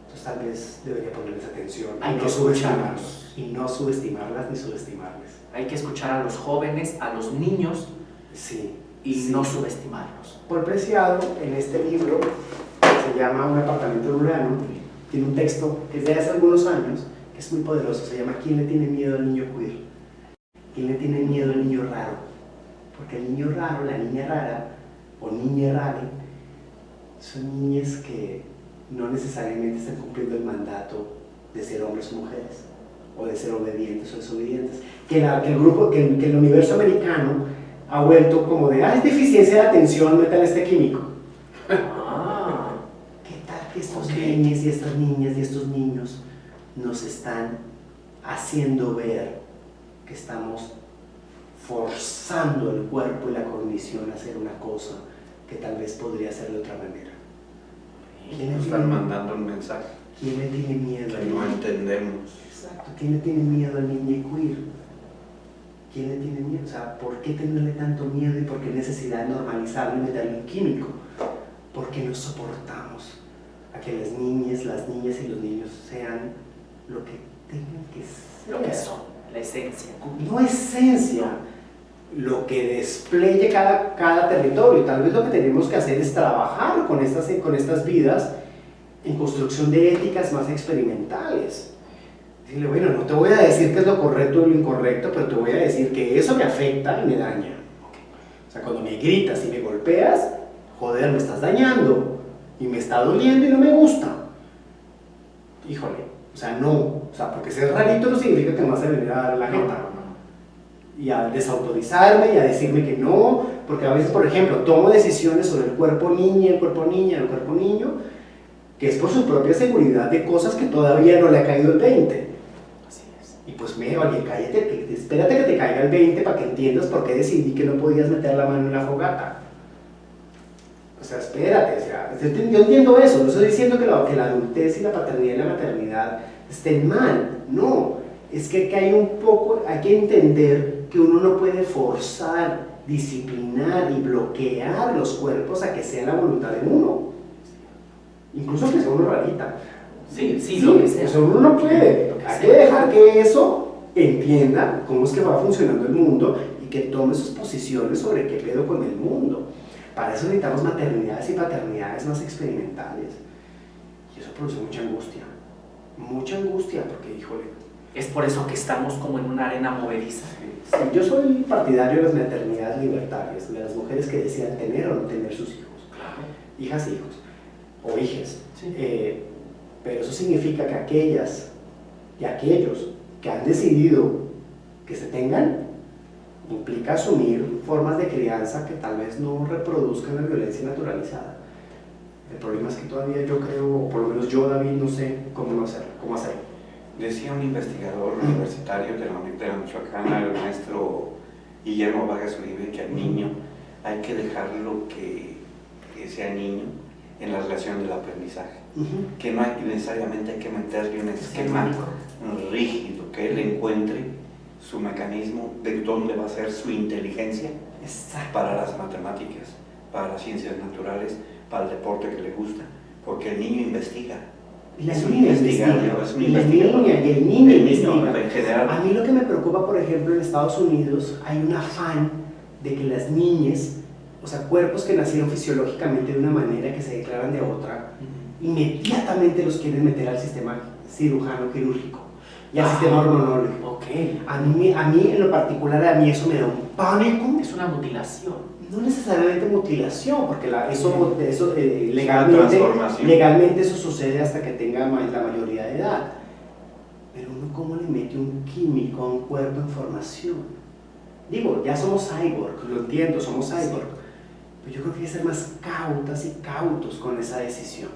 Speaker 1: Entonces tal vez debería ponerles atención
Speaker 2: Hay
Speaker 1: y
Speaker 2: que
Speaker 1: no subestimarlos.
Speaker 2: escucharlos.
Speaker 1: Y no subestimarlas ni subestimarles.
Speaker 2: Hay que escuchar a los jóvenes, a los niños
Speaker 1: Sí.
Speaker 2: y
Speaker 1: sí.
Speaker 2: no subestimarlos.
Speaker 1: Paul Preciado, en este libro, se llama Un apartamento urano, tiene un texto que es de hace algunos años, que es muy poderoso, se llama ¿Quién le tiene miedo al niño queer? ¿Quién le tiene miedo al niño raro? Porque el niño raro, la niña rara, o niña rara, son niñas que no necesariamente están cumpliendo el mandato de ser hombres o mujeres, o de ser obedientes o desobedientes. Que el universo americano ha vuelto como de, es deficiencia de atención, metan este químico.
Speaker 2: Ah,
Speaker 1: ¿Qué tal que estos
Speaker 2: Ok.
Speaker 1: niños y estas niñas y estos niños nos están haciendo ver que estamos forzando el cuerpo y la cognición a hacer una cosa que tal vez podría ser de otra manera?
Speaker 3: Nos están mandando un mensaje
Speaker 1: ¿Quién le tiene miedo
Speaker 3: que
Speaker 1: al
Speaker 3: no
Speaker 1: niño?
Speaker 3: entendemos.
Speaker 1: Exacto. ¿Quién le tiene miedo al niño queer? ¿Quién le tiene miedo? O sea, ¿por qué tenerle tanto miedo y por qué necesidad de normalizarlo y meterle un químico? ¿Por qué no soportamos a que las niñas y los niños sean lo que tengan que ser?
Speaker 2: lo que son, la esencia.
Speaker 1: No esencia, lo que despliegue cada territorio. Tal vez lo que tenemos que hacer es trabajar con estas vidas en construcción de éticas más experimentales. Decirle, bueno, no te voy a decir qué es lo correcto o lo incorrecto, pero te voy a decir que eso me afecta y me daña. O sea, cuando me gritas y me golpeas, joder, me estás dañando y me está doliendo y no me gusta. Híjole, o sea, no. O sea, porque ser rarito no significa que me vas a venir a dar la jeta. Y a desautorizarme y a decirme que no, porque a veces, por ejemplo, tomo decisiones sobre el cuerpo niña, el cuerpo niña, el cuerpo niño, que es por su propia seguridad de cosas que todavía no le ha caído el 20.
Speaker 2: Así es.
Speaker 1: Y pues, oye, cállate, espérate que te caiga el 20 para que entiendas por qué decidí que no podías meter la mano en la fogata. O sea, espérate, o sea, yo entiendo eso, no estoy diciendo que la adultez y la paternidad y la maternidad estén mal, no, es que hay que entender que uno no puede forzar, disciplinar y bloquear los cuerpos a que sea la voluntad de uno, incluso que sea uno rarita.
Speaker 2: Sí, lo que sea.
Speaker 1: O sea, uno no puede,
Speaker 2: Lo que
Speaker 1: hay
Speaker 2: sea.
Speaker 1: que dejar que eso entienda cómo es que va funcionando el mundo y que tome sus posiciones sobre qué pedo con el mundo. Para eso necesitamos maternidades y paternidades más experimentales. Y eso produce mucha angustia, porque, híjole,
Speaker 2: Es por eso que estamos como en una arena movediza.
Speaker 1: sí, yo soy partidario de las maternidades libertarias, de las mujeres que decidan tener o no tener sus hijos, hijas e hijos, o hijas.
Speaker 2: Sí.
Speaker 1: Pero eso significa que aquellas y aquellos que han decidido que se tengan, implica asumir formas de crianza que tal vez no reproduzcan la violencia naturalizada. El problema es que todavía yo creo, o por lo menos yo, David, no sé cómo hacerlo.
Speaker 3: Decía un investigador universitario de la Universidad Michoacana, el maestro Guillermo Vargas Uribe, que al niño hay que dejarlo que sea niño en la relación del aprendizaje, que no hay necesariamente que meterle un esquema rígido, que él encuentre su mecanismo de dónde va a ser su inteligencia para las matemáticas, para las ciencias naturales, para el deporte que le gusta, porque el niño investiga.
Speaker 1: Y la
Speaker 3: Es un
Speaker 1: niña
Speaker 3: investigador,
Speaker 1: investiga,
Speaker 3: es un
Speaker 1: y la
Speaker 3: investigador.
Speaker 1: niña y el niño
Speaker 3: El
Speaker 1: investiga.
Speaker 3: niño, en general.
Speaker 1: A mí lo que me preocupa, por ejemplo, en Estados Unidos hay un afán de que las niñas, o sea, cuerpos que nacieron fisiológicamente de una manera que se declaran de otra, inmediatamente los quieren meter al sistema cirujano quirúrgico y al sistema hormonológico.
Speaker 2: Ok.
Speaker 1: A mí en lo particular, a mí eso me da un pánico.
Speaker 2: Es una mutilación.
Speaker 1: No necesariamente mutilación, porque eso
Speaker 3: una transformación.
Speaker 1: legalmente eso sucede hasta que tenga la mayoría de edad. Pero uno, ¿cómo le mete un químico a un cuerpo en formación? Digo, ya somos cyborg, lo entiendo, somos cyborg. Pero yo creo que hay que ser más cautas y cautos con esa decisión.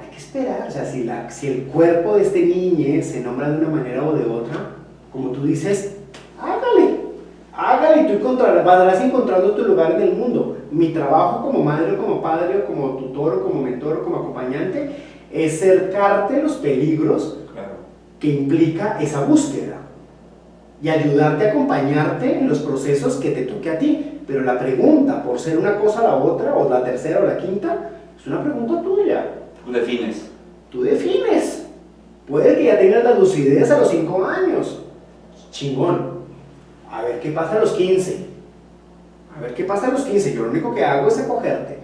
Speaker 1: Hay que esperar, o sea, si el cuerpo de este niño se nombra de una manera o de otra, como tú dices, hágale y tú vas encontrando tu lugar en el mundo. Mi trabajo como madre o como padre o como tutor o como mentor o como acompañante es cercarte los peligros que implica esa búsqueda y ayudarte a acompañarte en los procesos que te toque a ti, pero la pregunta, por ser una cosa la otra, o la tercera o la quinta, es una pregunta tuya.
Speaker 3: Tú defines.
Speaker 1: Tú defines. Puede que ya tengas la lucidez a los 5 años. Chingón. A ver qué pasa a los 15. A ver qué pasa a los 15. Yo lo único que hago es acogerte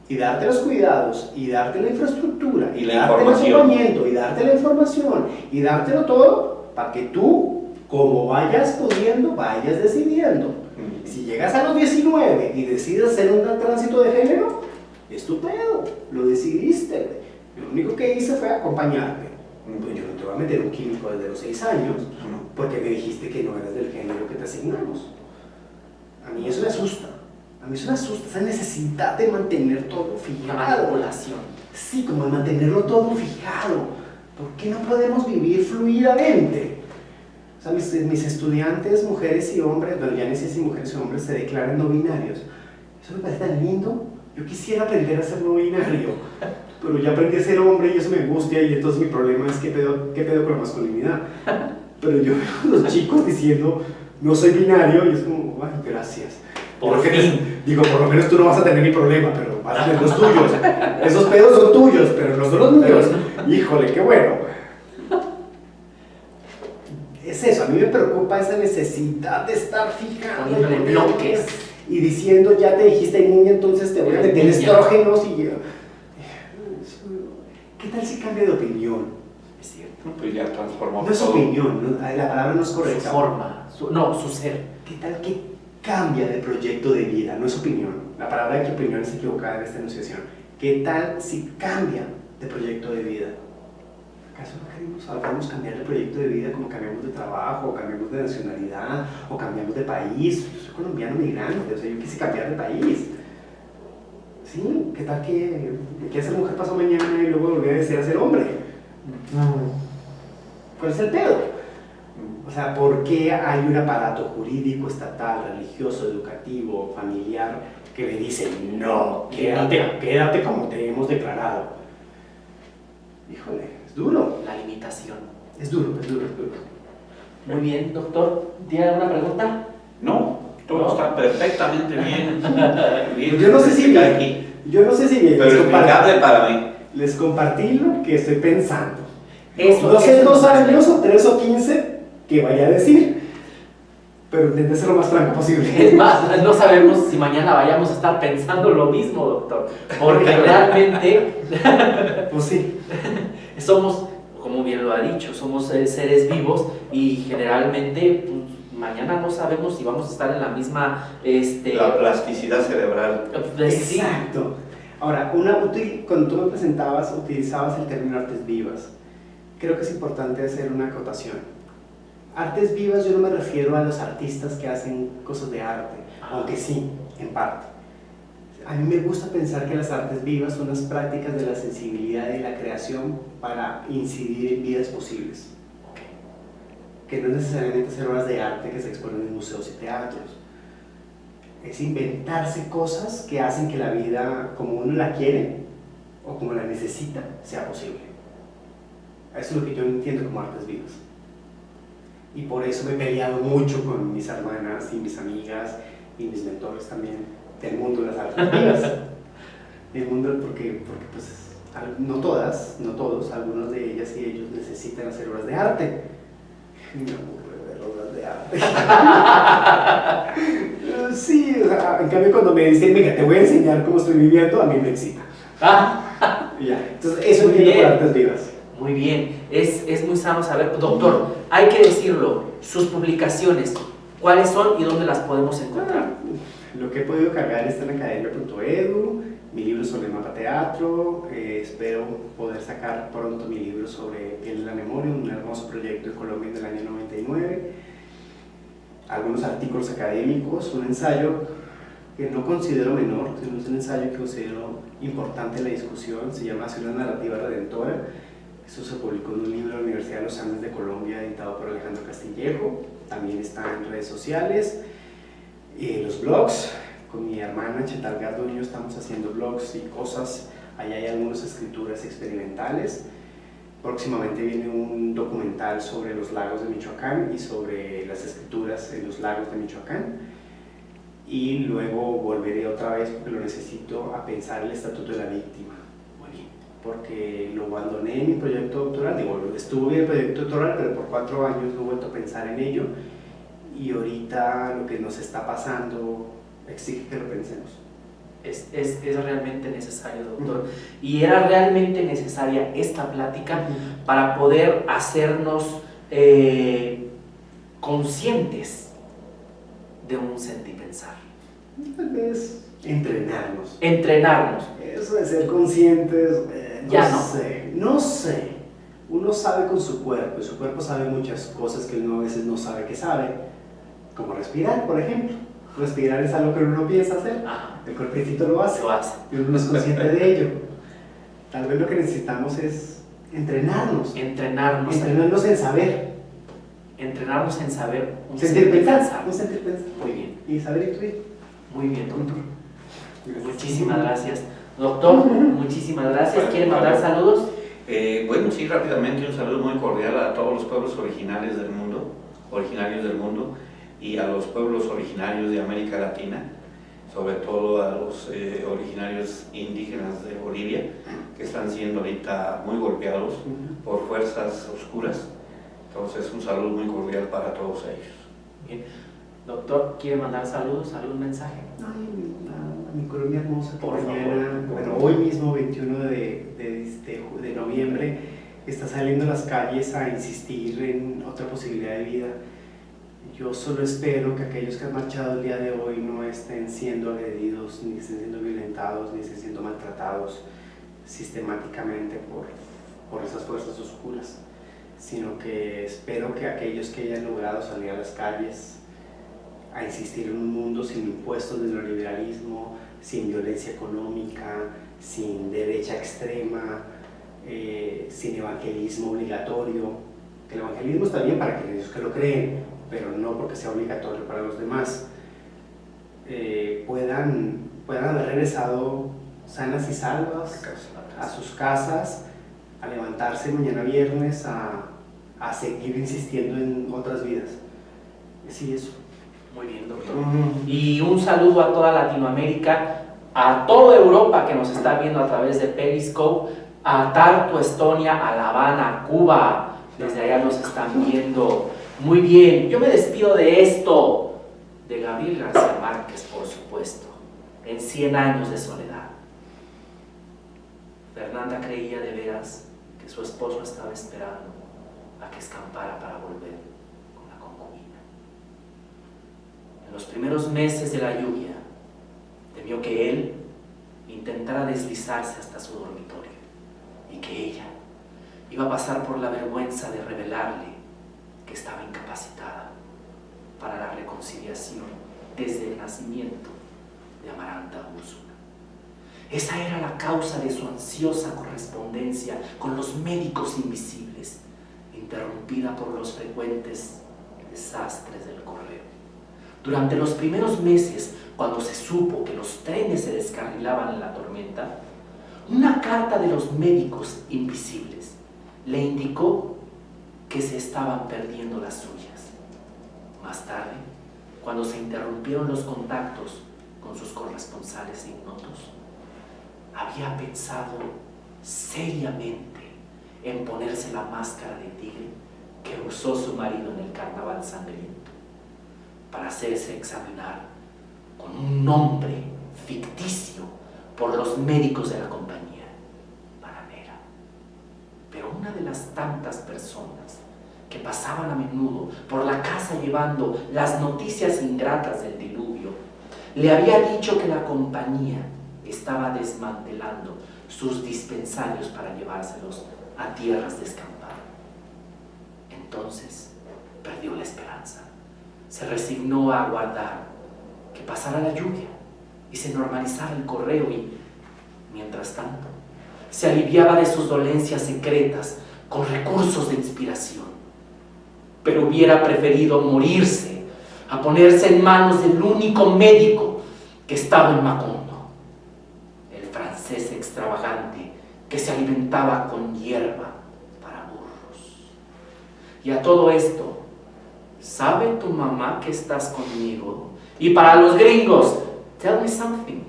Speaker 1: y darte los cuidados y darte la infraestructura
Speaker 3: Y la
Speaker 1: darte
Speaker 3: información.
Speaker 1: el acompañamiento y darte la información y dártelo todo para que tú, como vayas pudiendo, vayas decidiendo. Si llegas a los 19 y decides hacer un tránsito de género, es tu pedo, lo decidiste. Lo único que hice fue acompañarte. Pues yo no te voy a meter un químico desde los 6 años porque me dijiste que no eras del género que te asignamos. A mí eso me asusta. A mí eso me asusta, esa necesidad de mantener todo
Speaker 2: Una
Speaker 1: fijado.
Speaker 2: manipulación.
Speaker 1: Sí, como de mantenerlo todo fijado. ¿Por qué no podemos vivir fluidamente? O sea, mis estudiantes, mujeres y hombres, bueno, ya ni sé si mujeres y hombres se declaran no binarios. Eso me parece tan lindo. Yo quisiera aprender a ser no binario, pero ya aprendí a ser hombre y eso me angustia y entonces mi problema es qué pedo con la masculinidad. Pero yo veo a los chicos diciendo, no soy binario y es como, ay, gracias.
Speaker 2: Por fin.
Speaker 1: Digo, por lo menos tú no vas a tener mi problema, pero vas a tener los tuyos. Esos pedos son tuyos, pero no son los míos. Híjole, qué bueno. Es eso, a mí me preocupa esa necesidad de estar fijando
Speaker 2: Poniéndole bloques.
Speaker 1: y diciendo, ya te dijiste niña, entonces te voy a meter
Speaker 2: Niña.
Speaker 1: estrógenos y... ¿Qué tal si cambia de opinión?
Speaker 2: Es cierto.
Speaker 3: Pues ya transformó
Speaker 1: No es
Speaker 3: todo.
Speaker 1: opinión, ¿no? La palabra no es
Speaker 2: Su
Speaker 1: correcta.
Speaker 2: forma, su ser.
Speaker 1: ¿Qué tal que cambia de proyecto de vida? No es opinión. La palabra de opinión es equivocada en esta enunciación. ¿Qué tal si cambia de proyecto de vida? ¿Acaso no queremos cambiar de proyecto de vida como cambiamos de trabajo, o cambiamos de nacionalidad, o cambiamos de país? Yo soy colombiano migrante, o sea, yo quise cambiar de país. Sí, ¿qué tal que me quiera ser mujer pasado mañana y luego volver a desear ser hombre? ¿Cuál es el pedo? O sea, ¿por qué hay un aparato jurídico, estatal, religioso, educativo, familiar que le dice no, quédate como te hemos declarado? Híjole, es duro.
Speaker 2: La limitación.
Speaker 1: Es duro, es duro, es duro.
Speaker 2: Muy bien, doctor. ¿Tiene alguna pregunta?
Speaker 3: No, todo
Speaker 2: ¿No?
Speaker 3: está perfectamente bien. Bien,
Speaker 1: Yo no sé si
Speaker 3: explicado
Speaker 1: bien.
Speaker 3: aquí,
Speaker 1: Yo no sé si bien.
Speaker 3: pero explicable para mí.
Speaker 1: Les compartí lo que estoy pensando.
Speaker 2: Eso,
Speaker 1: No sé en
Speaker 2: eso
Speaker 1: 2
Speaker 2: nos hace-
Speaker 1: años o 3 o 15 que vaya a decir, pero intenté ser lo más franco
Speaker 2: Es
Speaker 1: posible.
Speaker 2: más, no sabemos si mañana vayamos a estar pensando lo mismo, doctor. Porque realmente
Speaker 1: Pues sí.
Speaker 2: somos, como bien lo ha dicho, somos seres vivos y generalmente pues, mañana no sabemos si vamos a estar en la misma...
Speaker 3: La plasticidad cerebral.
Speaker 2: sí.
Speaker 1: Exacto. Ahora, cuando tú me presentabas, utilizabas el término artes vivas. Creo que es importante hacer una acotación. Artes vivas yo no me refiero a los artistas que hacen cosas de arte, aunque sí, en parte. A mí me gusta pensar que las artes vivas son las prácticas de la sensibilidad y la creación para incidir en vidas posibles. Que no es necesariamente hacer obras de arte que se exponen en museos y teatros. Es inventarse cosas que hacen que la vida, como uno la quiere o como la necesita, sea posible. Eso es lo que yo entiendo como artes vivas. Y por eso me he peleado mucho con mis hermanas y mis amigas y mis mentores también del mundo de las artes vivas. El mundo, porque pues, no todas, no todos, algunos de ellas y ellos necesitan hacer obras de arte. Me aburro de ver obras de arte. Sí, o sea, en cambio cuando me dicen, venga, te voy a enseñar cómo estoy viviendo, a mí me excita. Y ya. Entonces, eso
Speaker 2: Muy
Speaker 1: entiendo por
Speaker 2: bien.
Speaker 1: artes vivas.
Speaker 2: Muy bien, es muy sano saber. Doctor, hay que decirlo, sus publicaciones, ¿cuáles son y dónde las podemos encontrar?
Speaker 1: Lo que he podido cargar está en academia.edu, mi libro sobre mapa teatro, espero poder sacar pronto mi libro sobre Piel de la Memoria, un hermoso proyecto en Colombia del año 99, algunos artículos académicos, un ensayo que no considero menor, sino es un ensayo que considero importante en la discusión, se llama Hacia una narrativa redentora. Eso se publicó en un libro de la Universidad de los Andes de Colombia, editado por Alejandro Castillejo. También está en redes sociales, los blogs. Con mi hermana Chetal Garduño estamos haciendo blogs y cosas. Allá hay algunas escrituras experimentales. Próximamente viene un documental sobre los lagos de Michoacán y sobre las escrituras en los lagos de Michoacán. y luego volveré otra vez, porque lo necesito, a pensar el estatuto de la víctima.
Speaker 2: Muy bien.
Speaker 1: Porque lo abandoné en mi proyecto doctoral, digo, estuve en el proyecto doctoral, pero por 4 años no he vuelto a pensar en ello, y ahorita lo que nos está pasando exige que lo pensemos.
Speaker 2: Es realmente necesario, doctor. Y era realmente necesaria esta plática para poder hacernos conscientes de un sentir pensar.
Speaker 1: Tal vez entrenarnos.
Speaker 2: Entrenarnos.
Speaker 1: Eso de ser conscientes,
Speaker 2: Ya no.
Speaker 1: no sé. Uno sabe con su cuerpo, y su cuerpo sabe muchas cosas que uno a veces no sabe que sabe, como respirar, por ejemplo. Respirar es algo que uno no piensa hacer,
Speaker 2: Ajá.
Speaker 1: el cuerpecito lo hace,
Speaker 2: Lo hace.
Speaker 1: y uno no es consciente de ello. Tal vez lo que necesitamos es entrenarnos,
Speaker 2: Entrenarnos.
Speaker 1: entrenarnos en saber,
Speaker 2: Entrenarnos en saber un
Speaker 1: sentir pensar,
Speaker 2: pensar.
Speaker 1: un sentir pensar,
Speaker 2: Muy bien.
Speaker 1: y saber intuir.
Speaker 2: Muy bien, doctor. Muchísimas gracias. Doctor, muchísimas gracias. ¿Quiere mandar saludos?
Speaker 3: Bueno, sí, rápidamente un saludo muy cordial a todos los pueblos originarios del mundo, y a los pueblos originarios de América Latina, sobre todo a los originarios indígenas de Bolivia, que están siendo ahorita muy golpeados por fuerzas oscuras. Entonces, un saludo muy cordial para todos ellos.
Speaker 2: Bien. Doctor, ¿quiere mandar saludos? ¿Algún mensaje?
Speaker 1: Ay, a mi Colombia hermosa, que
Speaker 2: Por
Speaker 1: mañana,
Speaker 2: favor.
Speaker 1: bueno, hoy mismo, 21 de noviembre, está saliendo a las calles a insistir en otra posibilidad de vida. Yo solo espero que aquellos que han marchado el día de hoy no estén siendo agredidos, ni estén siendo violentados, ni estén siendo maltratados sistemáticamente por esas fuerzas oscuras, sino que espero que aquellos que hayan logrado salir a las calles a insistir en un mundo sin impuestos del neoliberalismo, sin violencia económica, sin derecha extrema, sin evangelismo obligatorio. El evangelismo está bien para aquellos que lo creen, pero no porque sea obligatorio para los demás. Puedan haber regresado sanas y salvas a sus casas, a levantarse mañana viernes, a seguir insistiendo en otras vidas. Sí, eso.
Speaker 2: Muy bien, doctor. Y un saludo a toda Latinoamérica, a toda Europa que nos está viendo a través de Periscope, a Tartu, Estonia, a La Habana, Cuba. Desde allá nos están viendo. Muy bien, yo me despido de esto, de Gabriel García Márquez, por supuesto, en 100 años de soledad. Fernanda creía de veras que su esposo estaba esperando a que escampara para volver con la concubina. En los primeros meses de la lluvia, temió que él intentara deslizarse hasta su dormitorio y que ella iba a pasar por la vergüenza de revelarle que estaba incapacitada para la reconciliación desde el nacimiento de Amaranta Úrsula. Esa era la causa de su ansiosa correspondencia con los médicos invisibles, interrumpida por los frecuentes desastres del correo. Durante los primeros meses, cuando se supo que los trenes se descarrilaban en la tormenta, una carta de los médicos invisibles le indicó que se estaban perdiendo las suyas. Más tarde, cuando se interrumpieron los contactos con sus corresponsales ignotos, había pensado seriamente en ponerse la máscara de tigre que usó su marido en el carnaval sangriento, para hacerse examinar con un nombre ficticio por los médicos de la compañía bananera. Pero una de las tantas personas que pasaban a menudo por la casa llevando las noticias ingratas del diluvio, le había dicho que la compañía estaba desmantelando sus dispensarios para llevárselos a tierras de escampado. Entonces perdió la esperanza. Se resignó a aguardar que pasara la lluvia y se normalizara el correo y, mientras tanto, se aliviaba de sus dolencias secretas con recursos de inspiración. Pero hubiera preferido morirse a ponerse en manos del único médico que estaba en Macondo, el francés extravagante que se alimentaba con hierba para burros. Y a todo esto, ¿sabe tu mamá que estás conmigo? Y para los gringos, tell me something.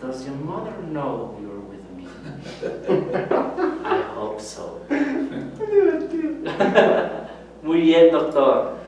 Speaker 2: Does your mother know you're with me? I hope so. Muy bien, doctor.